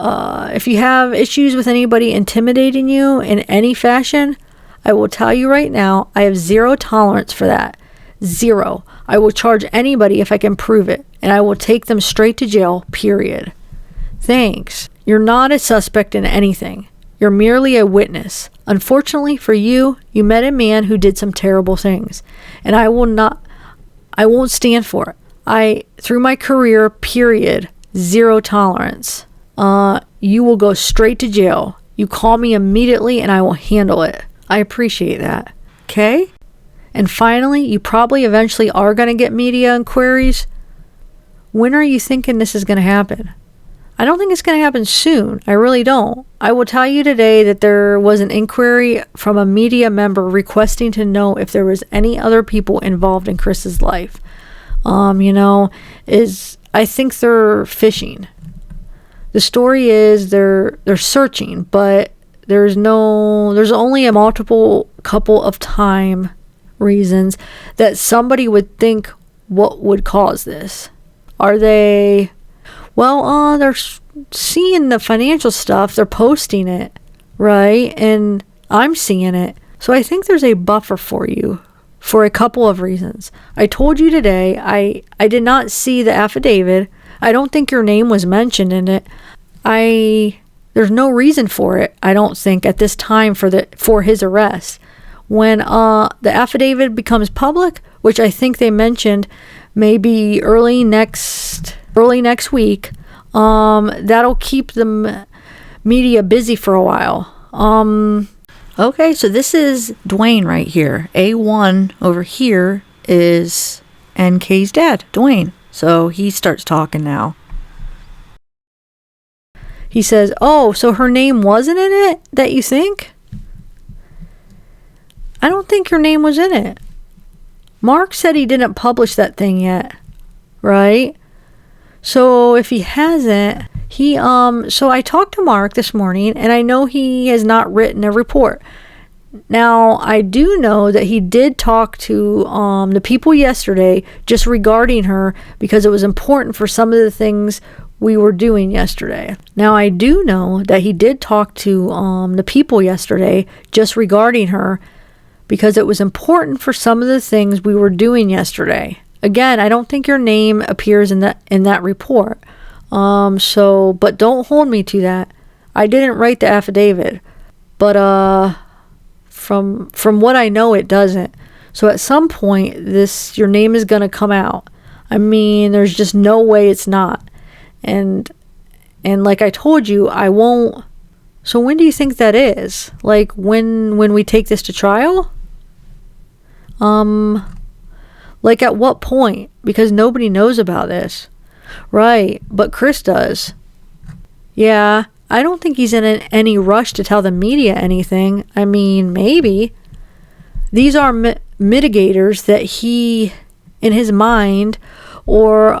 if you have issues with anybody intimidating you in any fashion, I will tell you right now, I have zero tolerance for that. Zero. I will charge anybody if I can prove it, and I will take them straight to jail, period. Thanks. You're not a suspect in anything. You're merely a witness. Unfortunately for you, you met a man who did some terrible things, and I won't stand for it. Through my career, period, zero tolerance. You will go straight to jail. You call me immediately and I will handle it. I appreciate that. Okay? And finally, you probably eventually are going to get media inquiries. When are you thinking this is going to happen? I don't think it's going to happen soon. I really don't. I will tell you today that there was an inquiry from a media member requesting to know if there was any other people involved in Chris's life. I think they're fishing. The story is they're searching, but there's only a multiple couple of time reasons that somebody would think what would cause this. Are they? Well, they're seeing the financial stuff. They're posting it, right? And I'm seeing it. So I think there's a buffer for you for a couple of reasons. I told you today, I did not see the affidavit. I don't think your name was mentioned in it. There's no reason for it, I don't think, at this time for his arrest. When the affidavit becomes public, which I think they mentioned maybe early next week, that'll keep the media busy for a while. Okay, so this is Dwayne right here. A1 over here is NK's dad, Dwayne. So he starts talking now. He says, oh, so her name wasn't in it, that you think? I don't think your name was in it. Mark said he didn't publish that thing yet, right? So if he hasn't, so I talked to Mark this morning, and I know he has not written a report. Now, I do know that he did talk to the people yesterday just regarding her because it was important for some of the things we were doing yesterday. Now, I do know that he did talk to the people yesterday just regarding her because it was important for some of the things we were doing yesterday. Again, I don't think your name appears in that report. But don't hold me to that. I didn't write the affidavit. But from what I know, it doesn't. So at some point, your name is going to come out. I mean, there's just no way it's not. And like I told you, I won't. So when do you think that is? Like when we take this to trial? Like at what point? Because nobody knows about this. Right, but Chris does. Yeah, I don't think he's in any rush to tell the media anything. I mean, maybe. These are mitigators that he, in his mind, or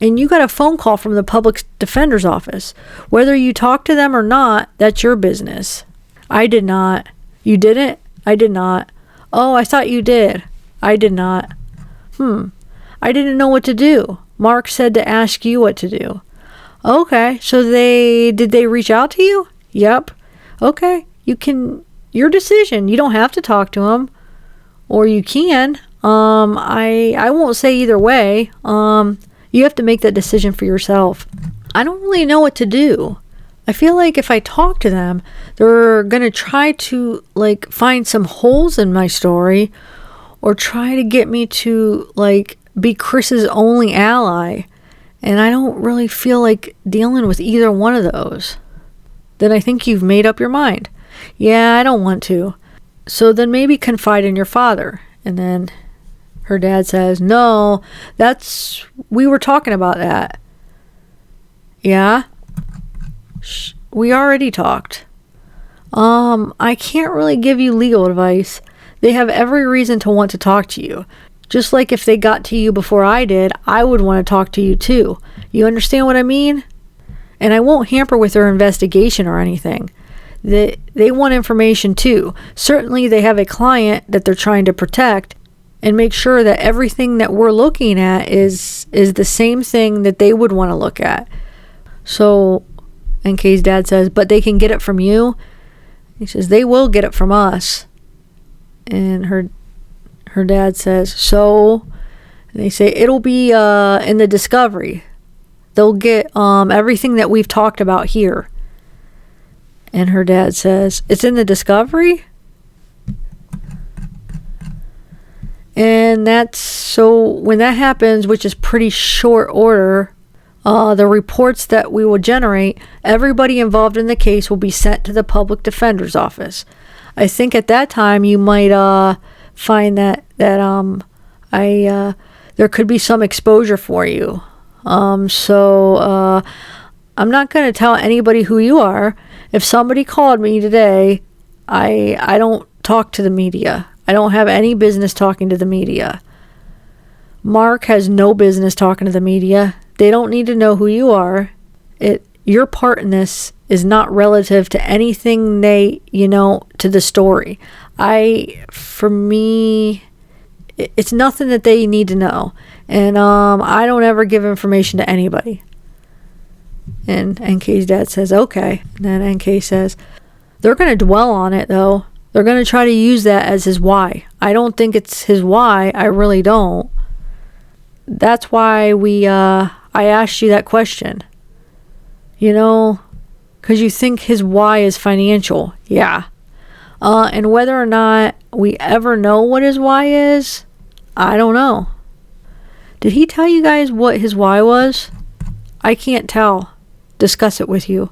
and you got a phone call from the public defender's office. Whether you talk to them or not, that's your business. I did not. You didn't? I did not. Oh, I thought you did. I did not. I didn't know what to do. Mark said to ask you what to do. Okay, so did they reach out to you? Yep. Okay, your decision. You don't have to talk to them. Or you can. I won't say either way. You have to make that decision for yourself. I don't really know what to do. I feel like if I talk to them, they're going to try to like find some holes in my story or try to get me to like be Chris's only ally. And I don't really feel like dealing with either one of those. Then I think you've made up your mind. Yeah, I don't want to. So then maybe confide in your father. And then her dad says, no, we were talking about that. Yeah? We already talked. I can't really give you legal advice. They have every reason to want to talk to you. Just like if they got to you before I did, I would want to talk to you too. You understand what I mean? And I won't hamper with their investigation or anything. They want information too. Certainly they have a client that they're trying to protect and make sure that everything that we're looking at is the same thing that they would want to look at. So NK's dad says, but they can get it from you? He says, they will get it from us. And her dad says, so? And they say, it'll be in the discovery. They'll get everything that we've talked about here. And her dad says, it's in the discovery? And that's so when that happens, which is pretty short order, the reports that we will generate, everybody involved in the case will be sent to the public defender's office. I think at that time you might find that there could be some exposure for you. So I'm not going to tell anybody who you are. If somebody called me today, I don't talk to the media. I don't have any business talking to the media. Mark has no business talking to the media. They don't need to know who you are. Your part in this is not relative to anything to the story. For me, it's nothing that they need to know. And I don't ever give information to anybody. And NK's dad says, okay. And then NK says, they're going to dwell on it, though. They're going to try to use that as his why. I don't think it's his why. I really don't. That's why I asked you that question. Because you think his why is financial. Yeah. And whether or not we ever know what his why is, I don't know. Did he tell you guys what his why was? I can't tell. Discuss it with you.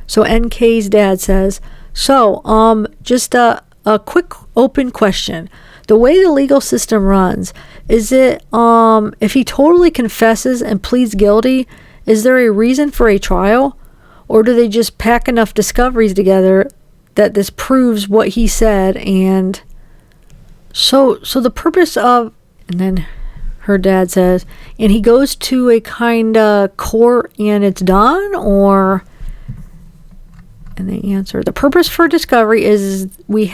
So NK's dad says, just a quick open question. The way the legal system runs, is it, if he totally confesses and pleads guilty, is there a reason for a trial? Or do they just pack enough discoveries together that this proves what he said? And so the purpose of, and then her dad says, and he goes to a kind of court and it's done? Or, and they answer, the purpose for discovery is we're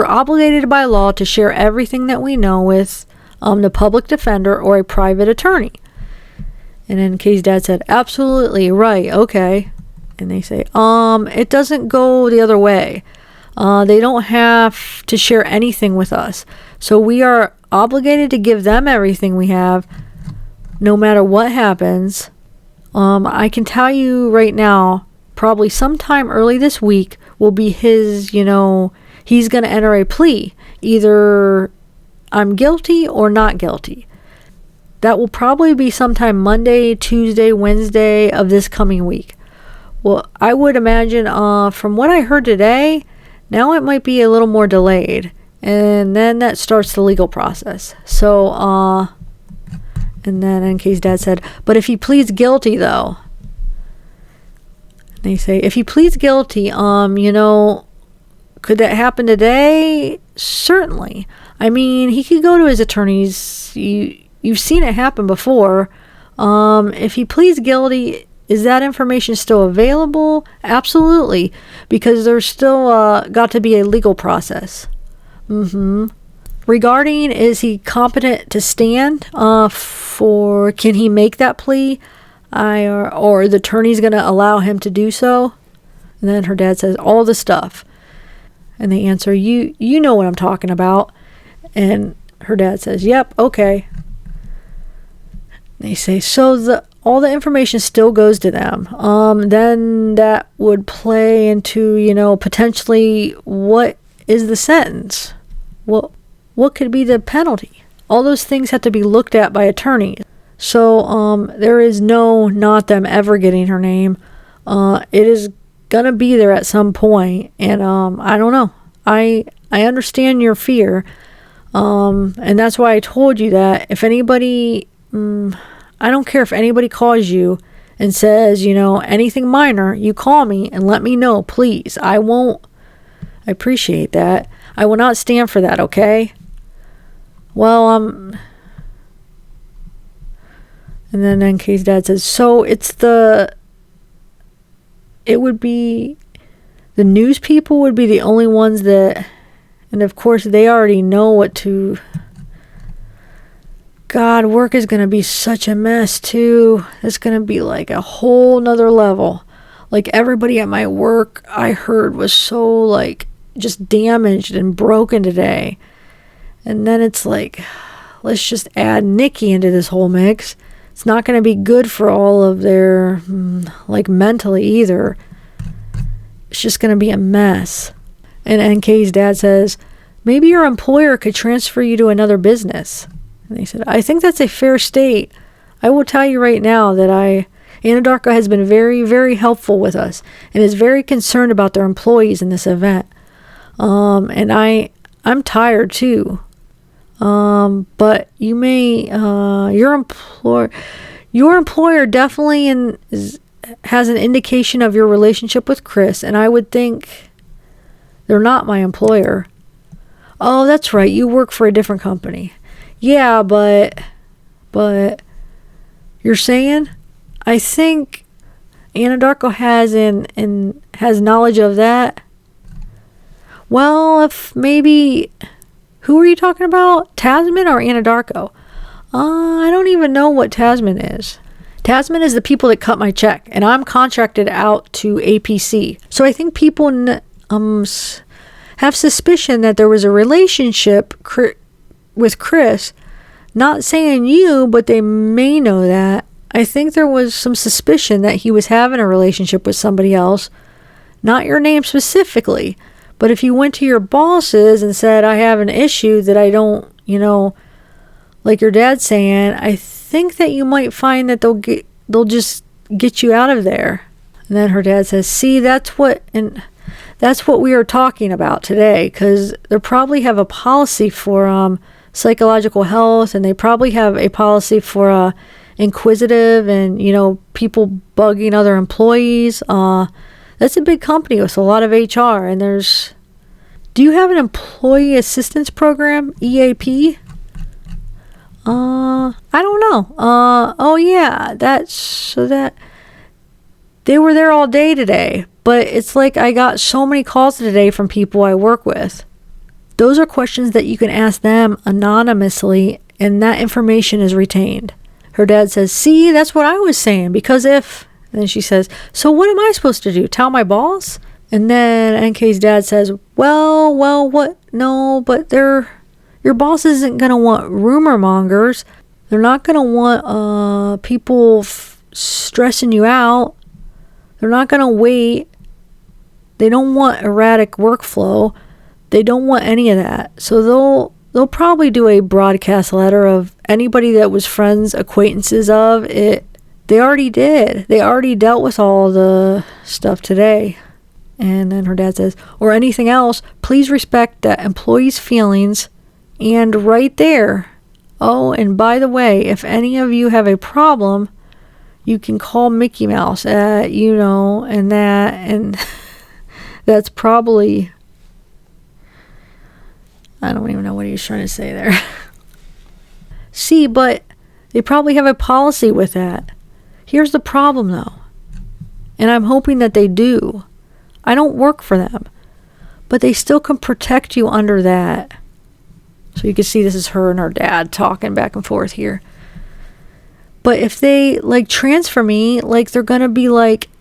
obligated by law to share everything that we know with the public defender or a private attorney. And then Kay's dad said, absolutely, right, okay. And they say, it doesn't go the other way. They don't have to share anything with us. So we are obligated to give them everything we have, no matter what happens. I can tell you right now, probably sometime early this week will be his, he's going to enter a plea. Either I'm guilty or not guilty. That will probably be sometime Monday, Tuesday, Wednesday of this coming week. Well, I would imagine from what I heard today, now it might be a little more delayed. And then that starts the legal process. So, and then NK's dad said, but if he pleads guilty though, they say, if he pleads guilty, could that happen today? Certainly. I mean, he could go to his attorneys. You've seen it happen before. If he pleads guilty, is that information still available? Absolutely, because there's still got to be a legal process. Regarding, is he competent to stand can he make that plea? Or the attorney's going to allow him to do so? And then her dad says, all the stuff. And they answer, you know what I'm talking about. And her dad says, yep, okay. They say, so all the information still goes to them. Then that would play into, potentially what is the sentence? What could be the penalty? All those things have to be looked at by attorneys. So there is not them ever getting her name. It is gonna be there at some point, and I don't know. I understand your fear, and that's why I told you that if anybody, I don't care if anybody calls you and says, anything minor, you call me and let me know, please. I appreciate that. I will not stand for that, okay? Well, and then NK's dad says, so it would be, the news people would be the only ones that, and of course they already know what to, God, work is going to be such a mess too. It's going to be like a whole nother level. Like everybody at my work, I heard, was so just damaged and broken today. And then it's like, let's just add Nikki into this whole mix. It's not going to be good for all of their, mentally either. It's just going to be a mess. And NK's dad says, maybe your employer could transfer you to another business. And they said, I think that's a fair state. I will tell you right now that Anadarko has been very, very helpful with us and is very concerned about their employees in this event. And I'm tired too. But you may, your employer definitely has an indication of your relationship with Chris, and I would think they're not my employer. Oh, that's right. You work for a different company. Yeah, but you're saying? I think Anadarko has knowledge of that. Well, if maybe, who are you talking about? Tasman or Anadarko? I don't even know what Tasman is. Tasman is the people that cut my check, and I'm contracted out to APC. So I think people have suspicion that there was a relationship with Chris. Not saying you, but they may know that. I think there was some suspicion that he was having a relationship with somebody else. Not your name specifically, but if you went to your bosses and said, I have an issue that I don't, like your dad's saying, I think that you might find that they'll just get you out of there. And then her dad says, see, that's what we are talking about today, because they probably have a policy for psychological health, and they probably have a policy for inquisitive and people bugging other employees. That's a big company with a lot of HR, and do you have an employee assistance program, EAP? I don't know. Oh yeah, that they were there all day today, but it's like I got so many calls today from people I work with. Those are questions that you can ask them anonymously, and that information is retained. Her dad says, see, that's what I was saying, because if, and then she says, so what am I supposed to do? Tell my boss? And then NK's dad says, well, what? No, but your boss isn't going to want rumor mongers. They're not going to want people stressing you out. They're not going to wait. They don't want erratic workflow. They don't want any of that. So they'll probably do a broadcast letter of anybody that was friends, acquaintances of it. They already did. They already dealt with all the stuff today. And then her dad says, or anything else, please respect that employee's feelings. And right there, oh, and by the way, if any of you have a problem, you can call Mickey Mouse at, and that, and that's probably, I don't even know what he's trying to say there. See, but they probably have a policy with that. Here's the problem, though, and I'm hoping that they do. I don't work for them, but they still can protect you under that. So you can see this is her and her dad talking back and forth here. But if they transfer me, they're going to be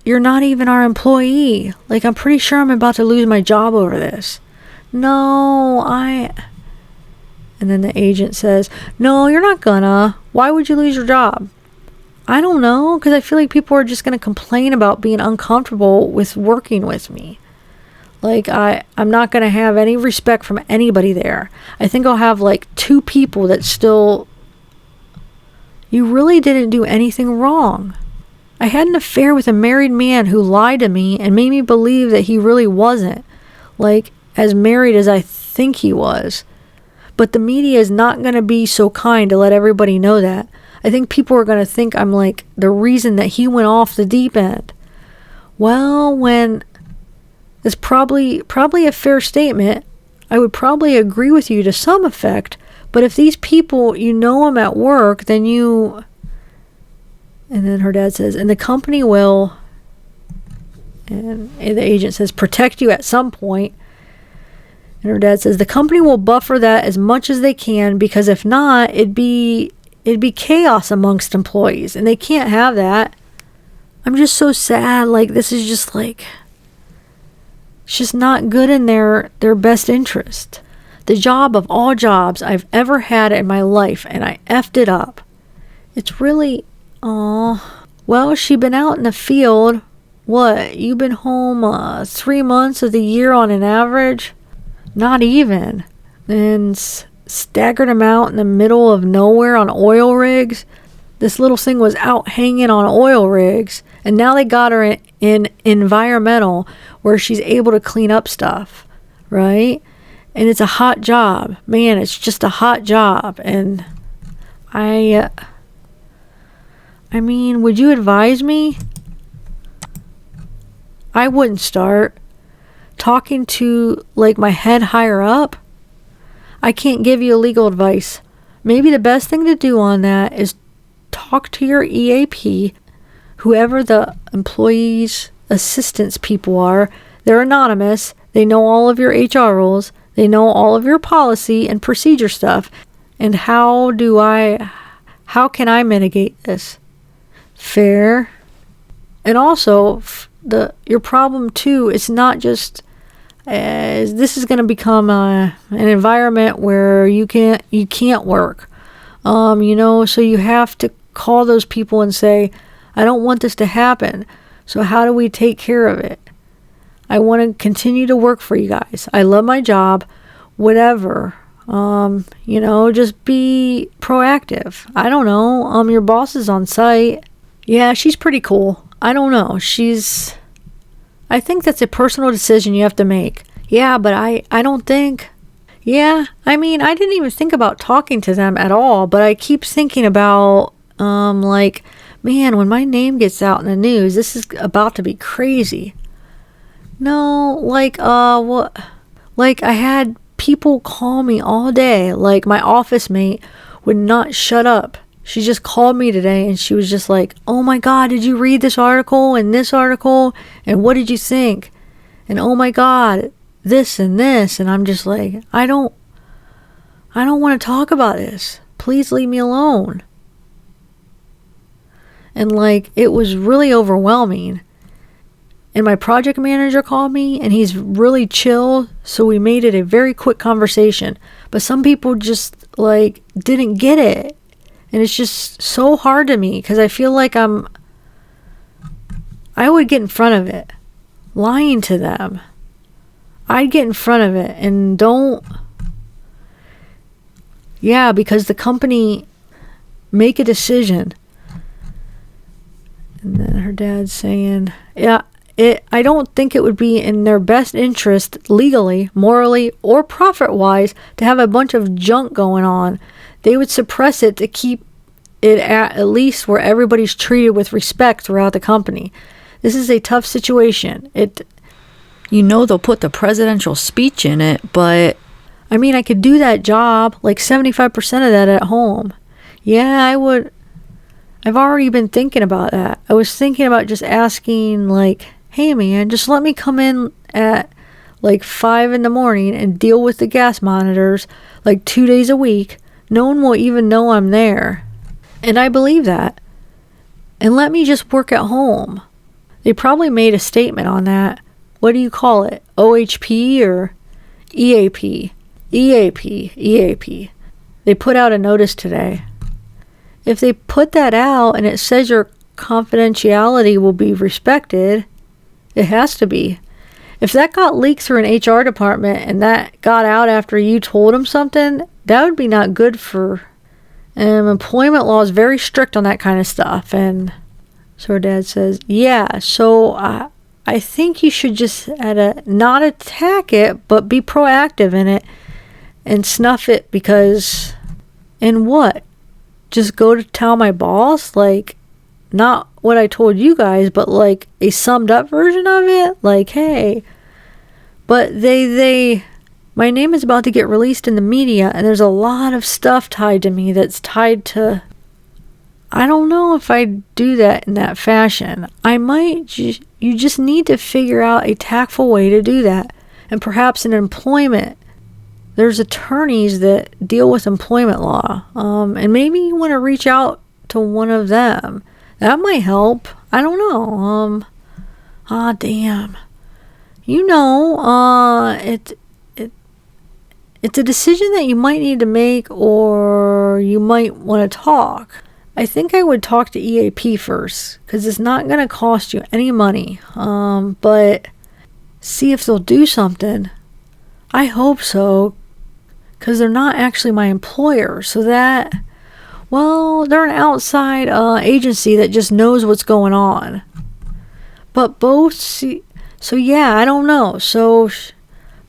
you're not even our employee. I'm pretty sure I'm about to lose my job over this. No, And then the agent says, no, you're not gonna. Why would you lose your job? I don't know, because I feel like people are just going to complain about being uncomfortable with working with me. I'm not going to have any respect from anybody there. I think I'll have 2 people that still, you really didn't do anything wrong. I had an affair with a married man who lied to me and made me believe that he really wasn't, as married as I think he was. But the media is not going to be so kind to let everybody know that. I think people are going to think I'm the reason that he went off the deep end. Well, when it's probably a fair statement, I would probably agree with you to some effect. But if these people, them at work, then you... And then her dad says, and the company will... And the agent says, protect you at some point. And her dad says, the company will buffer that as much as they can, because if not, it'd be chaos amongst employees, and they can't have that. I'm just so sad. This is just it's just not good in their best interest. The job of all jobs I've ever had in my life, and I effed it up. It's really, well, she been out in the field. What, you been home 3 months of the year on an average? Not even. And staggered them out in the middle of nowhere on oil rigs. This little thing was out hanging on oil rigs, and now they got her in environmental where she's able to clean up stuff, right? And it's a hot job. Man, it's just a hot job. And I mean, would you advise me? I wouldn't start talking to my head higher up. I can't give you legal advice. Maybe the best thing to do on that is talk to your EAP, whoever the employees' assistance people are. They're anonymous. They know all of your HR rules. They know all of your policy and procedure stuff. And how can I mitigate this? Fair. And also, your problem too, it's not just... this is going to become an environment where you can't work, so you have to call those people and say, I don't want this to happen, so how do we take care of it? I want to continue to work for you guys. I love my job, whatever. Just be proactive. I don't know. Your boss is on site. Yeah, she's pretty cool. I don't know. I think that's a personal decision you have to make. Yeah, but I don't think... Yeah, I mean, I didn't even think about talking to them at all, but I keep thinking about, man, when my name gets out in the news, this is about to be crazy. No, what? I had people call me all day. My office mate would not shut up. She just called me today and she was just like, oh my God, did you read this article and this article? And what did you think? And oh my God, this and this. And I'm just like, I don't want to talk about this. Please leave me alone. And it was really overwhelming. and my project manager called me, and he's really chill, so we made it a very quick conversation. But some people just, like, didn't get it. And it's just so hard to me, because I feel like I would get in front of it. Lying to them. I'd get in front of it and don't... Yeah, because the company make a decision. And then her dad's saying, yeah, I don't think it would be in their best interest legally, morally, or profit-wise to have a bunch of junk going on. They would suppress it to keep it at least where everybody's treated with respect throughout the company. This is a tough situation. They'll put the presidential speech in it, but I mean, I could do that job, like 75% of that at home. Yeah, I would. I've already been thinking about that. I was thinking about just asking, like, hey man, just let me come in at like 5 a.m. and deal with the gas monitors like 2 days a week. No one will even know I'm there. And I believe that. And let me just work at home. They probably made a statement on that. What do you call it? OHP or EAP? EAP. They put out a notice today. If they put that out and it says your confidentiality will be respected, it has to be. If that got leaked through an HR department and that got out after you told them something, that would be not good for... employment law is very strict on that kind of stuff. And so her dad says, yeah, so I think you should just not attack it, but be proactive in it and snuff it, because... And what? Just go to tell my boss? Like, not what I told you guys, but like a summed up version of it? Like, hey... But my name is about to get released in the media, and there's a lot of stuff tied to me that's tied to... I don't know if I'd do that in that fashion. I might... You just need to figure out a tactful way to do that. And perhaps in employment, there's attorneys that deal with employment law. And maybe you want to reach out to one of them. That might help. I don't know. Damn. It's a decision that you might need to make, or you might want to talk. I think I would talk to EAP first, because it's not going to cost you any money. But see if they'll do something. I hope so, because they're not actually my employer. So that, well, they're an outside agency that just knows what's going on. But so yeah, I don't know. So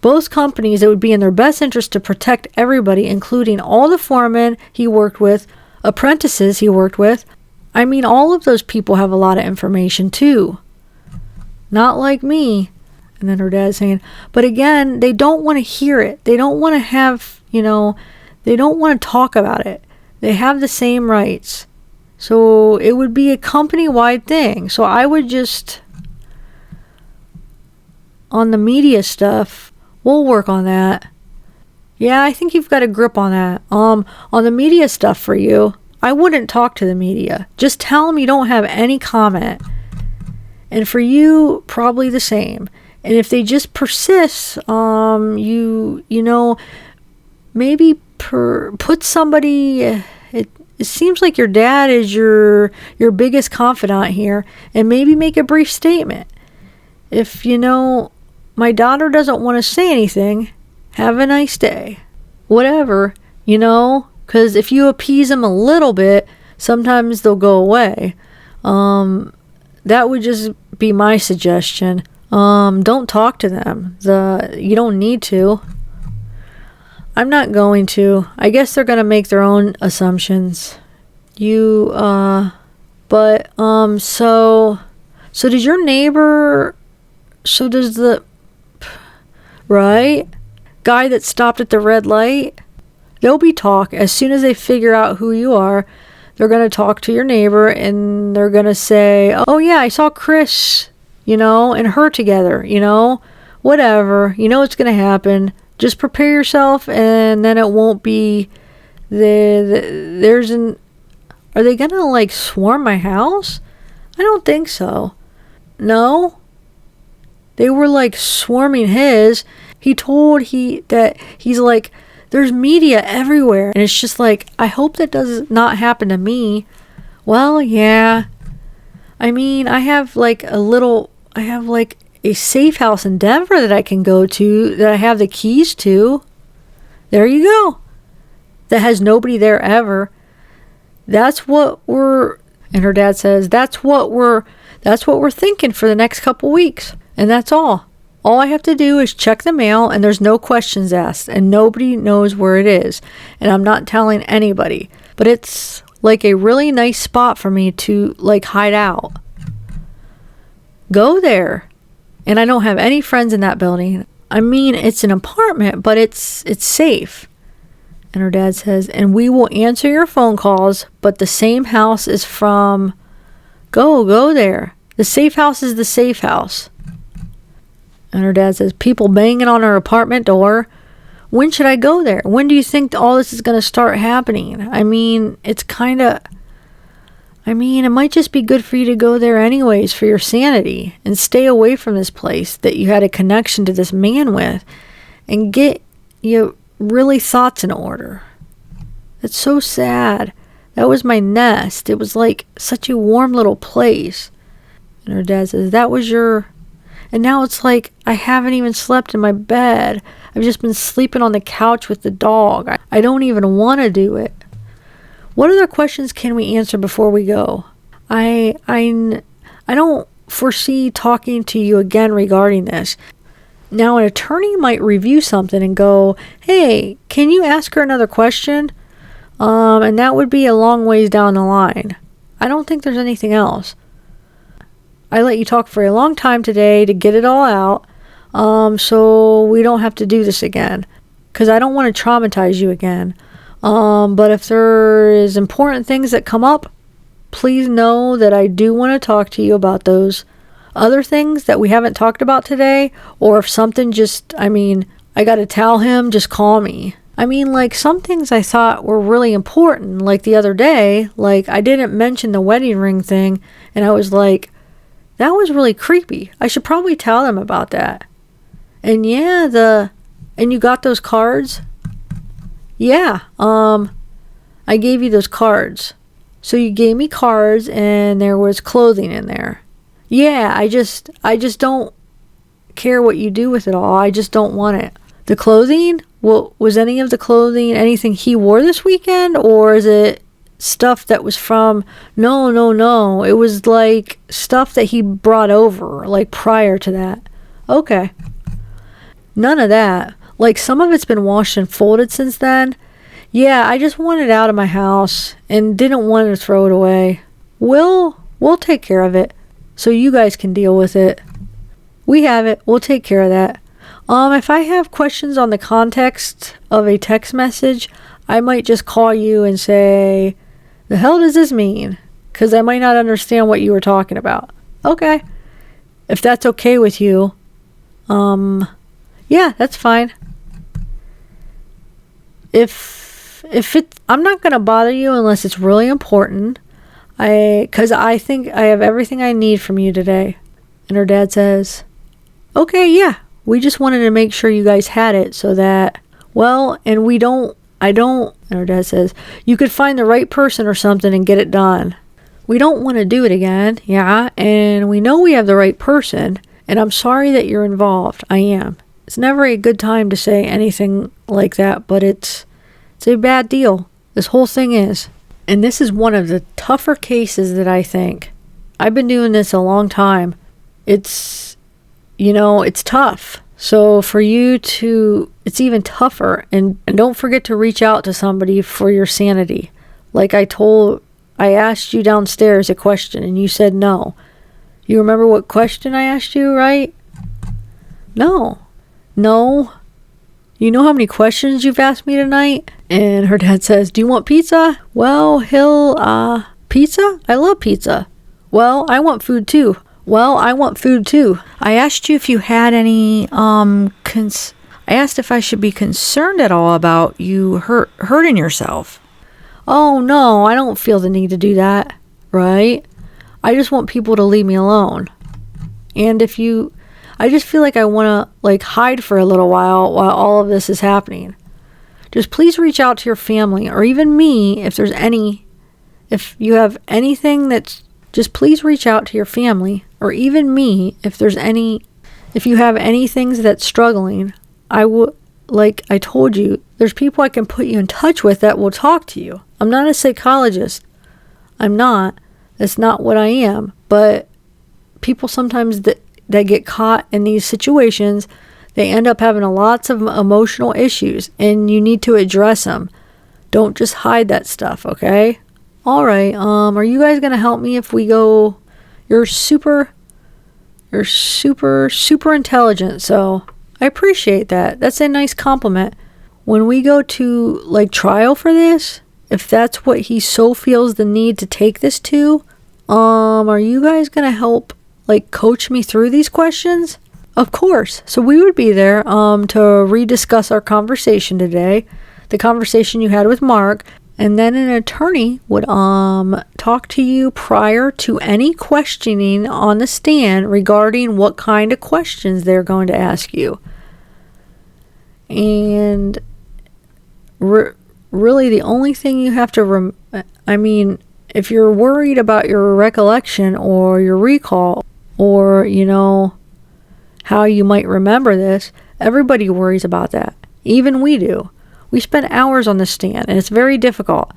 both companies, it would be in their best interest to protect everybody, including all the foremen he worked with, apprentices he worked with. I mean, all of those people have a lot of information too. Not like me. And then her dad's saying, but again, they don't want to hear it. They don't want to have, they don't want to talk about it. They have the same rights. So it would be a company-wide thing. So I would just... On the media stuff, we'll work on that. Yeah, I think you've got a grip on that. On the media stuff for you, I wouldn't talk to the media. Just tell them you don't have any comment. And for you, probably the same. And if they just persist, maybe put somebody... It seems like your dad is your biggest confidant here, and maybe make a brief statement. If, my daughter doesn't want to say anything, have a nice day. Whatever, because if you appease them a little bit, sometimes they'll go away. That would just be my suggestion. Don't talk to them. You don't need to. I'm not going to. I guess they're going to make their own assumptions. So does your neighbor... So does the... Right? Guy that stopped at the red light? There'll be talk. As soon as they figure out who you are, they're going to talk to your neighbor, and they're going to say, oh yeah, I saw Chris, and her together, whatever. It's going to happen. Just prepare yourself, and then it won't be... Are they going to, swarm my house? I don't think so. No? They were like swarming his. He told that he's like, there's media everywhere. And it's just like, I hope that does not happen to me. Well, yeah. I mean, I have like a safe house in Denver that I can go to, that I have the keys to. There you go. That has nobody there ever. That's what we're, and her dad says, that's what we're thinking for the next couple weeks. And that's all. All I have to do is check the mail, and there's no questions asked, and nobody knows where it is. And I'm not telling anybody. But it's like a really nice spot for me to like hide out. Go there. And I don't have any friends in that building. I mean, it's an apartment, but it's safe. And her dad says, and we will answer your phone calls, but the same house is from... Go there. The safe house is the safe house. And her dad says, people banging on her apartment door. When should I go there? When do you think all this is going to start happening? I mean, it might just be good for you to go there anyways for your sanity and stay away from this place that you had a connection to this man with and get your really thoughts in order. It's so sad. That was my nest. It was like such a warm little place. And her dad says, that was your... And now it's like I haven't even slept in my bed. I've just been sleeping on the couch with the dog. I don't even want to do it. What other questions can we answer before we go? I don't foresee talking to you again regarding this. Now, an attorney might review something and go, hey, can you ask her another question? And that would be a long ways down the line. I don't think there's anything else. I let you talk for a long time today to get it all out, so we don't have to do this again, because I don't want to traumatize you again. But if there is important things that come up, please know that I do want to talk to you about those other things that we haven't talked about today, or if something I got to tell him, just call me. I mean, like, some things I thought were really important, like the other day, like I didn't mention the wedding ring thing, and I was like, that was really creepy. I should probably tell them about that. And yeah, and you got those cards? Yeah, I gave you those cards. So you gave me cards and there was clothing in there. Yeah, I just don't care what you do with it all. I just don't want it. The clothing? Well, was any of the clothing anything he wore this weekend, or is it stuff that was from... No. It was like stuff that he brought over, like prior to that. Okay. None of that. Like, some of it's been washed and folded since then. Yeah, I just wanted it out of my house and didn't want to throw it away. We'll take care of it, so you guys can deal with it. We have it. We'll take care of that. If I have questions on the context of a text message, I might just call you and say, the hell does this mean? Because I might not understand what you were talking about. Okay. If that's okay with you. Yeah, that's fine. I'm not going to bother you unless it's really important. Because I think I have everything I need from you today. And her dad says, okay, yeah. We just wanted to make sure you guys had it so that, well, and and her dad says, you could find the right person or something and get it done. We don't want to do it again, yeah, and we know we have the right person, and I'm sorry that you're involved. I am. It's never a good time to say anything like that, but it's a bad deal. This whole thing is. And this is one of the tougher cases that I think. I've been doing this a long time. It's tough. So for you to, it's even tougher. And don't forget to reach out to somebody for your sanity. Like I asked you downstairs a question and you said no. You remember what question I asked you, right? No. You know how many questions you've asked me tonight? And her dad says, do you want pizza? Well, pizza? I love pizza. Well, I want food too. I asked you if you had any, I asked if I should be concerned at all about you hurting yourself. Oh, no, I don't feel the need to do that, right? I just want people to leave me alone. And I just feel like I want to like hide for a little while all of this is happening. Just please reach out to your family or even me if you have anything that's, just please reach out to your family or even me if you have any things that's struggling. Like I told you, there's people I can put you in touch with that will talk to you. I'm not a psychologist. I'm not. That's not what I am. But people sometimes that get caught in these situations, they end up having lots of emotional issues, and you need to address them. Don't just hide that stuff, okay? All right. Are you guys going to help me if we go? You're super intelligent, so I appreciate that. That's a nice compliment. When we go to like trial for this, if that's what he so feels the need to take this to, are you guys going to help like coach me through these questions? Of course. So we would be there to rediscuss our conversation today, the conversation you had with Mark, and then an attorney would talk to you prior to any questioning on the stand regarding what kind of questions they're going to ask you. And really the only thing you have to if you're worried about your recollection or your recall or how you might remember this, everybody worries about that. Even we do. We spend hours on the stand, and it's very difficult.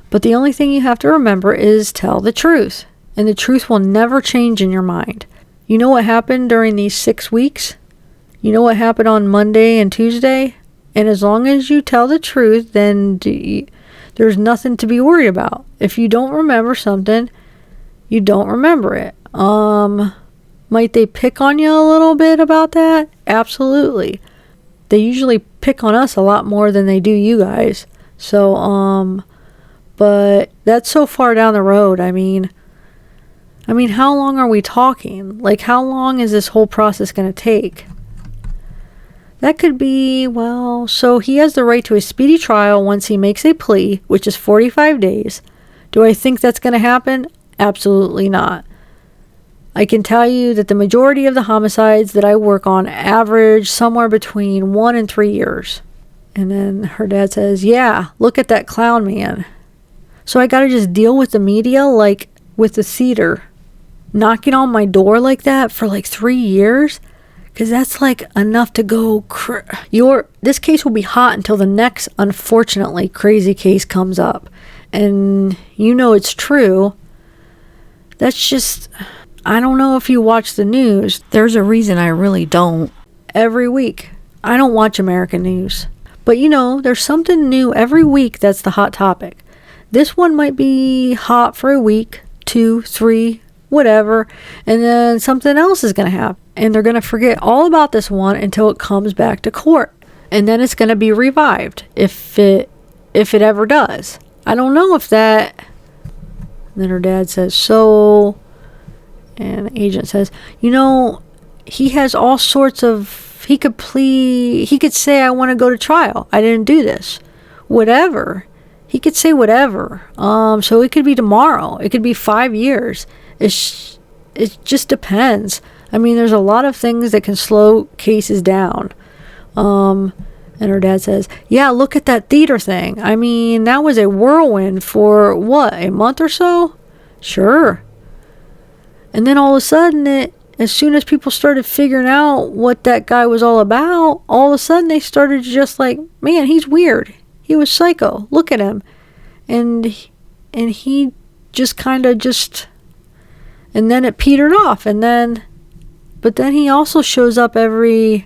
But the only thing you have to remember is tell the truth. And the truth will never change in your mind. You know what happened during these 6 weeks? You know what happened on Monday and Tuesday? And as long as you tell the truth, then there's nothing to be worried about. If you don't remember something, you don't remember it. Might they pick on you a little bit about that? Absolutely. They usually pick on us a lot more than they do you guys. So, but that's so far down the road. I mean, how long are we talking? Like, how long is this whole process going to take? That could be, so he has the right to a speedy trial once he makes a plea, which is 45 days. Do I think that's going to happen? Absolutely not. I can tell you that the majority of the homicides that I work on average somewhere between 1 and 3 years. And then her dad says, yeah, look at that clown man. So I got to just deal with the media like with the theater knocking on my door like that for like 3 years? Because that's like enough to go, this case will be hot until the next, unfortunately, crazy case comes up. And it's true. That's just, I don't know if you watch the news. There's a reason I really don't. Every week. I don't watch American news. But there's something new every week that's the hot topic. This one might be hot for a week, 2, 3, whatever. And then something else is going to happen. And they're going to forget all about this one until it comes back to court. And then it's going to be revived if it ever does. I don't know if that. And then her dad says, so. And the agent says, he has all sorts of, he could say, I want to go to trial. I didn't do this. Whatever. He could say whatever. So it could be tomorrow. It could be 5 years. It just depends. There's a lot of things that can slow cases down. And her dad says, yeah, look at that theater thing. That was a whirlwind for what, a month or so? Sure. And then all of a sudden, as soon as people started figuring out what that guy was all about, all of a sudden they started just like, man, he's weird. He was psycho. Look at him. And he just kind of and then it petered off. But then he also shows up a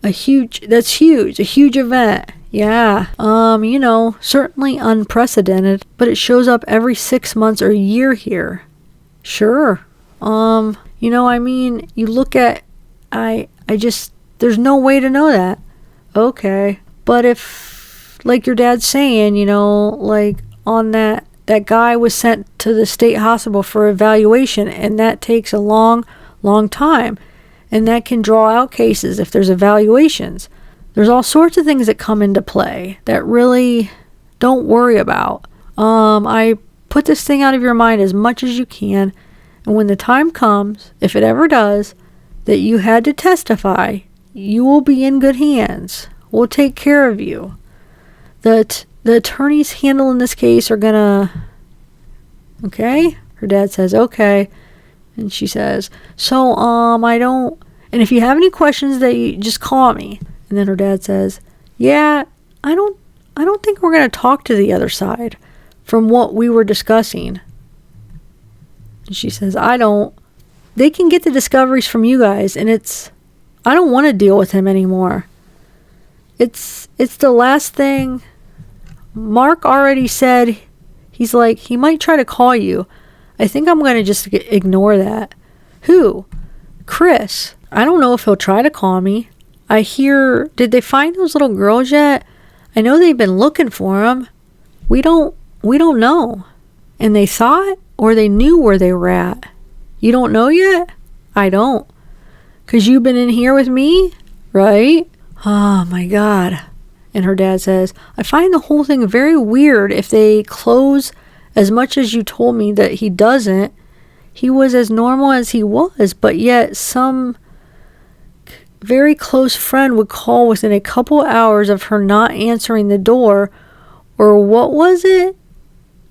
huge event. Yeah. Certainly unprecedented, but it shows up every 6 months or a year here. Sure. You look at, there's no way to know that. Okay. But if, like your dad's saying, like on that guy was sent to the state hospital for evaluation, and that takes a long time. And that can draw out cases if there's evaluations. There's all sorts of things that come into play that really don't worry about. I put this thing out of your mind as much as you can. And when the time comes, if it ever does, that you had to testify. You will be in good hands. We'll take care of you. The attorneys handling this case are gonna... Okay? Her dad says, okay. And she says, so, I don't... And if you have any questions, that you just call me. And then her dad says, yeah, I don't think we're going to talk to the other side from what we were discussing. And she says, they can get the discoveries from you guys, and I don't want to deal with him anymore. It's the last thing. Mark already said, he's like, he might try to call you. I think I'm going to just ignore that. Who? Chris. I don't know if he'll try to call me. I hear, did they find those little girls yet? I know they've been looking for them. We don't know. And they saw it, or they knew where they were at. You don't know yet? I don't. 'Cause you've been in here with me, right? Oh my God. And her dad says, I find the whole thing very weird if they close as much as you told me that he doesn't. He was as normal as he was, but yet some very close friend would call within a couple hours of her not answering the door. Or what was it?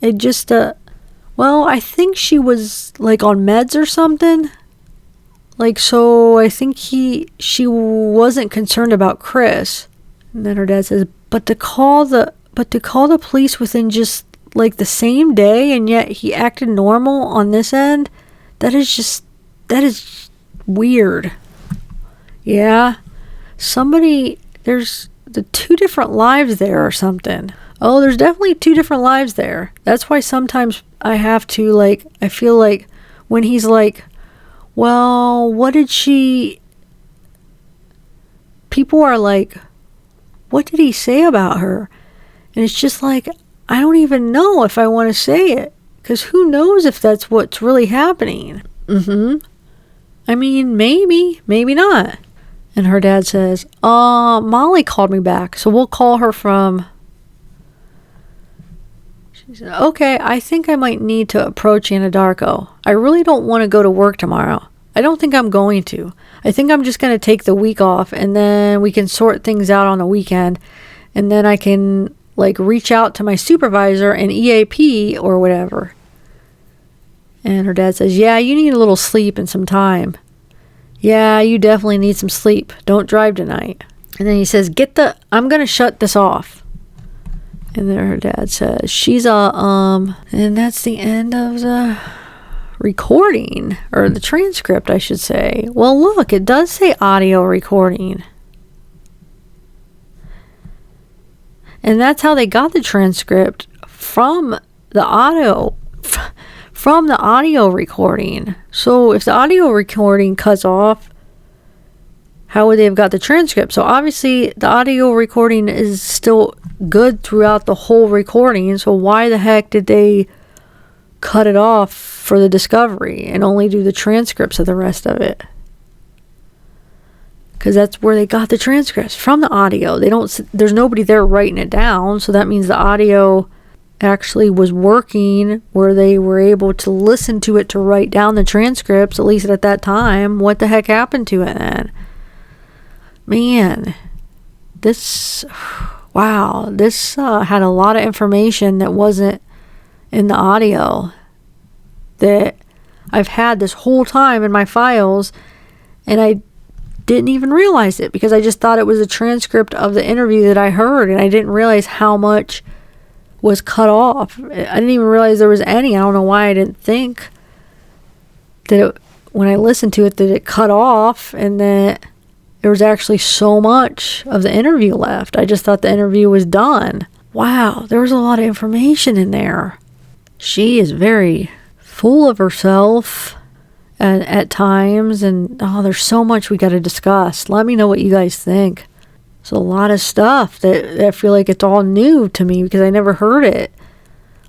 It just, well, I think she was like on meds or something. Like, so I think she wasn't concerned about Chris. And then her dad says, but to call the police within just like the same day, and yet he acted normal on this end, that is weird. Yeah. There's the two different lives there or something. Oh, there's definitely two different lives there. That's why sometimes I have to, like, I feel like when he's like, well, what did she... People are like, what did he say about her? And it's just like, I don't even know if I want to say it. Because who knows if that's what's really happening. I mean, maybe not. And her dad says, Molly called me back, so we'll call her from... She said, okay, I think I might need to approach Anadarko. I really don't want to go to work tomorrow. I don't think I'm going to. I think I'm just going to take the week off, and then we can sort things out on the weekend, and then I can, like, reach out to my supervisor and EAP or whatever. And her dad says, yeah, you need a little sleep and some time. Yeah, you definitely need some sleep. Don't drive tonight. And then he says, I'm going to shut this off. And then her dad says, and that's the end of the recording, or the transcript, I should say. Well, look, it does say audio recording. And that's how they got the transcript from the audio recording. So if the audio recording cuts off, how would they have got the transcript? So obviously the audio recording is still good throughout the whole recording. So why the heck did they cut it off for the discovery and only do the transcripts of the rest of it? Because that's where they got the transcripts, from the audio. There's nobody there writing it down. So that means the audio actually was working, where they were able to listen to it to write down the transcripts, at least at that time. What the heck happened to it then? Man, this had a lot of information that wasn't in the audio that I've had this whole time in my files, and I didn't even realize it because I just thought it was a transcript of the interview that I heard, and I didn't realize how much was cut off. I didn't even realize there was any. I don't know why I didn't think that when I listened to it that it cut off and that there was actually so much of the interview left. I just thought the interview was done. Wow, there was a lot of information in there. She is very full of herself at times, and there's so much we got to discuss. Let me know what you guys think. It's a lot of stuff that I feel like it's all new to me because I never heard it.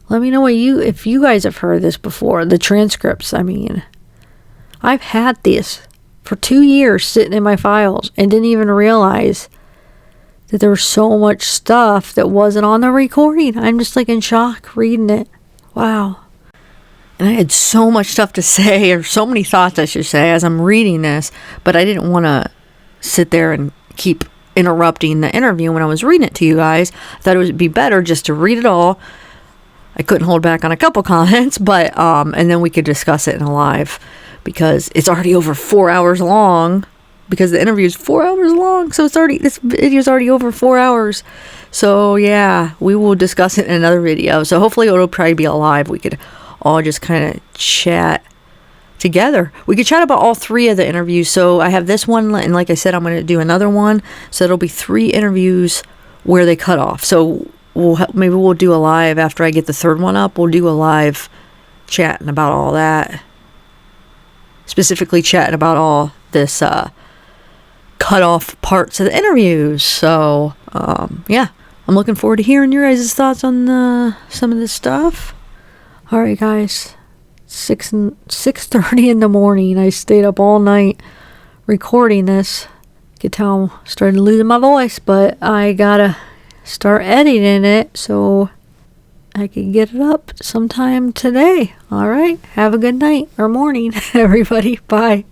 Let me know if you guys have heard this before. The transcripts, I mean. I've had this for 2 years sitting in my files and didn't even realize that there was so much stuff that wasn't on the recording. I'm just like in shock reading it. Wow. And I had so much stuff to say, or so many thoughts, I should say, as I'm reading this, but I didn't want to sit there and keep interrupting the interview when I was reading it to you guys. I thought it would be better just to read it all. I couldn't hold back on a couple comments, but and then we could discuss it in a live, because it's already over 4 hours long, because the interview is 4 hours long. So this video is already over 4 hours. So yeah, we will discuss it in another video. So hopefully it'll probably be a live. We could all just kind of chat together. We could chat about all 3 of the interviews. So I have this one, and like I said, I'm going to do another one. So it'll be 3 interviews where they cut off. So maybe we'll do a live after I get the 3rd one up. We'll do a live chatting about all that. Specifically chatting about all this cut off parts of the interviews. So yeah, I'm looking forward to hearing your guys' thoughts on some of this stuff. All right, guys. 6:30 in the morning. I stayed up all night recording this. You can tell I'm starting to lose my voice, but I gotta start editing it so I can get it up sometime today. All right. Have a good night or morning, everybody. Bye.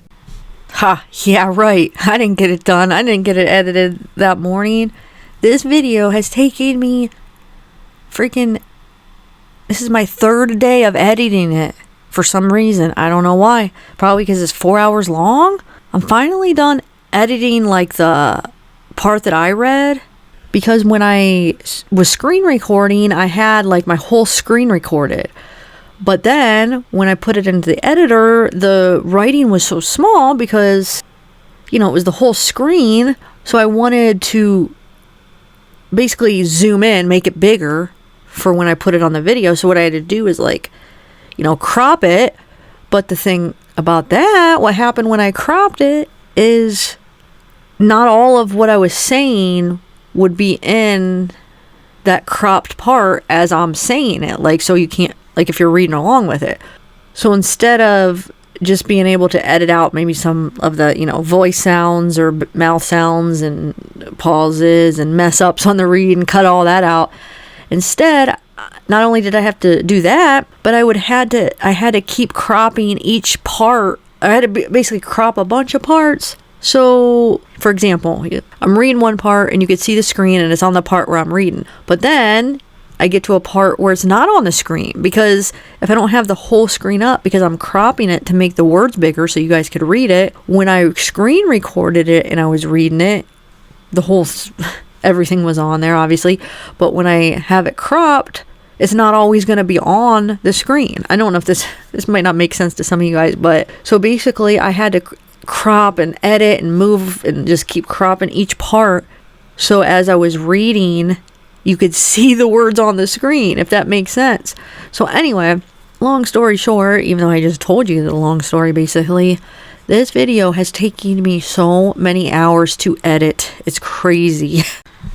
Ha, yeah, right. I didn't get it done. I didn't get it edited that morning. This video has taken me this is my 3rd day of editing it for some reason. I don't know why. Probably because it's 4 hours long. I'm finally done editing like the part that I read, because when I was screen recording, I had like my whole screen recorded. But then when I put it into the editor, the writing was so small because, it was the whole screen. So I wanted to basically zoom in, make it bigger for when I put it on the video. So what I had to do is crop it. But the thing about that, what happened when I cropped it, is not all of what I was saying would be in that cropped part as I'm saying it. So you can't, if you're reading along with it. So instead of just being able to edit out maybe some of the, voice sounds or mouth sounds and pauses and mess ups on the read and cut all that out, instead, not only did I have to do that, but I had to keep cropping each part. I had to basically crop a bunch of parts. So, for example, I'm reading one part and you could see the screen and it's on the part where I'm reading. But then I get to a part where it's not on the screen, because if I don't have the whole screen up, because I'm cropping it to make the words bigger so you guys could read it, when I screen recorded it and I was reading it, everything was on there, obviously. But when I have it cropped, it's not always going to be on the screen. I don't know if this might not make sense to some of you guys, but so basically I had to crop and edit and move and just keep cropping each part. So as I was reading, you could see the words on the screen, if that makes sense. So anyway, long story short, even though I just told you the long story, basically, this video has taken me so many hours to edit. It's crazy.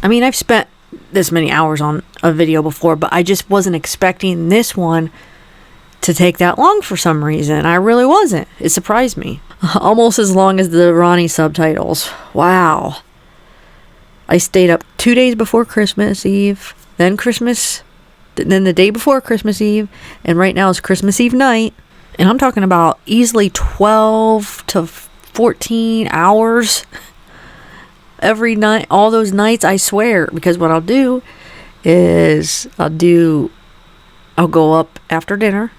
I mean, I've spent this many hours on a video before, but I just wasn't expecting this one to take that long for some reason. I really wasn't. It surprised me. Almost as long as the Ronnie subtitles. Wow. I stayed up 2 days before Christmas Eve, then the day before Christmas Eve, and right now is Christmas Eve night. And I'm talking about easily 12 to 14 hours every night, all those nights, I swear. Because what I'll do is I'll go up after dinner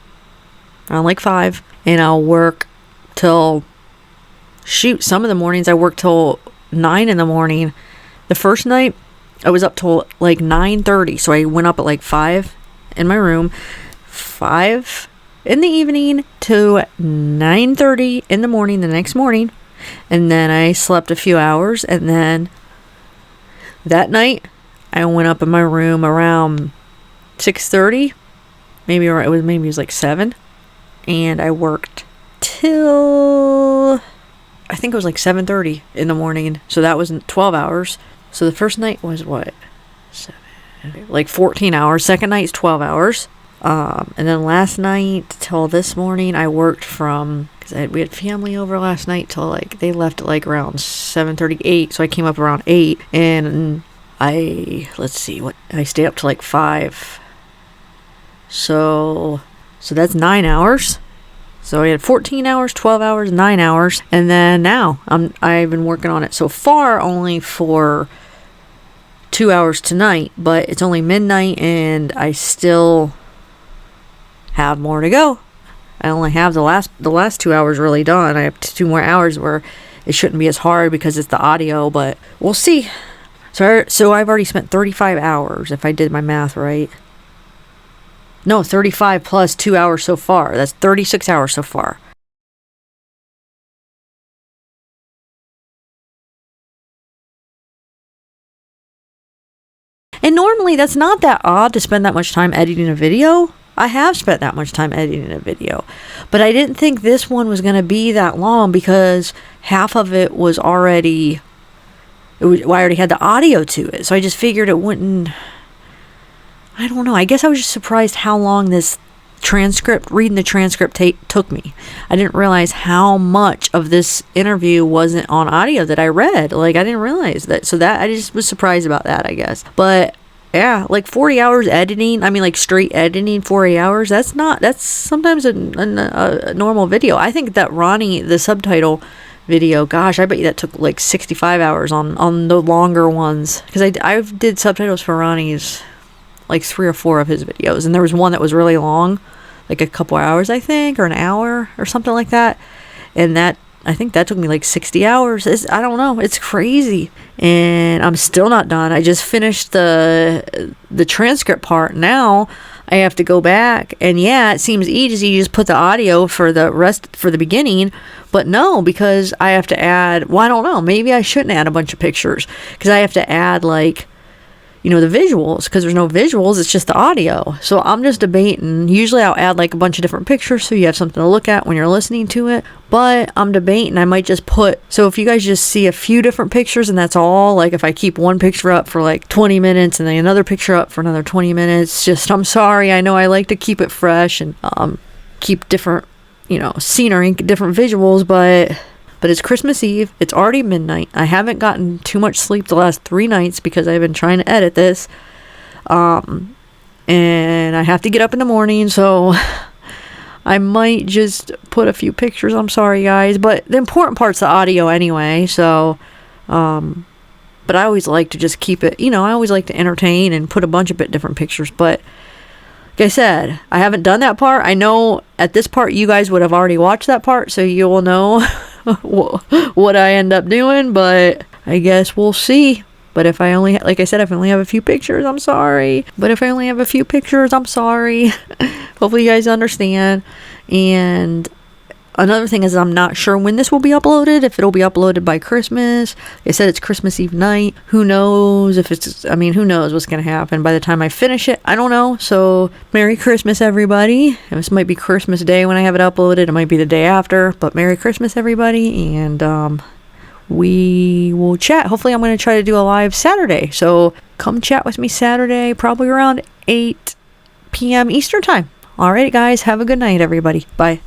around like 5, and I'll work till, some of the mornings I work till 9 in the morning. The first night I was up till like 9:30, so I went up at like 5 in my room, 5 in the evening to 9:30 in the morning the next morning, and then I slept a few hours, and then that night I went up in my room around 6:30, maybe it was like 7, and I worked till I think it was like 7:30 in the morning, so that was 12 hours. So the first night was what? 14 hours. Second night's 12 hours. And then last night till this morning, I worked because we had family over last night till they left at around 7:38. So I came up around 8, and I stayed up till 5. So So that's 9 hours. So I had 14 hours, 12 hours, 9 hours. And then now I've been working on it so far only for 2 hours tonight, but it's only midnight and I still have more to go. I only have the last 2 hours really done. I have 2 more hours where it shouldn't be as hard because it's the audio, but we'll see. So I've already spent 35 hours if I did my math right. No, 35 plus 2 hours so far. That's 36 hours so far. And normally that's not that odd to spend that much time editing a video. I have spent that much time editing a video. But I didn't think this one was going to be that long because half of it was already... I already had the audio to it. So I just figured it wouldn't... I don't know. I guess I was just surprised how long this reading the transcript took me. I didn't realize how much of this interview wasn't on audio that I read. Like, I didn't realize that. So that, I just was surprised about that, I guess. But, yeah, like 40 hours editing. I mean, like, straight editing 40 hours. That's sometimes a normal video. I think that Ronnie, the subtitle video, gosh, I bet you that took like 65 hours on the longer ones. Because I did subtitles for Ronnie's... like 3 or 4 of his videos, and there was one that was really long, like a couple hours I think, or an hour or something like that, and that I think that took me like 60 hours. I don't know, it's crazy, and I'm still not done. I just finished the transcript part. Now I have to go back, and yeah, it seems easy. You just put the audio for the beginning, but no, because I have to add, well, I don't know, maybe I shouldn't add a bunch of pictures, because I have to add like, you know, the visuals, because there's no visuals, it's just the audio. So I'm just debating. Usually I'll add like a bunch of different pictures so you have something to look at when you're listening to it, but I'm debating. I might just put, so if you guys just see a few different pictures and that's all, like if I keep one picture up for like 20 minutes and then another picture up for another 20 minutes, just, I'm sorry, I know I like to keep it fresh and keep different, you know, scenery, different visuals, but it's Christmas Eve. It's already midnight. I haven't gotten too much sleep the last 3 nights because I've been trying to edit this. And I have to get up in the morning, so I might just put a few pictures. I'm sorry, guys. But the important part's the audio anyway, so... but I always like to just keep it... You know, I always like to entertain and put a bunch of different pictures, but... Like I said, I haven't done that part. I know at this part you guys would have already watched that part, so you will know what I end up doing, but I guess we'll see. But if I only, like I said, if I only have a few pictures, I'm sorry. Hopefully you guys understand. And another thing is I'm not sure when this will be uploaded, if it'll be uploaded by Christmas. Like I said, it's Christmas Eve night. Who knows who knows what's going to happen by the time I finish it. I don't know. So Merry Christmas, everybody. This might be Christmas Day when I have it uploaded. It might be the day after, but Merry Christmas, everybody. And we will chat. Hopefully I'm going to try to do a live Saturday. So come chat with me Saturday, probably around 8 p.m. Eastern time. All right, guys. Have a good night, everybody. Bye.